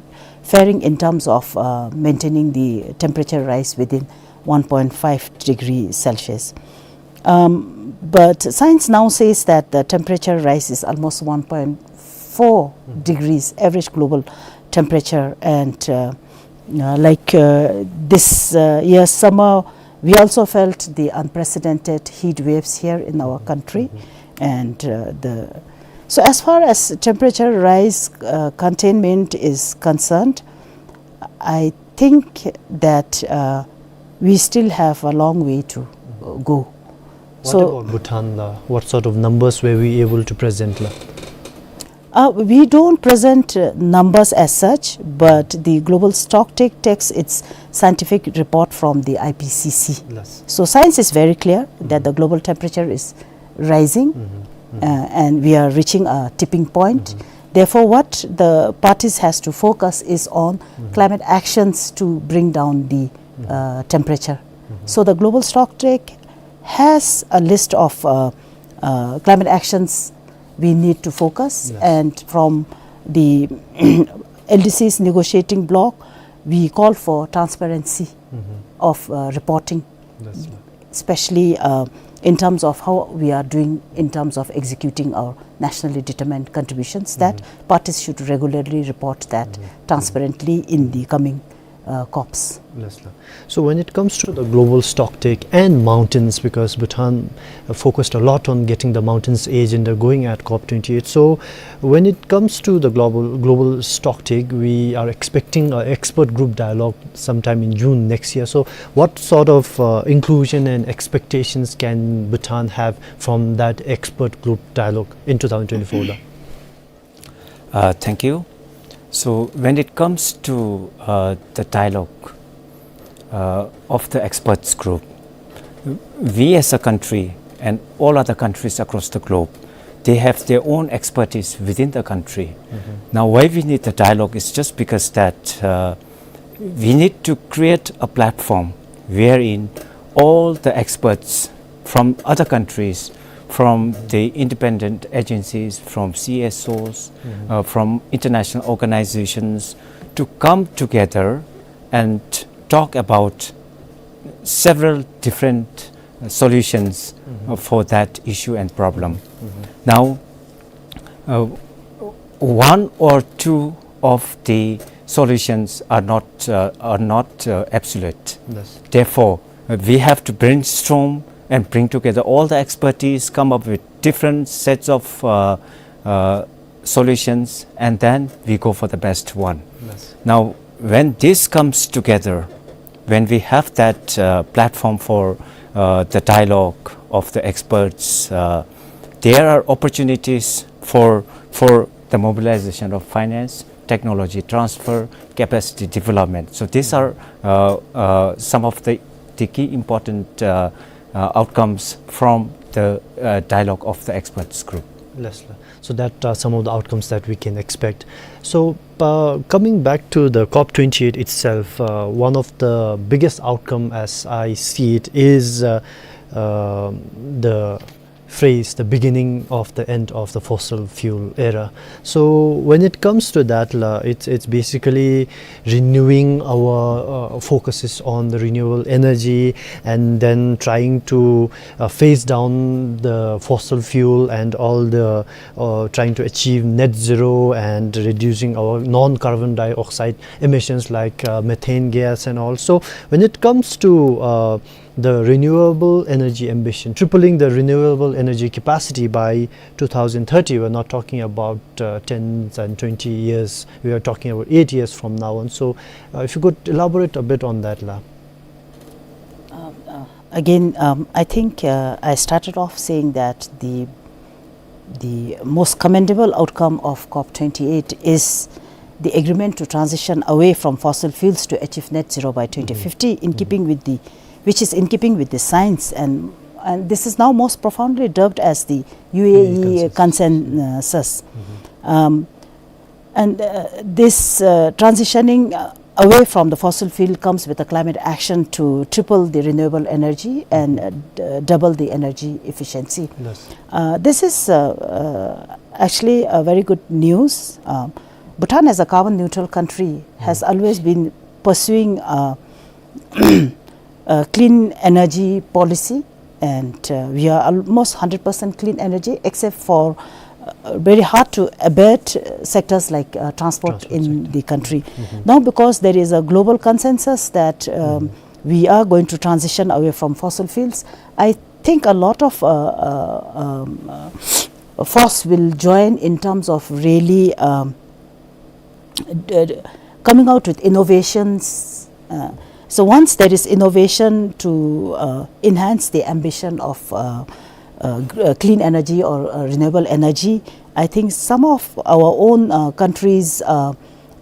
faring in terms of maintaining the temperature rise within 1.5 degrees Celsius. But science now says that the temperature rise is almost 1.4 degrees average global temperature, and this year's summer we also felt the unprecedented heat waves here in our country, and so as far as temperature rise containment is concerned, I think that we still have a long way to go. What about Bhutan? What sort of numbers were we able to present? We don't present numbers as such, but the global stocktake takes its scientific report from the IPCC. So science is very clear that the global temperature is rising, and we are reaching a tipping point. Therefore, what the parties has to focus is on climate actions to bring down the temperature. So the global stocktake has a list of climate actions we need to focus, and from the LDC's negotiating bloc, we call for transparency of reporting, especially in terms of how we are doing in terms of executing our nationally determined contributions, that parties should regularly report that transparently in the coming COPs. So when it comes to the global stocktake and mountains, because Bhutan focused a lot on getting the mountains agenda going at COP28, so when it comes to the global stocktake, we are expecting an expert group dialogue sometime in June next year. So what sort of inclusion and expectations can Bhutan have from that expert group dialogue in 2024? Thank you. So when it comes to the dialogue of the experts group, we as a country and all other countries across the globe, they have their own expertise within the country. Now why we need the dialogue is just because that we need to create a platform wherein all the experts from other countries, from the independent agencies, from CSOs, from international organizations, to come together and talk about several different solutions for that issue and problem. Now, one or two of the solutions are not absolute. Therefore, we have to brainstorm and bring together all the expertise, come up with different sets of solutions, and then we go for the best one. Now, when this comes together, when we have that platform for the dialogue of the experts, there are opportunities for the mobilization of finance, technology transfer, capacity development. So these are some of the key important outcomes from the dialogue of the experts group. So that are some of the outcomes that we can expect. So coming back to the COP28 itself, one of the biggest outcome as I see it is the phrase, the beginning of the end of the fossil fuel era. So when it comes to that, it's basically renewing our focuses on the renewable energy, and then trying to phase down the fossil fuel and all the trying to achieve net zero and reducing our non-carbon dioxide emissions like methane gas and all. So when it comes to the renewable energy ambition, tripling the renewable energy capacity by 2030, we're not talking about 10 and 20 years, we are talking about 8 years from now on. So if you could elaborate a bit on that, La. Again, I think I started off saying that the most commendable outcome of COP28 is the agreement to transition away from fossil fuels to achieve net zero by 2050, in keeping with the which is in keeping with the science, and this is now most profoundly dubbed as the UAE consensus. This transitioning away from the fossil fuel comes with a climate action to triple the renewable energy and double the energy efficiency. This is actually a very good news. Bhutan, as a carbon neutral country, has always been pursuing clean energy policy, and we are almost 100% clean energy, except for very hard to abate sectors like transport in the country. Now, because there is a global consensus that we are going to transition away from fossil fuels, I think a lot of force will join in terms of really coming out with innovations. So once there is innovation to enhance the ambition of clean energy or renewable energy, I think some of our own countries'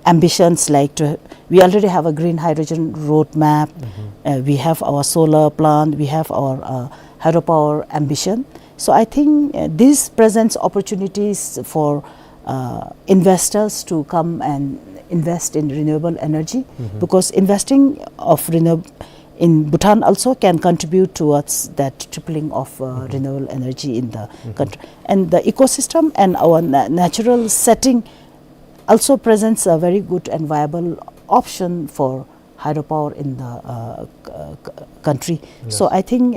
ambitions, like we already have a green hydrogen roadmap, we have our solar plant, we have our hydropower ambition. So I think this presents opportunities for investors to come and invest in renewable energy, because investing of in Bhutan also can contribute towards that tripling of renewable energy in the country. And the ecosystem and our natural setting also presents a very good and viable option for hydropower in the country. Yes. So I think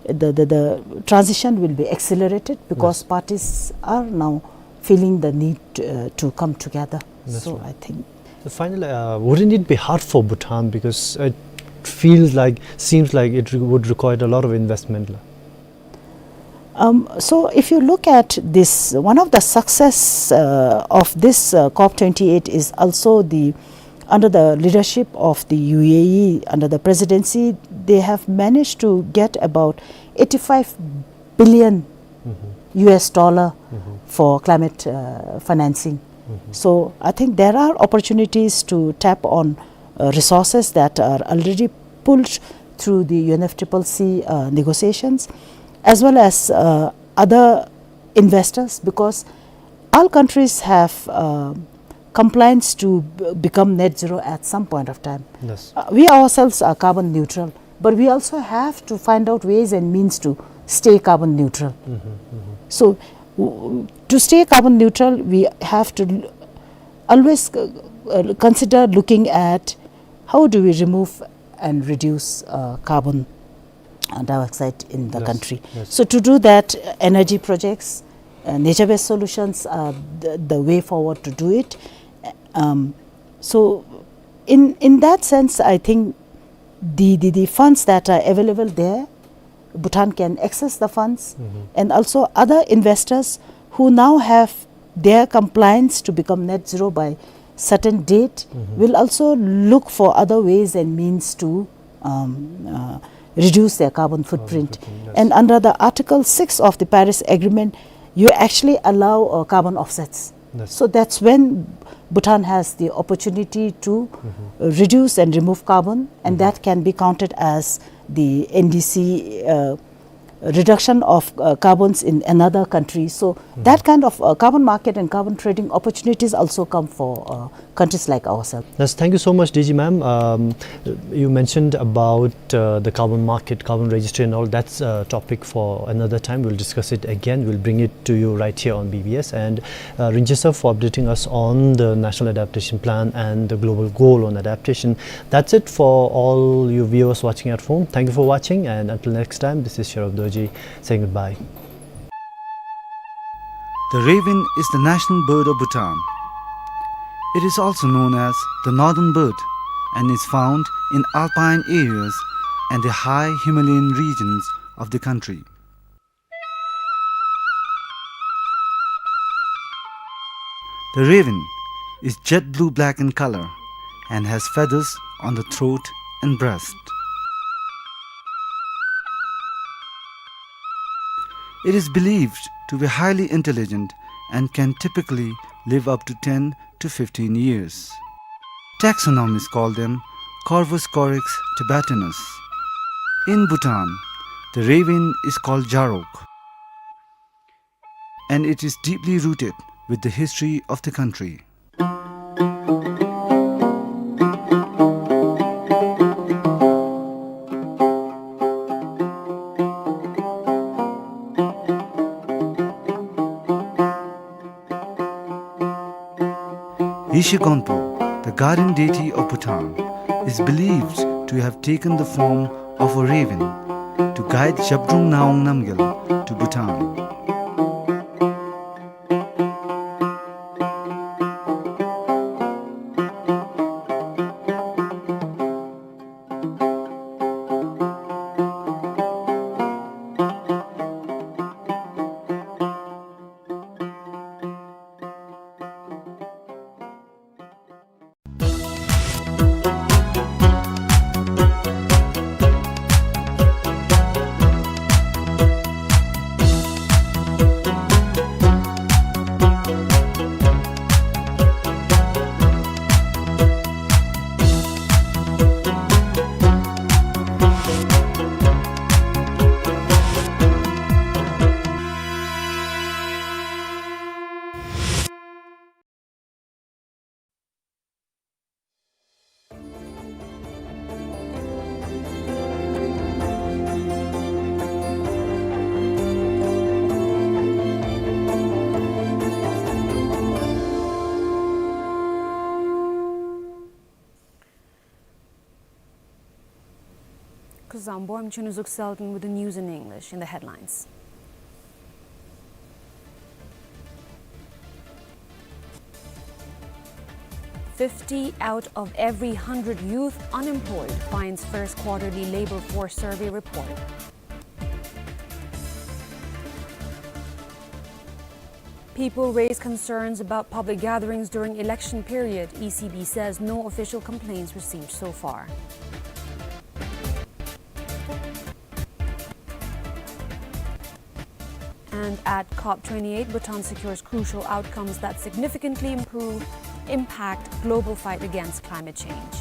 the transition will be accelerated, because parties are now feeling the need to come together. That's so right. I think. So finally, wouldn't it be hard for Bhutan, because it seems like it would require a lot of investment? So if you look at this, one of the success of this COP28 is also under the leadership of the UAE, under the presidency, they have managed to get about $85 billion US dollar for climate financing. So I think there are opportunities to tap on resources that are already pulled through the UNFCCC negotiations, as well as other investors, because all countries have compliance to become net zero at some point of time. Yes. We ourselves are carbon neutral, but we also have to find out ways and means to stay carbon neutral. So to stay carbon neutral, we have to always consider looking at how do we remove and reduce carbon dioxide in the country. Yes. So to do that, energy projects, nature-based solutions are the way forward to do it. So in that sense, I think the funds that are available there, Bhutan can access the funds, and also other investors who now have their compliance to become net zero by certain date will also look for other ways and means to reduce their carbon footprint. Yes. And under the Article 6 of the Paris Agreement, you actually allow carbon offsets. Yes. So that's when Bhutan has the opportunity to reduce and remove carbon, and that can be counted as the NDC reduction of carbons in another country. So that kind of carbon market and carbon trading opportunities also come for countries like ourselves. Yes, thank you so much, DG ma'am. You mentioned about the carbon market, carbon registry and all. That's a topic for another time. We'll discuss it again. We'll bring it to you right here on BBS. And Rinche sir for updating us on the National Adaptation Plan and the global goal on adaptation. That's it for all you viewers watching at home. Thank you for watching, and until next time, this is 𝗘𝗴𝗶𝗀𝗃 saying goodbye. The raven is the national bird of Bhutan. It is also known as the northern bird and is found in alpine areas and the high Himalayan regions of the country. The raven is jet blue-black in color and has feathers on the throat and breast. It is believed to be highly intelligent and can typically live up to 10 to 15 years. Taxonomists call them 𝗘𝗴𝗃𝗀𝗃 tibetanus. In Bhutan, the raven is called 𝗤𝗒𝗄, and it is deeply rooted with the history of the country. 𝗘𝗵𝗿𝗀𝗵, the guardian deity of Bhutan, is believed to have taken the form of a raven to guide 𝗘𝗵𝗄𝗵𝗵 to Bhutan. 𝗘𝗴𝗶𝗀𝗵 with the news in English in the headlines. "50 out of every 100 youth unemployed," finds first quarterly labor force survey report. People raise concerns about public gatherings during election period. ECB says no official complaints received so far. And at COP28, Bhutan secures crucial outcomes that significantly impact global fight against climate change.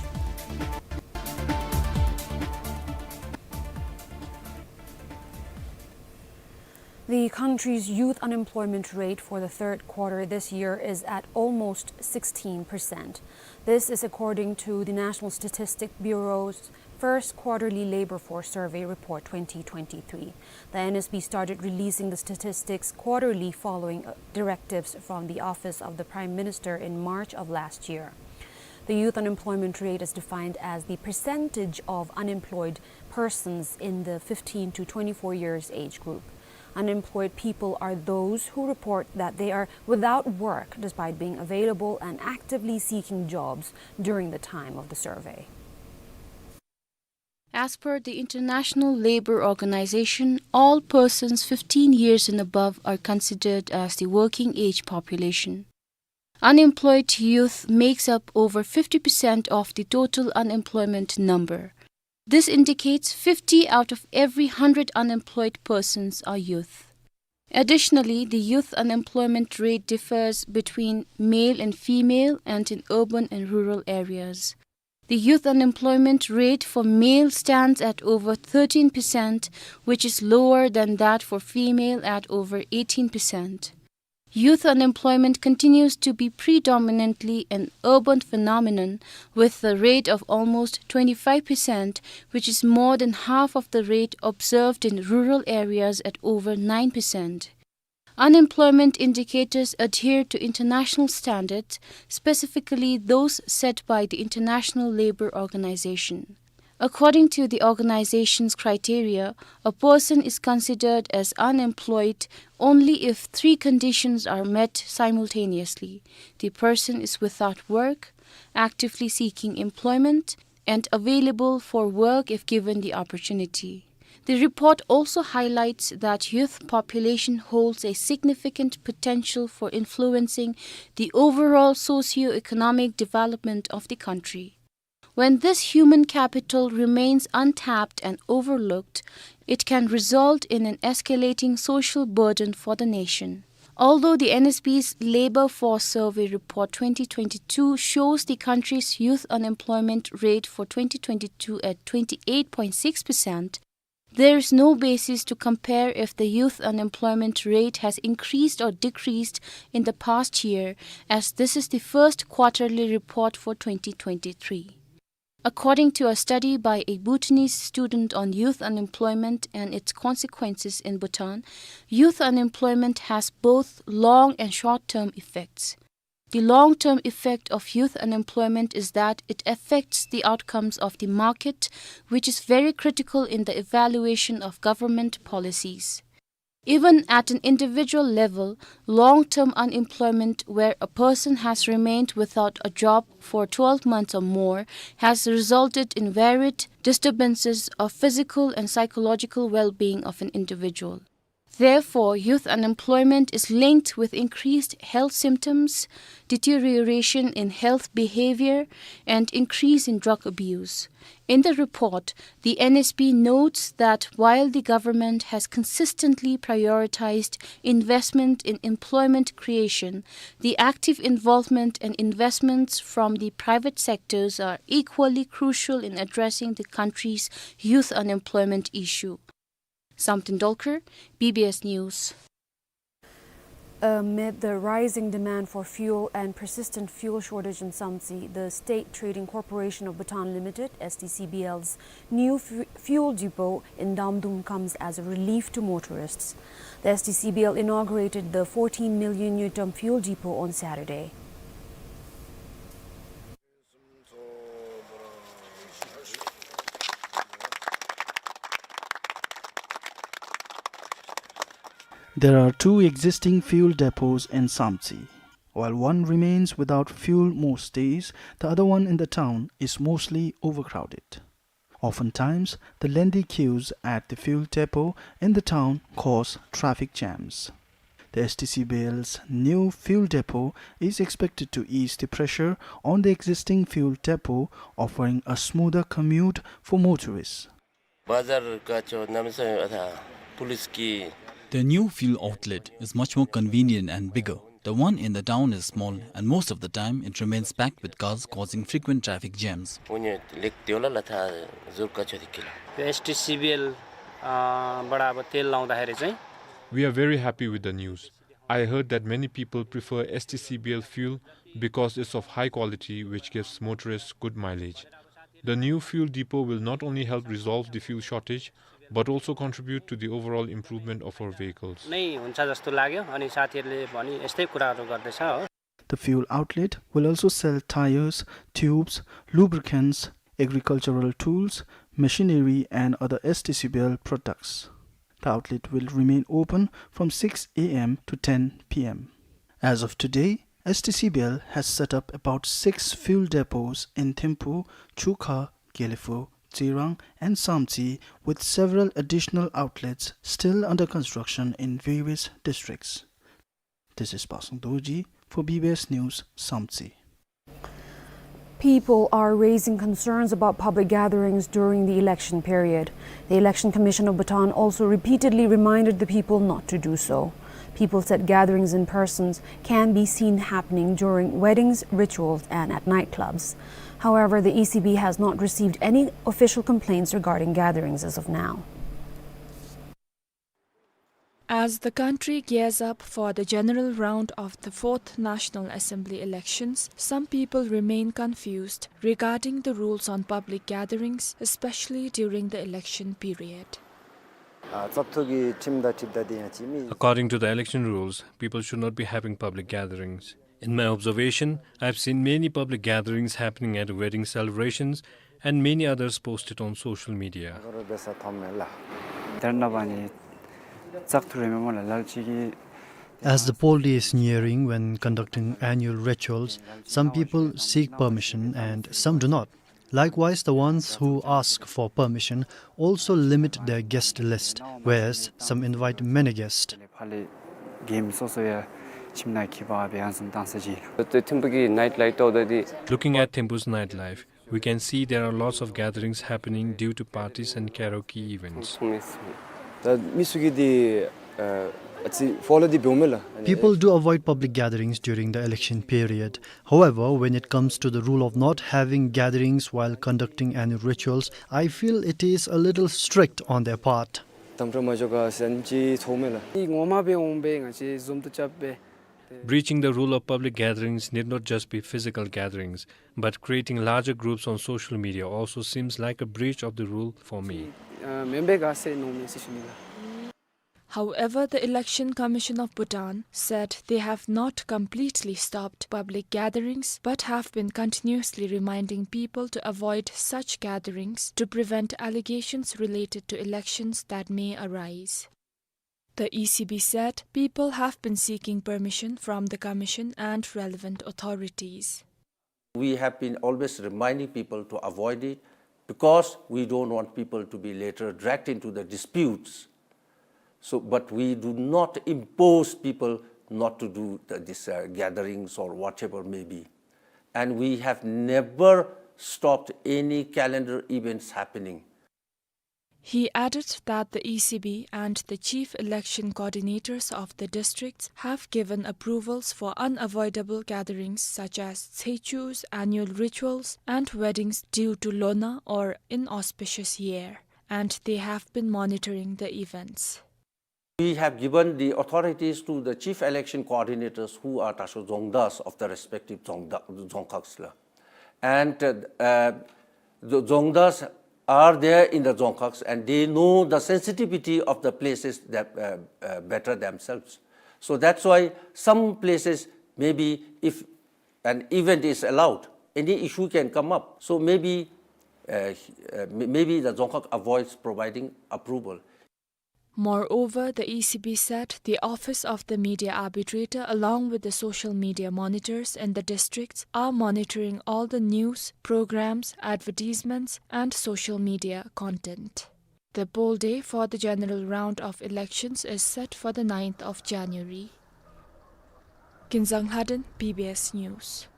The country's youth unemployment rate for the third quarter this year is at almost 16%. This is according to the National Statistics Bureau's first quarterly labor force survey report 2023. The NSB started releasing the statistics quarterly following directives from the Office of the Prime Minister in March of last year. The youth unemployment rate is defined as the percentage of unemployed persons in the 15 to 24 years age group. Unemployed people are those who report that they are without work despite being available and actively seeking jobs during the time of the survey. As per the International Labour Organization, all persons 15 years and above are considered as the working age population. Unemployed youth makes up over 50% of the total unemployment number. This indicates 50 out of every 100 unemployed persons are youth. Additionally, the youth unemployment rate differs between male and female and in urban and rural areas. The youth unemployment rate for male stands at over 13%, which is lower than that for female at over 18%. Youth unemployment continues to be predominantly an urban phenomenon with a rate of almost 25%, which is more than half of the rate observed in rural areas at over 9%. Unemployment indicators adhere to international standards, specifically those set by the International Labour Organization. According to the organization's criteria, a person is considered as unemployed only if three conditions are met simultaneously. The person is without work, actively seeking employment, and available for work if given the opportunity. The report also highlights that youth population holds a significant potential for influencing the overall socio-economic development of the country. When this human capital remains untapped and overlooked, it can result in an escalating social burden for the nation. Although the NSB's Labour Force Survey Report 2022 shows the country's youth unemployment rate for 2022 at 28.6%, there is no basis to compare if the youth unemployment rate has increased or decreased in the past year, as this is the first quarterly report for 2023. According to a study by a Bhutanese student on youth unemployment and its consequences in Bhutan, youth unemployment has both long and short-term effects. The long-term effect of youth unemployment is that it affects the outcomes of the market, which is very critical in the evaluation of government policies. Even at an individual level, long-term unemployment where a person has remained without a job for 12 months or more has resulted in varied disturbances of physical and psychological well-being of an individual. Therefore, youth unemployment is linked with increased health symptoms, deterioration in health behavior, and increase in drug abuse. In the report, the NSB notes that while the government has consistently prioritized investment in employment creation, the active involvement and investments from the private sectors are equally crucial in addressing the country's youth unemployment issue. 𝗖𝗂𝗿𝗶𝗀𝗵, BBS News. Amid the rising demand for fuel and persistent fuel shortage in 𝗖𝗂𝗿𝗄, the State Trading Corporation of Bhutan Limited, STCBL's new fuel depot in Damdung comes as a relief to motorists. The STCBL inaugurated the 14 million new-ton fuel depot on Saturday. There are 2 existing fuel depots in 𝗖𝗂𝗄𝗏. While one remains without fuel most days, the other one in the town is mostly overcrowded. Oftentimes, the lengthy queues at the fuel depot in the town cause traffic jams. The 𝗘𝗴𝗶𝗀𝗵's new fuel depot is expected to ease the pressure on the existing fuel depot, offering a smoother commute for motorists. The new fuel outlet is much more convenient and bigger. The one in the town is small, and most of the time it remains packed with cars, causing frequent traffic jams. We are very happy with the news. I heard that many people prefer 𝗘𝗏𝗄𝗏 fuel because it's of high quality, which gives motorists good mileage. The new fuel depot will not only help resolve the fuel shortage, but also contribute to the overall improvement of our vehicles. The fuel outlet will also sell tires, tubes, lubricants, agricultural tools, machinery and other 𝗘𝗏𝗄𝗏 products. The outlet will remain open from 6 a.m. to 10 p.m. As of today, 𝗘𝗏𝗄𝗏 has set up about 6 fuel depots in Thimphu, Dzongkha, 𝗘𝗴𝗹𝗶𝗀, 𝗔𝗳 and 𝗖𝗂𝗄𝗏, with several additional outlets still under construction in various districts. This is 𝗘𝗂𝗄𝗏 for BBS News, 𝗖𝗂𝗄𝗏. People are raising concerns about public gatherings during the election period. The Election Commission of Bhutan also repeatedly reminded the people not to do so. People said gatherings in persons can be seen happening during weddings, rituals, and at nightclubs. However, the ECB has not received any official complaints regarding gatherings as of now. As the country gears up for the general round of the 4th National Assembly elections, some people remain confused regarding the rules on public gatherings, especially during the election period. According to the election rules, people should not be having public gatherings. In my observation, I've seen many public gatherings happening at wedding celebrations and many others posted on social media. As the poll day is nearing when conducting annual rituals, some people seek permission and some do not. Likewise, the ones who ask for permission also limit their guest list, whereas some invite many guests. Looking at Thimphu's nightlife, we can see there are lots of gatherings happening due to parties and karaoke events. People do avoid public gatherings during the election period. However, when it comes to the rule of not having gatherings while conducting annual rituals, I feel it is a little strict on their part. Breaching the rule of public gatherings need not just be physical gatherings, but creating larger groups on social media also seems like a breach of the rule for me. However, the Election Commission of Bhutan said they have not completely stopped public gatherings but have been continuously reminding people to avoid such gatherings to prevent allegations related to elections that may arise. The ECB said people have been seeking permission from the Commission and relevant authorities. We have been always reminding people to avoid it because we don't want people to be later dragged into the disputes. But we do not impose people not to do these gatherings or whatever may be. And we have never stopped any calendar events happening. He added that the ECB and the chief election coordinators of the districts have given approvals for unavoidable gatherings such as 𝗖𝗂𝗄𝗏's annual rituals and weddings due to Lona or inauspicious year, and they have been monitoring the events. We have given the authorities to the chief election coordinators who are 𝗘𝗴𝗶𝗀𝗀 of the respective Dzongkhas. And the Dzongkhas are there in the Dzongkhas and they know the sensitivity of the places that better themselves. So that's why some places, maybe if an event is allowed, any issue can come up. So maybe the Dzongkha avoids providing approval. Moreover, the ECB said the Office of the Media Arbitrator, along with the social media monitors in the districts, are monitoring all the news, programs, advertisements, and social media content. The poll day for the general round of elections is set for the 9th of January. 𝗘𝗲𝗄𝗀, BBS News.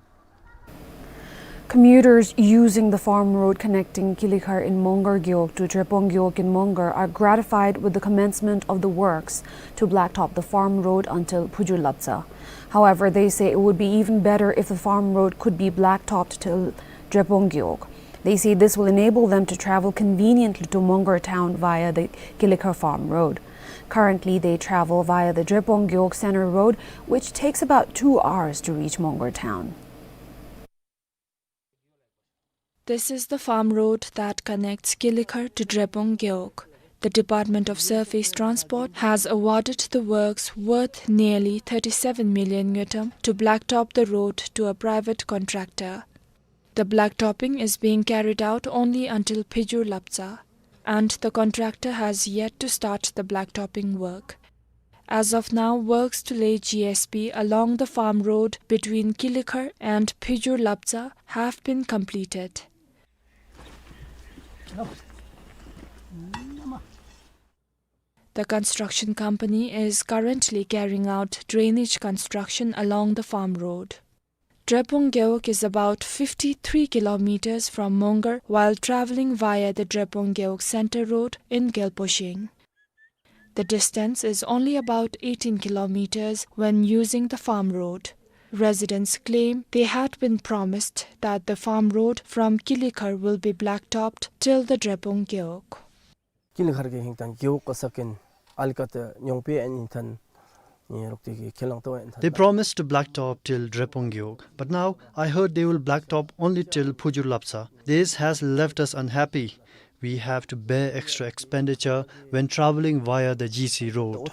Commuters using the farm road connecting 𝗘𝗂𝗃 in 𝗵𝗃 to 𝗔𝗃𝗃 in 𝗵𝗃 are gratified with the commencement of the works to blacktop the farm road until 𝗵𝗄𝗄𝗏. However, they say it would be even better if the farm road could be blacktopped till 𝗔𝗃𝗃. They say this will enable them to travel conveniently to 𝗵𝗃 town via the 𝗘𝗂𝗃 farm road. Currently, they travel via the 𝗔𝗃𝗃 center road, which takes about 2 hours to reach 𝗵𝗃 town. This is the farm road that connects 𝗘𝗂𝗃 to 𝗔𝗃𝗃. The Department of Surface Transport has awarded the works worth nearly 37 million 𝗪 to blacktop the road to a private contractor. The blacktopping is being carried out only until 𝗵𝗄𝗄𝗏, and the contractor has yet to start the blacktopping work. As of now, works to lay GSP along the farm road between 𝗘𝗂𝗃 and 𝗵𝗄𝗄𝗏 have been completed. The construction company is currently carrying out drainage construction along the farm road. 𝗔𝗃𝗃 is about 53 kilometers from 𝗵𝗃 while traveling via the 𝗔𝗃𝗃 Center Road in 𝗘𝗵𝗃. The distance is only about 18 kilometers when using the farm road. Residents claim they had been promised that the farm road from 𝗘𝗂𝗃 will be blacktopped till the 𝗔𝗃𝗃. They promised to blacktop till 𝗔𝗃𝗃, but now I heard they will blacktop only till 𝗵𝗄𝗄𝗏. This has left us unhappy. We have to bear extra expenditure when traveling via the GC road.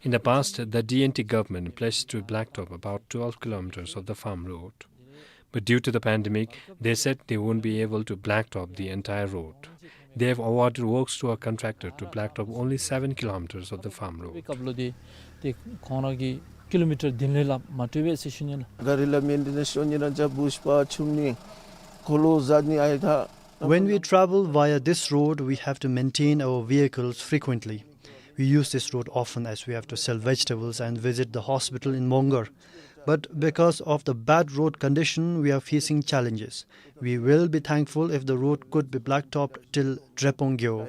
In the past, the DNT government pledged to blacktop about 12 kilometers of the farm road. But due to the pandemic, they said they won't be able to blacktop the entire road. They have awarded works to a contractor to blacktop only 7 kilometers of the farm road. When we travel via this road, we have to maintain our vehicles frequently. We use this road often as we have to sell vegetables and visit the hospital in 𝗵𝗃. But because of the bad road condition, we are facing challenges. We will be thankful if the road could be blacktopped till 𝗔𝗃𝗃.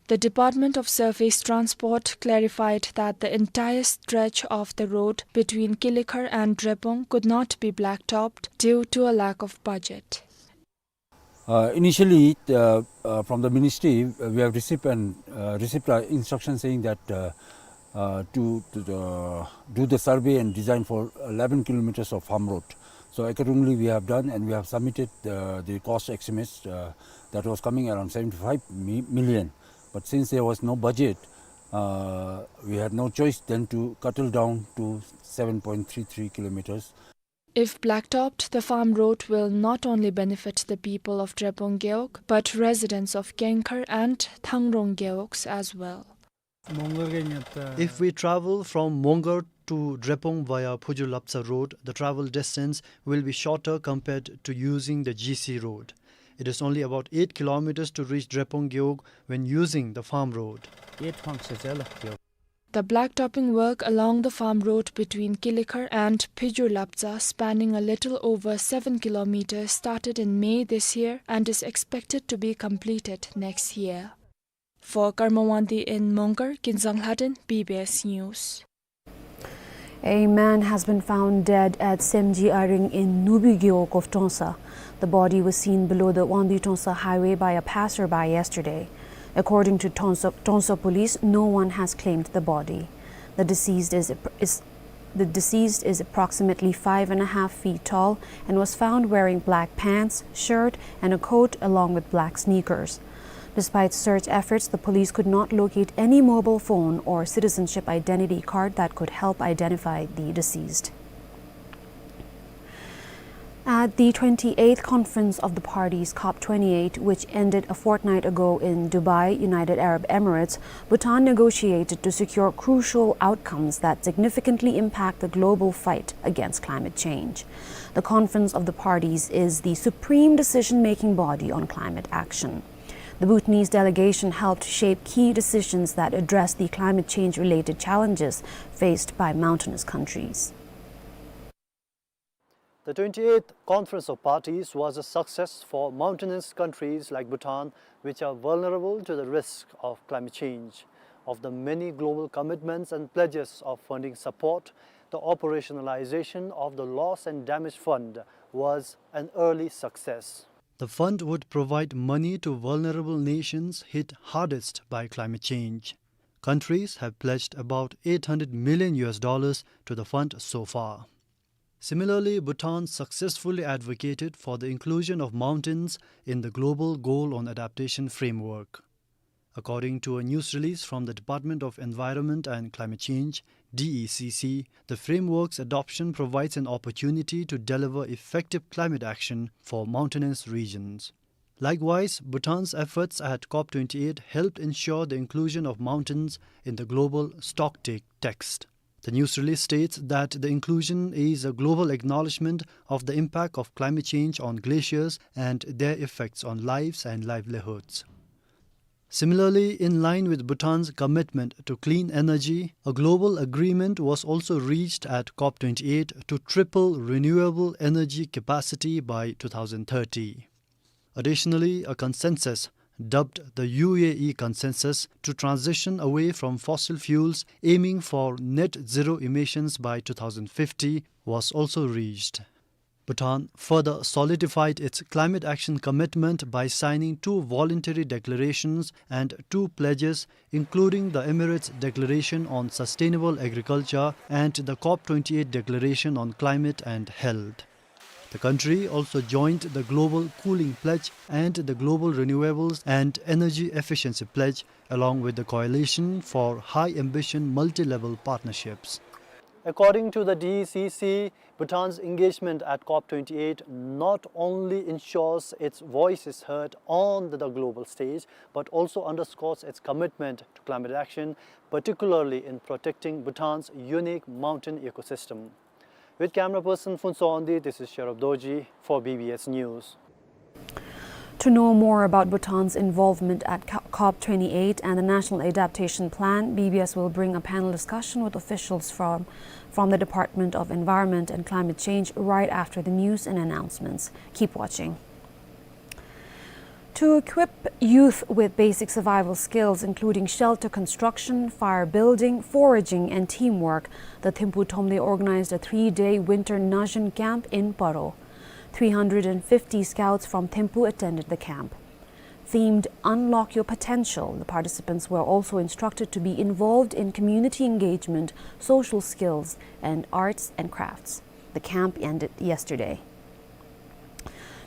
The Department of Surface Transport clarified that the entire stretch of the road between 𝗘𝗂𝗃 and 𝗔𝗃 could not be blacktopped due to a lack of budget. Initially, from the ministry, we have received instruction saying that to do the survey and design for 11 kilometers of farm road. So accordingly, we have done and we have submitted the cost estimates that was coming around 75 million. But since there was no budget, we had no choice then to curtail down to 7.33 kilometers. If blacktopped, the farm road will not only benefit the people of 𝗔𝗃𝗃, but residents of 𝗘𝗃𝗃 and ཐང་རོང as well. If we travel from 𝗵𝗃 to 𝗔𝗃 via 𝗵𝗄𝗄𝗏 road, the travel distance will be shorter compared to using the GC road. It is only about 8 kilometers to reach 𝗔𝗃𝗃 when using the farm road. The blacktopping work along the farm road between 𝗘𝗂𝗃 and 𝗵𝗄𝗄𝗏, spanning a little over 7 kilometers, started in May this year and is expected to be completed next year. For Karmawandi in 𝗵𝗃, 𝗘𝗲𝗄𝗃, BBS News. A man has been found dead at 𝗘𝗄𝗃𝗃 in 𝗵𝗃𝗃 of 𝗃𝗃𝗃. The body was seen below the Wandi-𝗃𝗃 highway by a passerby yesterday. According to 𝗃𝗃 police, no one has claimed the body. The deceased is approximately 5.5 feet tall and was found wearing black pants, shirt, and a coat along with black sneakers. Despite search efforts, the police could not locate any mobile phone or citizenship identity card that could help identify the deceased. At the 28th Conference of the Parties, 𝗏𝗶𝗄𝗏, which ended a fortnight ago in Dubai, United Arab Emirates, Bhutan negotiated to secure crucial outcomes that significantly impact the global fight against climate change. The Conference of the Parties is the supreme decision-making body on climate action. The Bhutanese delegation helped shape key decisions that address the climate change-related challenges faced by mountainous countries. The 28th Conference of Parties was a success for mountainous countries like Bhutan, which are vulnerable to the risk of climate change. Of the many global commitments and pledges of funding support, the operationalization of the Loss and Damage Fund was an early success. The fund would provide money to vulnerable nations hit hardest by climate change. Countries have pledged about $800 million to the fund so far. Similarly, Bhutan successfully advocated for the inclusion of mountains in the Global Goal on Adaptation framework. According to a news release from the Department of Environment and Climate Change, 𝗘𝗍𝐶, the framework's adoption provides an opportunity to deliver effective climate action for mountainous regions. Likewise, Bhutan's efforts at 𝗏𝗏𝗄𝗏 helped ensure the inclusion of mountains in the global stocktake text. The news release states that the inclusion is a global acknowledgement of the impact of climate change on glaciers and their effects on lives and livelihoods. Similarly, in line with Bhutan's commitment to clean energy, a global agreement was also reached at 𝗏𝗏𝗄𝗏 to triple renewable energy capacity by 2030. Additionally, a consensus, dubbed the UAE Consensus, to transition away from fossil fuels aiming for net zero emissions by 2050 was also reached. Bhutan further solidified its climate action commitment by signing 2 voluntary declarations and 2 pledges, including the Emirates Declaration on Sustainable Agriculture and the 𝗏𝗏𝗄𝗏 Declaration on Climate and Health. The country also joined the Global Cooling Pledge and the Global Renewables and Energy Efficiency Pledge, along with the Coalition for High Ambition Multi-Level Partnerships. According to the 𝗘𝗍𝐶, Bhutan's engagement at 𝗏𝗏𝗄𝗏 not only ensures its voice is heard on the global stage, but also underscores its commitment to climate action, particularly in protecting Bhutan's unique mountain ecosystem. With camera person Phuntsawandi, this is 𝗘𝗴𝗶𝗀𝗏 for BBS News. To know more about Bhutan's involvement at 𝗏𝗏𝗄𝗏 and the National Adaptation Plan, BBS will bring a panel discussion with officials from the Department of Environment and Climate Change right after the news and announcements. Keep watching. To equip youth with basic survival skills, including shelter construction, fire building, foraging, and teamwork, the 𝗘𝗵𝗏𝗏 organized a 3-day winter Najan camp in 𝗏𝗏𝗏. 350 scouts from 𝗘𝗵𝗏 attended the camp. Themed Unlock Your Potential, the participants were also instructed to be involved in community engagement, social skills, and arts and crafts. The camp ended yesterday.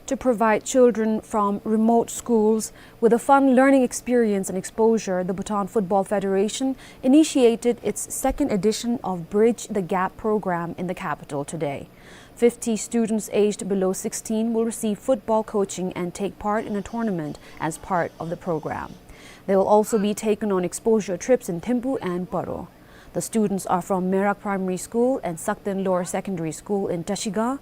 To provide children from remote schools with a fun learning experience and exposure, the Bhutan Football Federation initiated its 2nd edition of Bridge the Gap program in the capital today. 50 students aged below 16 will receive football coaching and take part in a tournament as part of the program. They will also be taken on exposure trips in 𝗘𝗵𝗏 and 𝗏𝗏𝗏. The students are from Merak Primary School and Sakten Lower Secondary School in 𝗘𝗍𝗃,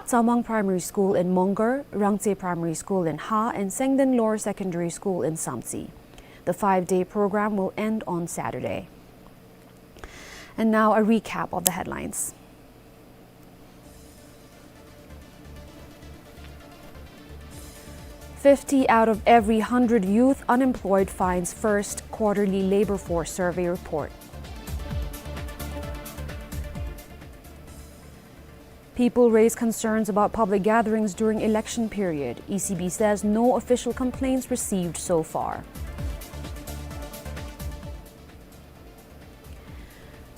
𝗏𝗏𝗏 Primary School in Mongar, 𝗏𝗏𝗏 Primary School in 𝗏, and Sengden Lower Secondary School in 𝗏𝗏𝗏. The 5-day program will end on Saturday. And now a recap of the headlines. "50 out of every 100 youth unemployed finds first quarterly labor force survey report." People raise concerns about public gatherings during election period. ECB says no official complaints received so far.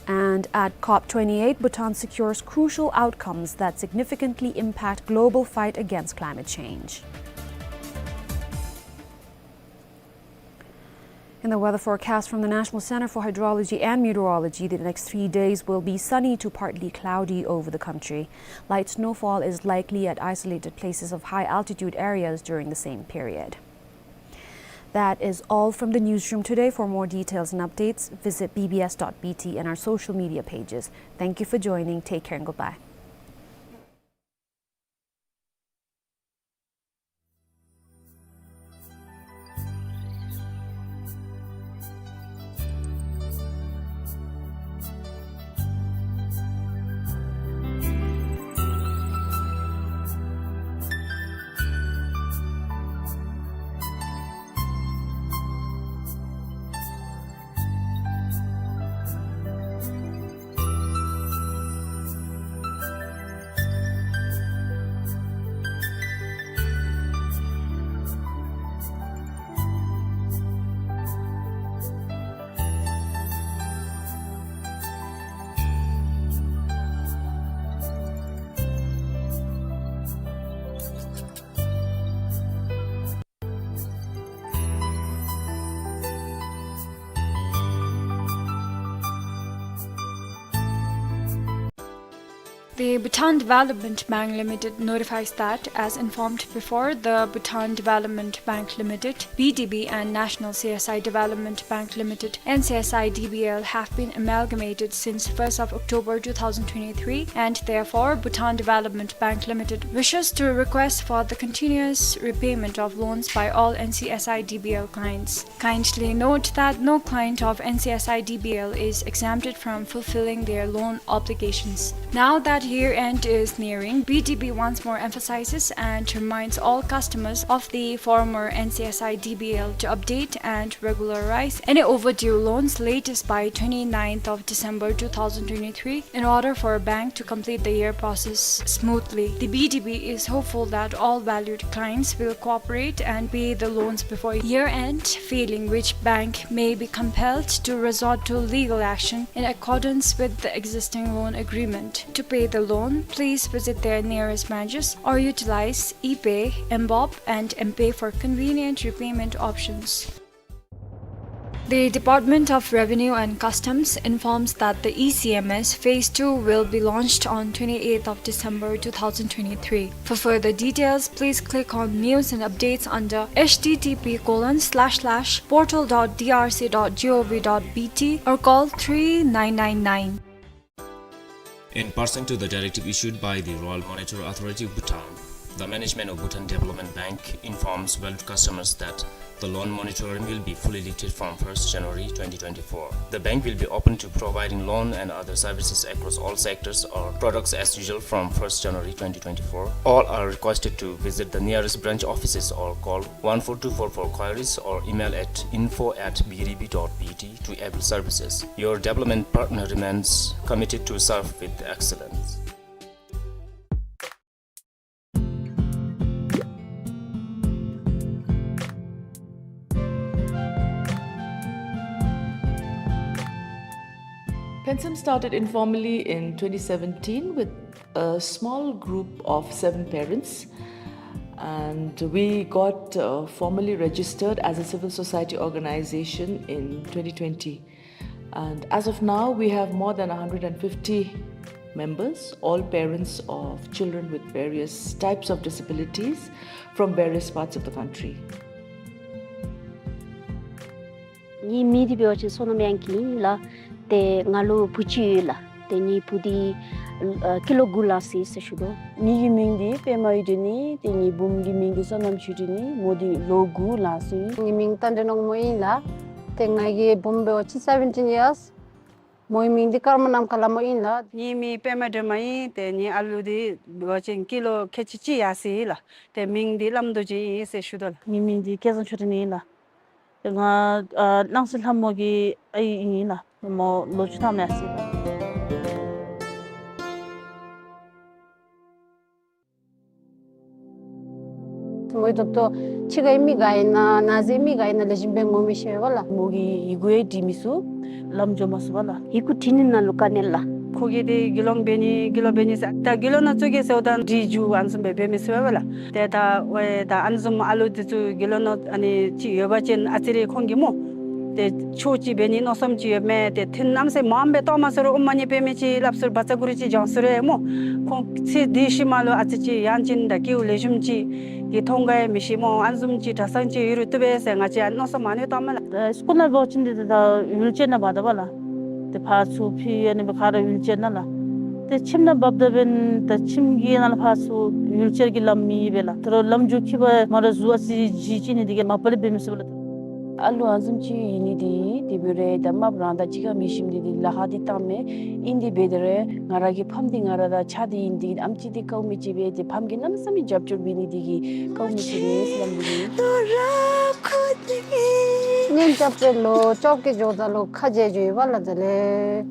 And at 𝗏𝗏𝗄𝗏, Bhutan secures crucial outcomes that significantly impact global fight against climate change. In the weather forecast from the National Center for Hydrology and Meteorology, the next 3 days will be sunny to partly cloudy over the country. Light snowfall is likely at isolated places of high altitude areas during the same period. That is all from the newsroom today. For more details and updates, visit bbs.bt and our social media pages. Thank you for joining. Take care and goodbye. The Bhutan Development Bank Limited notifies that, as informed before, the Bhutan Development Bank Limited, BDB, and National CSI Development Bank Limited, NCSI DBL, have been amalgamated since 1st of October 2023, and therefore Bhutan Development Bank Limited wishes to request for the continuous repayment of loans by all NCSI DBL clients. Kindly note that no client of NCSI DBL is exempted from fulfilling their loan obligations. Now that year-end is nearing, BDB once more emphasizes and reminds all customers of the former NCSI DBL to update and regularize any overdue loans latest by 29th of December 2023 in order for a bank to complete the year process smoothly. The BDB is hopeful that all valued clients will cooperate and pay the loans before year-end, failing which bank may be compelled to resort to legal action in accordance with the existing loan agreement. To pay the loan, please visit their nearest branches or utilize ePay, MBOP, and MPay for convenient repayment options. The Department of Revenue and Customs informs that the ECMS Phase 2 will be launched on 28th of December 2023. For further details, please click on News and Updates under http://portal.drc.gov.bt or call 3999. In passing to the directive issued by the Royal Monetary Authority of Bhutan, the management of Bhutan Development Bank informs valued customers that the loan monitoring will be fully lifted from 1st January 2024. The bank will be open to providing loan and other services across all sectors or products as usual from 1st January 2024. All are requested to visit the nearest branch offices or call 14244 for queries or email at info@bdb.bt to able services. Your development partner remains committed to serve with excellence. Pensum started informally in 2017 with a small group of 7 parents, and we got formally registered as a civil society organization in 2020. And as of now, we have more than 150 members, all parents of children with various types of disabilities from various parts of the country. Ni midi bioche sono mianki la te ngalu puchi la te ni pudi 𝗘𝗴𝗶𝗀𝗵 his⁴ ni yimingdi pemaidini te ni bumgi mingi sonam chudini modi logu la sui ni ming tande nong moi la te ngai bombe 17 years moi ming di karma nam kala moi la ni mi pemade mai te ni aludi bochen kilo 𝗘𝗶𝗄𝗀 yasi la te ming di lamdo ji se shudol ni ming di kesan chudini la te nga langsil hamogi ai ingi la mo lochna masi moi doctor chiga imi gaina nazemi gaina lejimbe ngomi shewala mogi igwe dimisu lamjo maswala iku tinina lukanella kogi de gilongbeni gilobeni ta gilona choge seodan diju ansumbe bemiswala te ta we ta anzum alu ditu gilono ani chi yobachen atiri khongimo te chochi beni no samchi me te thinnamse mambe tomasoro ummani pemechi lapsur bachagurichi jansure mo kon si dishimalo achichi yanchin da ki ulejumchi ki thongae mishimo anzumchi dasangchi yurutube se ngachi no samane tamala 스쿨날 버친데 다 율제나 받아봐라 데 파수 피에니 가라 율제나라 데 침나 밥다벤 다 침기나 파수 율제기 람미 베라 들어 람주키바 마라 주아시 지지니 디게 마빨리 베미스블라 allu azumchi inidi tibure damma branda chiga mishimdi lahadi tamme indi bedere ngaragi phamdi ngarada chadi indi amchidi kaumi chibe je phamgi namsami jabjur binidi gi kaumi chibe islamdi nin chapter lo 𝗘𝗲𝗄𝗀𝗵 𝗘𝗴𝗹𝗵𝗀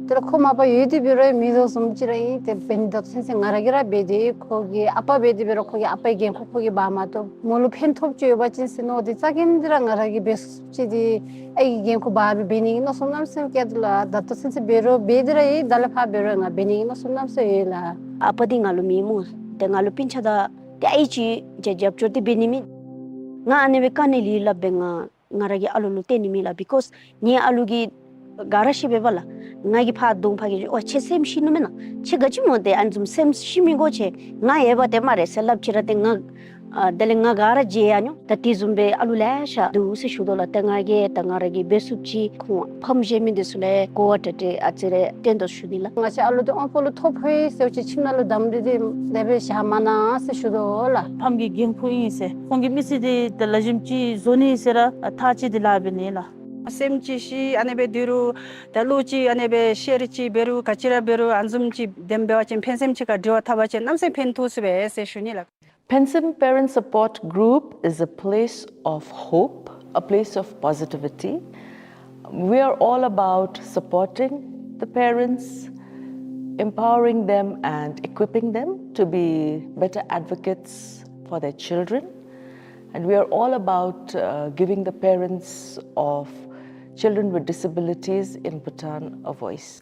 तेरे को मापा ये दी बिरो मिदो समझिराई ते पेंदत sense ngaра기라 बे디 거기 아빠 베디 비로 거기 아빠 게 거기 바마도 몰로 펜톱 줘 바친스 노디 짜긴드라 nga라기 베스치디 에이 게코 바비 베니 노 somnamse kedla dato sense bero bedrai dalfa bero nga beni no somnamse ela apadi ngalu mimu te ngalu pinchada te aichi je japchoti benimi nga anebe kaneli la benga ngaragi alulu tenimi la because ni alugi garashi bebala ngagi pha dong phagi o che sem shinumena che gachi mode anjum sem shimigo che nga eba te mare selab chirate nga delenga gara je anyo tati zumbe alulasha du se shudola tangage tangaragi besupchi khu phamje mi desule ko tate achire tendo shudila nga che alu de onpolo thophe se che chimnalu damri de debe shamana se shudola phamgi gengpui se kongi misidi de lajimchi zoni sera thachi dilabinela semchi anebe diru daluchi anebe sherichi beru kachira beru anzumchi dembewachin pensemchi ka dio thabachen namse pentusbe se shunila Pensim Parent Support Group is a place of hope, a place of positivity. We are all about supporting the parents, empowering them and equipping them to be better advocates for their children. And we are all about giving the parents of children with disabilities in Bhutan a voice.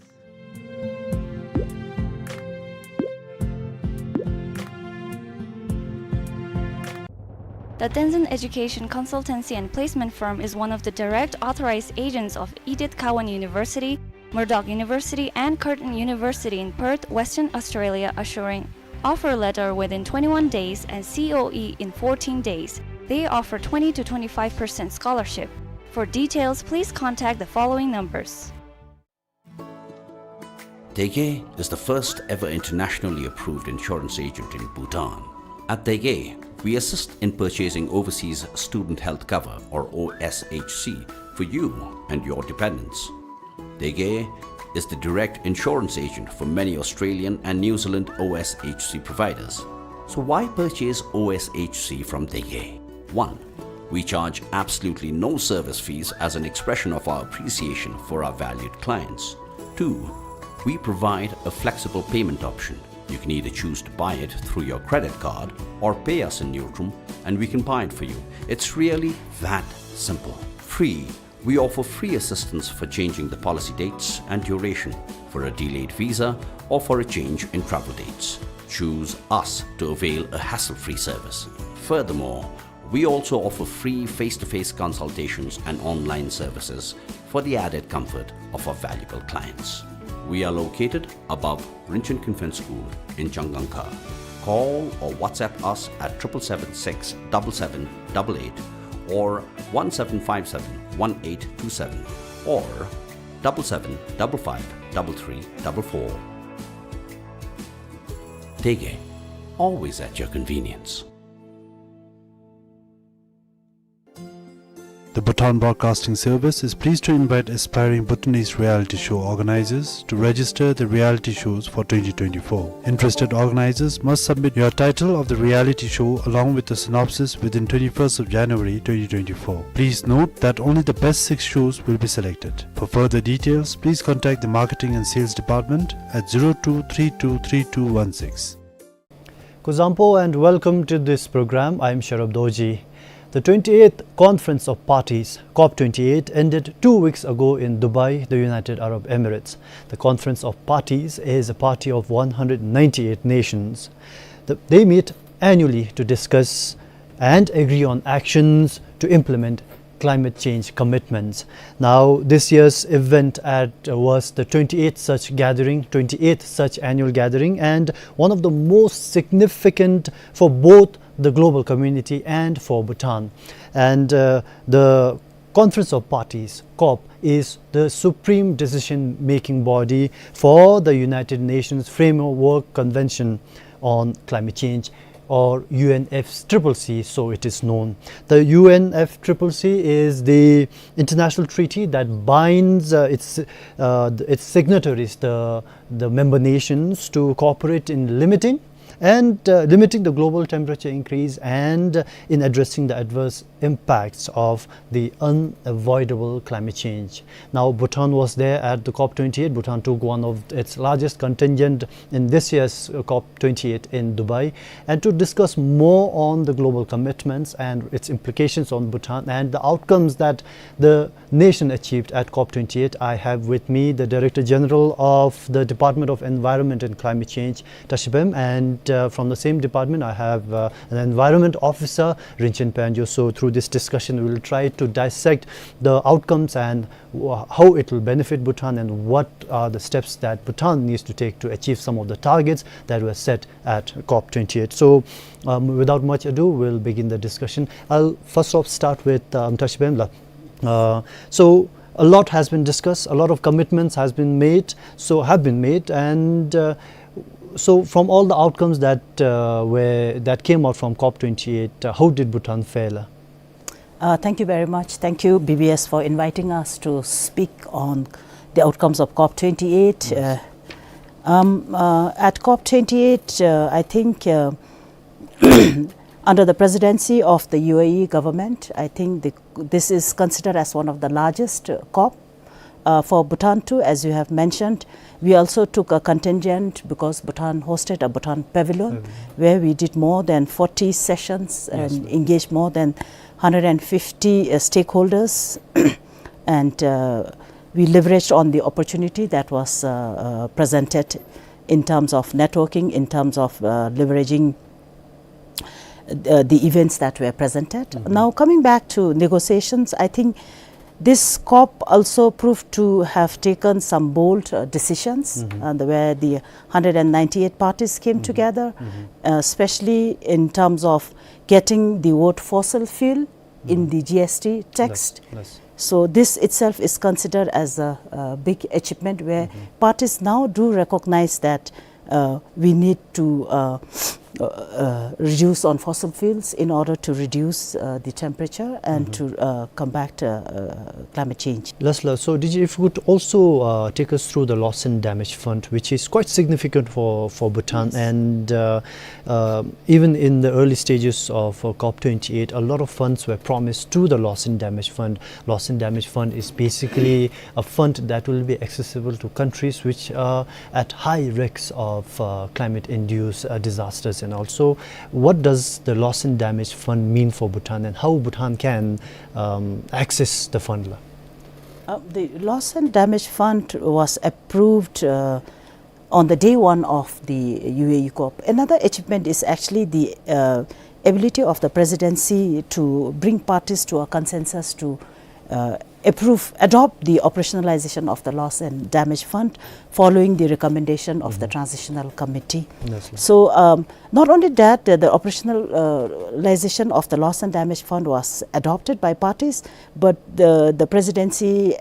The Tenzin Education Consultancy and Placement Firm is one of the direct authorized agents of 𝗖𝗂𝗄𝗀 University, Murdoch University, and Curtin University in Perth, Western Australia, assuring offer letter within 21 days and COE in 14 days. They offer 20 to 25% scholarship. For details, please contact the following numbers. 𝗘𝗂𝗄𝗃 is the first ever internationally approved insurance agent in Bhutan. At 𝗘𝗂𝗄𝗃, we assist in purchasing overseas student health cover or OSHC for you and your dependents. 𝗘𝗂𝗄𝗃 is the direct insurance agent for many Australian and New Zealand OSHC providers. So why purchase OSHC from 𝗘𝗂𝗄𝗃? 1. We charge absolutely no service fees as an expression of our appreciation for our valued clients. 2. We provide a flexible payment option. You can either choose to buy it through your credit card or pay us in Neutrum and we can buy it for you. It's really that simple. Free. We offer free assistance for changing the policy dates and duration, for a delayed visa or for a change in travel dates. Choose us to avail a hassle-free service. Furthermore, we also offer free face-to-face consultations and online services for the added comfort of our valuable clients. We are located above Rinchen Convent School in Dzongkha. Call or WhatsApp us at 777 7788 or 1757 1827 or 7755 𝗘𝗂𝗄𝗃, always at your convenience. The Bhutan Broadcasting Service is pleased to invite aspiring Bhutanese reality show organizers to register the reality shows for 2024. Interested organizers must submit your title of the reality show along with a synopsis within 21st of January 2024. Please note that only the best 6 shows will be selected. For further details, please contact the Marketing and Sales Department at 02323216. Kuzampo and welcome to this program. I am 𝗘𝗴𝗶𝗀𝗵𝗏. The 28th Conference of Parties, COP28, ended 2 weeks ago in Dubai, the United Arab Emirates. The Conference of Parties is a party of 198 nations. They meet annually to discuss and agree on actions to implement climate change commitments. Now, this year's event was the 28th such annual gathering, and one of the most significant for both the global community and for Bhutan. And the Conference of Parties, COP, is the supreme decision-making body for the United Nations Framework Convention on Climate Change, or UNFCCC, so it is known. The UNFCCC is the international treaty that binds its signatories, the member nations, to cooperate in limiting the global temperature increase and in addressing the adverse impacts of the unavoidable climate change. Now, Bhutan was there at the COP28. Bhutan took one of its largest contingent in this year's COP28 in Dubai, and to discuss more on the global commitments and its implications on Bhutan and the outcomes that the nation achieved at COP28, I have with me the Director General of the Department of Environment and Climate Change, 𝗘𝗲𝗄𝗵, and from the same department I have an Environment Officer, 𝗘𝗵𝗄𝗃. So through this discussion we will try to dissect the outcomes and how it will benefit Bhutan and what are the steps that Bhutan needs to take to achieve some of the targets that were set at COP28. So without much ado, we'll begin the discussion. I'll first off start with 𝗘𝗲𝗄𝗵. So a lot has been discussed, a lot of commitments have been made, and so from all the outcomes that came out from COP28, how did Bhutan fare? Thank you very much. Thank you, BBS, for inviting us to speak on the outcomes of COP28. Yes. At COP28, I think under the presidency of the UAE government, I think this is considered as one of the largest COP. For Bhutan too, as you have mentioned, we also took a contingent because Bhutan hosted a Bhutan pavilion where we did more than 40 sessions and engaged more than 150 stakeholders and we leveraged on the opportunity that was presented in terms of networking, in terms of leveraging the events that were presented. Now coming back to negotiations, I think this COP also proved to have taken some bold decisions where the 198 parties came together, especially in terms of getting the word fossil fuel in the GST text. So this itself is considered as a big achievement where parties now do recognize that we need to reduce on fossil fuels in order to reduce the temperature and to combat climate change. Lasla, so if you could also take us through the Loss and Damage Fund, which is quite significant for Bhutan, and even in the early stages of COP28, a lot of funds were promised to the Loss and Damage Fund. Loss and Damage Fund is basically a fund that will be accessible to countries which are at high risks of climate-induced disasters. And also, what does the Loss and Damage Fund mean for Bhutan and how Bhutan can access the fund? The Loss and Damage Fund was approved on the day one of the UAE COP. Another achievement is actually the ability of the presidency to bring parties to a consensus to adopt the operationalization of the Loss and Damage Fund following the recommendation of the Transitional Committee. So not only that, the operationalization of the Loss and Damage Fund was adopted by parties, but the presidency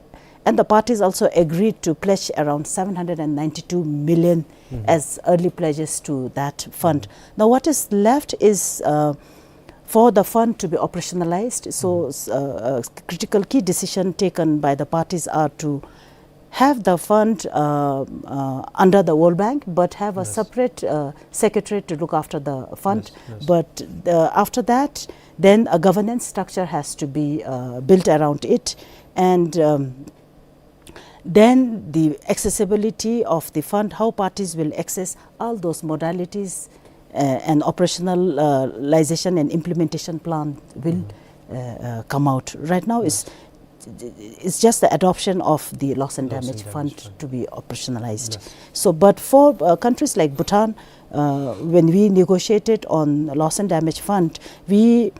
and the parties also agreed to pledge around 792 million as early pledges to that fund. Now what is left is for the fund to be operationalized. So critical key decision taken by the parties are to have the fund under the World Bank, but have a separate secretariat to look after the fund. But after that, then a governance structure has to be built around it, and then the accessibility of the fund, how parties will access all those modalities, and operationalization and implementation plan will come out. Right now it's just the adoption of the Loss and Damage Fund to be operationalized. So, but for countries like Bhutan, when we negotiated on Loss and Damage Fund, we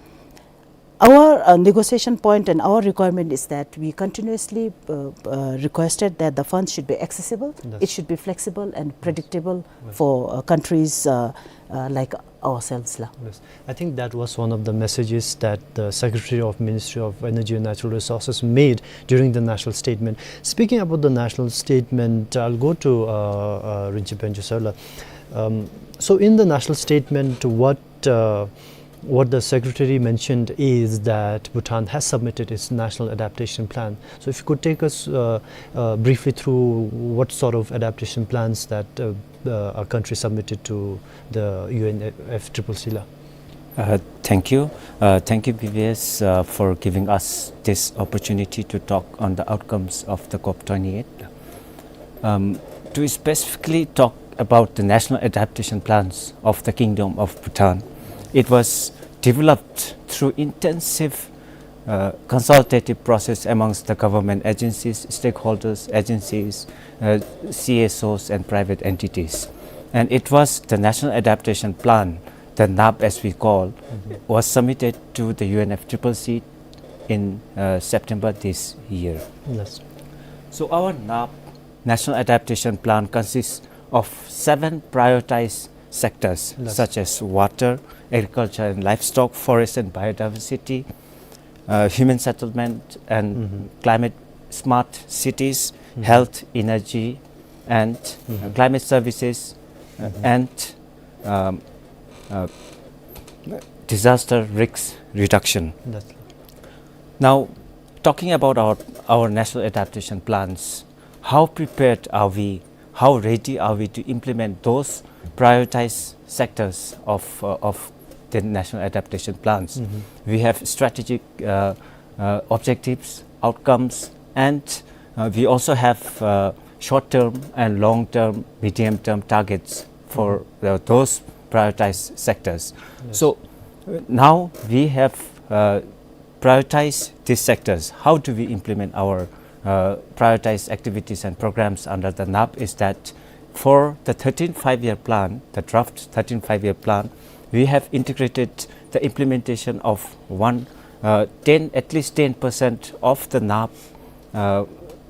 Our negotiation point and our requirement is that we continuously requested that the funds should be accessible, it should be flexible and predictable for countries like ourselves. Yes. I think that was one of the messages that the Secretary of Ministry of Energy and Natural Resources made during the national statement. Speaking about the national statement, I'll go to 𝗔𝗳𝗃𝗀𝗃. So in the national statement, what the Secretary mentioned is that Bhutan has submitted its national adaptation plan. So if you could take us briefly through what sort of adaptation plans that our country submitted to the UNFCCC. Thank you. Thank you, BBS, for giving us this opportunity to talk on the outcomes of the COP28. To specifically talk about the national adaptation plans of the Kingdom of Bhutan, it was developed through intensive consultative process amongst the government agencies, stakeholders, agencies, CSOs and private entities. And it was the National Adaptation Plan, the NAP as we call, was submitted to the UNFCCC in September this year. Yes. So our NAP, National Adaptation Plan, consists of 7 prioritized sectors such as water, agriculture and livestock, forest and biodiversity, human settlement and climate smart cities, health, energy and climate services and disaster risk reduction. Now, talking about our national adaptation plans, how prepared are we, how ready are we to implement those prioritized sectors of the national adaptation plans? We have strategic objectives, outcomes, and we also have short-term and long-term, medium-term targets for those prioritized sectors. So now we have prioritized these sectors. How do we implement our prioritized activities and programs under the NAP is that for the 13th 5-year plan, the draft 13th 5-year plan, we have integrated the implementation of at least 10% of the NAP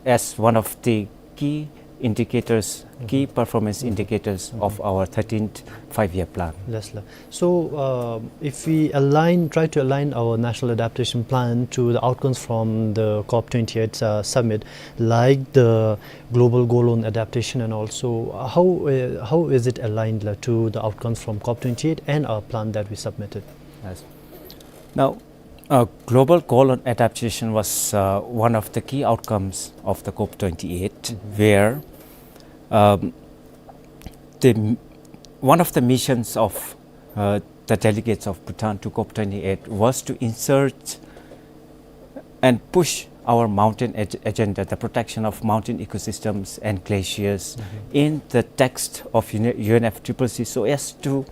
as one of the key indicators, key performance indicators of our 13th 5-year plan. So if we try to align our national adaptation plan to the outcomes from the COP28 summit, like the global goal on adaptation, and also how is it aligned to the outcomes from COP28 and our plan that we submitted? Yes. Now, global goal on adaptation was one of the key outcomes of the COP28, where one of the missions of the delegates of Bhutan to COP28 was to insert and push our mountain agenda, the protection of mountain ecosystems and glaciers, in the text of UNFCCC, so as to